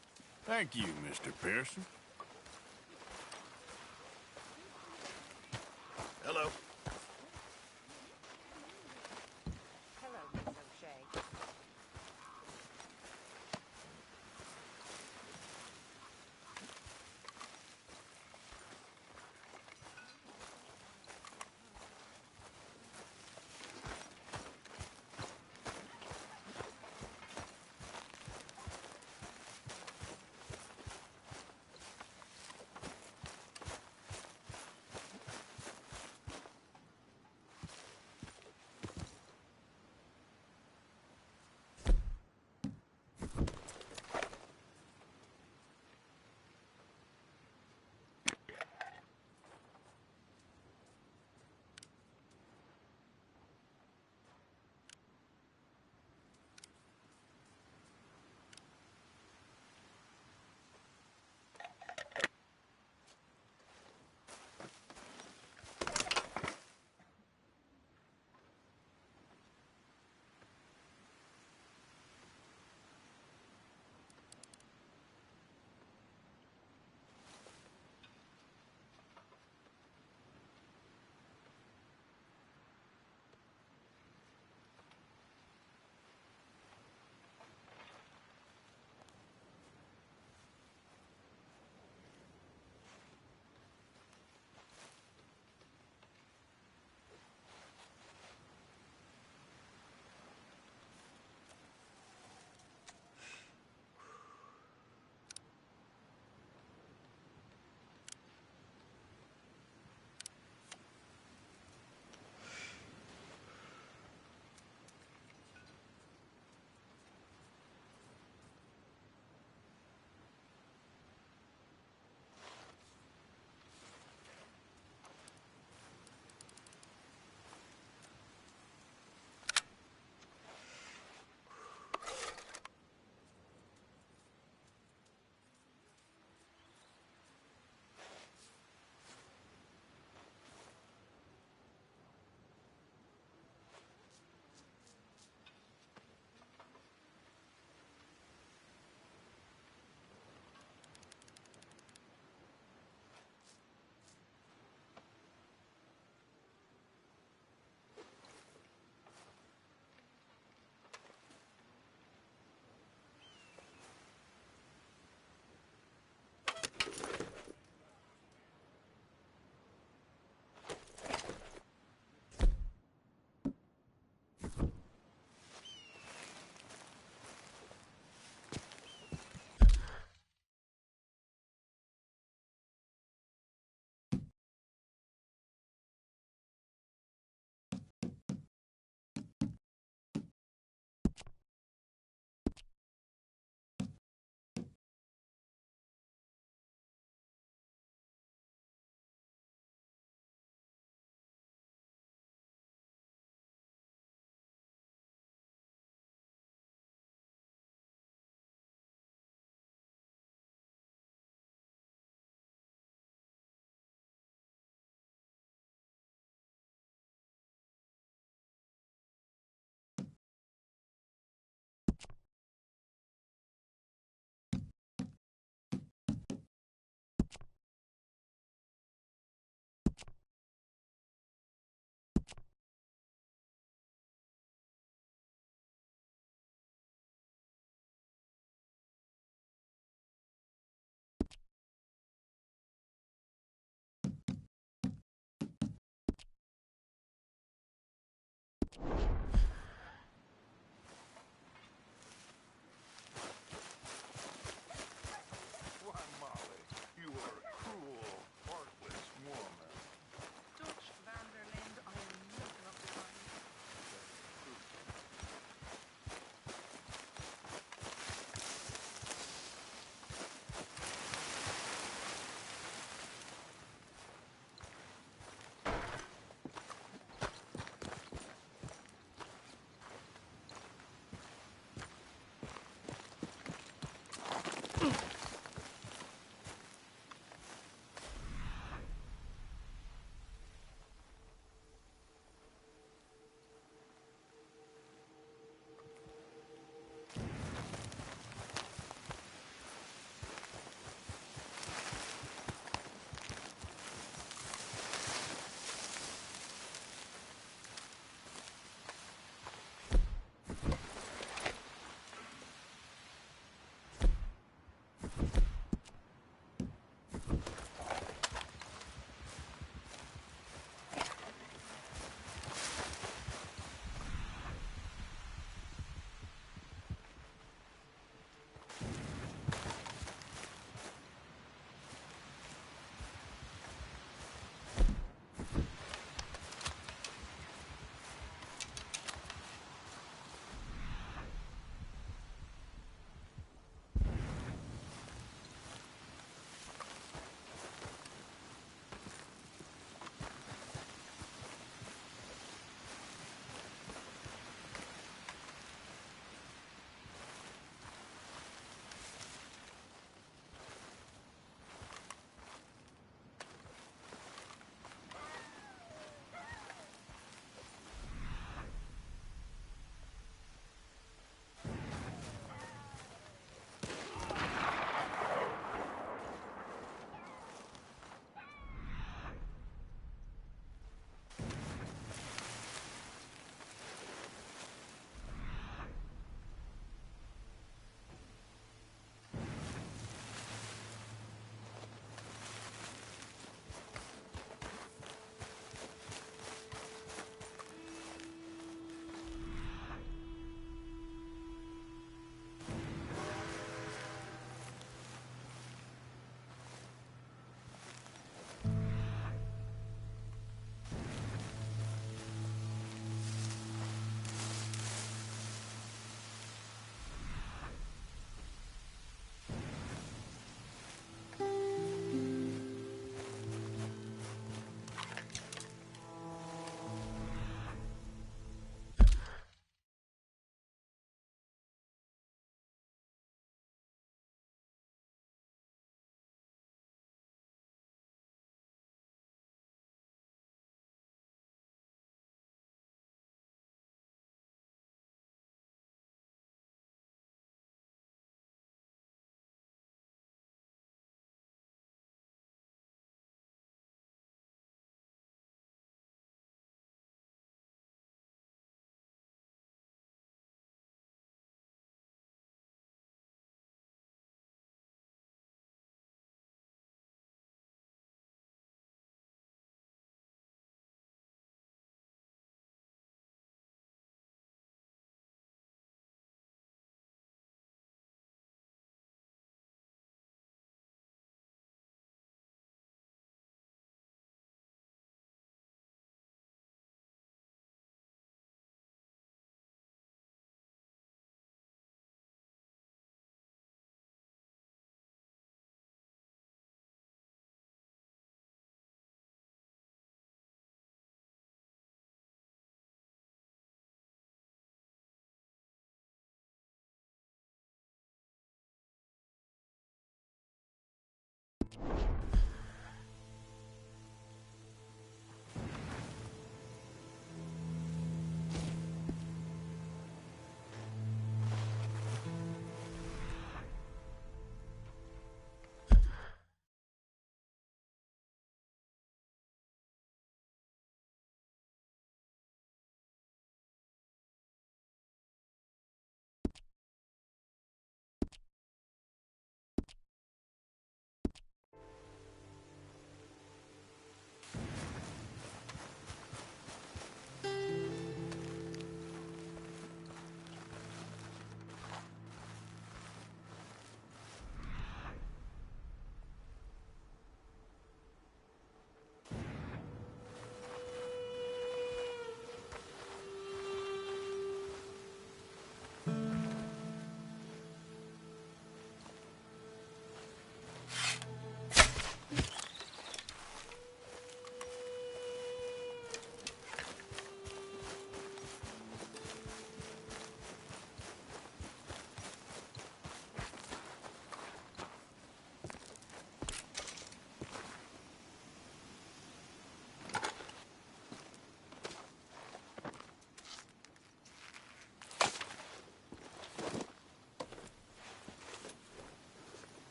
Thank you, Mr. Pearson. Hello. Hello, Miss O'Shea.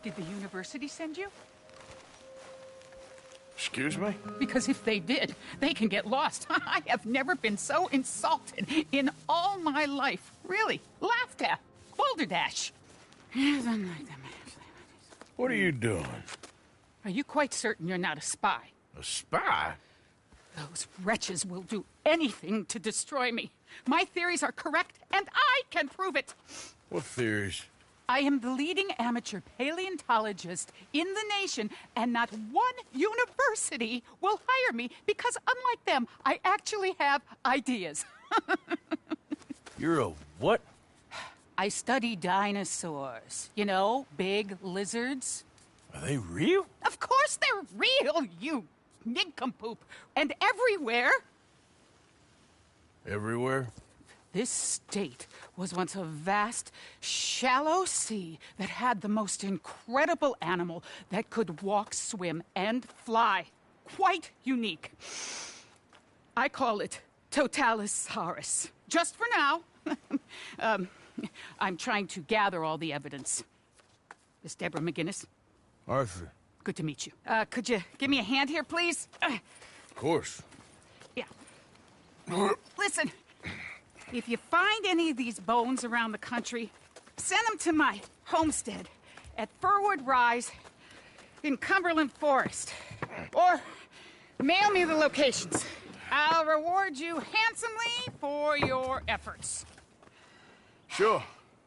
Did the university send you? Excuse me? Because if they did, they can get lost. I have never been so insulted in all my life. Really. Laughed at. Balderdash. What are you doing? Are you quite certain you're not a spy? A spy? Those wretches will do anything to destroy me. My theories are correct, and I can prove it. What theories? I am the leading amateur paleontologist in the nation, and not one university will hire me because, unlike them, I actually have ideas. You're a what? I study dinosaurs. You know, big lizards. Are they real? Of course they're real, you nincompoop. And everywhere. Everywhere? This state was once a vast, shallow sea that had the most incredible animal that could walk, swim, and fly. Quite unique. I call it Totalisaurus. Just for now. I'm trying to gather all the evidence. Miss Deborah McGinnis. Arthur. Good to meet you. Could you give me a hand here, please? Of course. Yeah. Listen. If you find any of these bones around the country, send them to my homestead at Furwood Rise in Cumberland Forest. Or mail me the locations. I'll reward you handsomely for your efforts. Sure.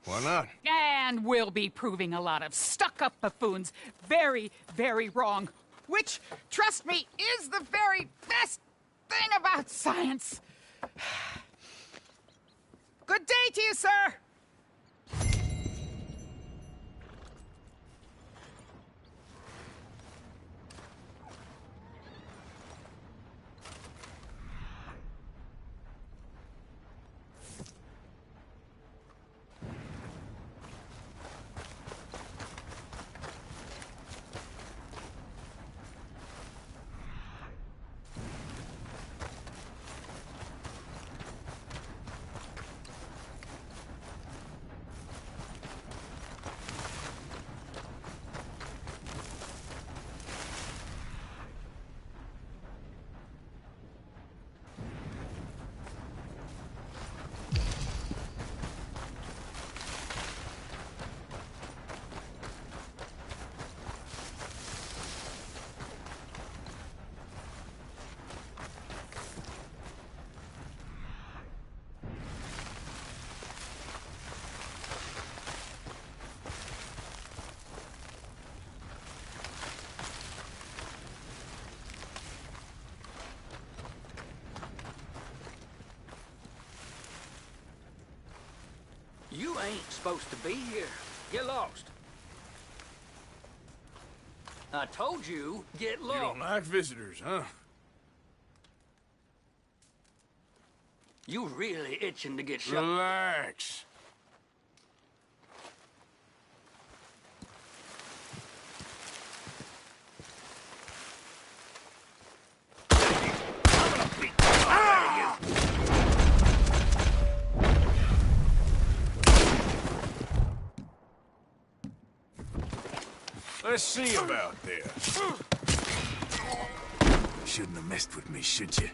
Why not? And we'll be proving a lot of stuck-up buffoons very, very wrong. Which, trust me, is the very best thing about science. Good day to you, sir! You ain't supposed to be here. Get lost. I told you, get lost. You don't like visitors, huh? You really itching to get shot. Relax. Let's see about this. Shouldn't have messed with me, should you?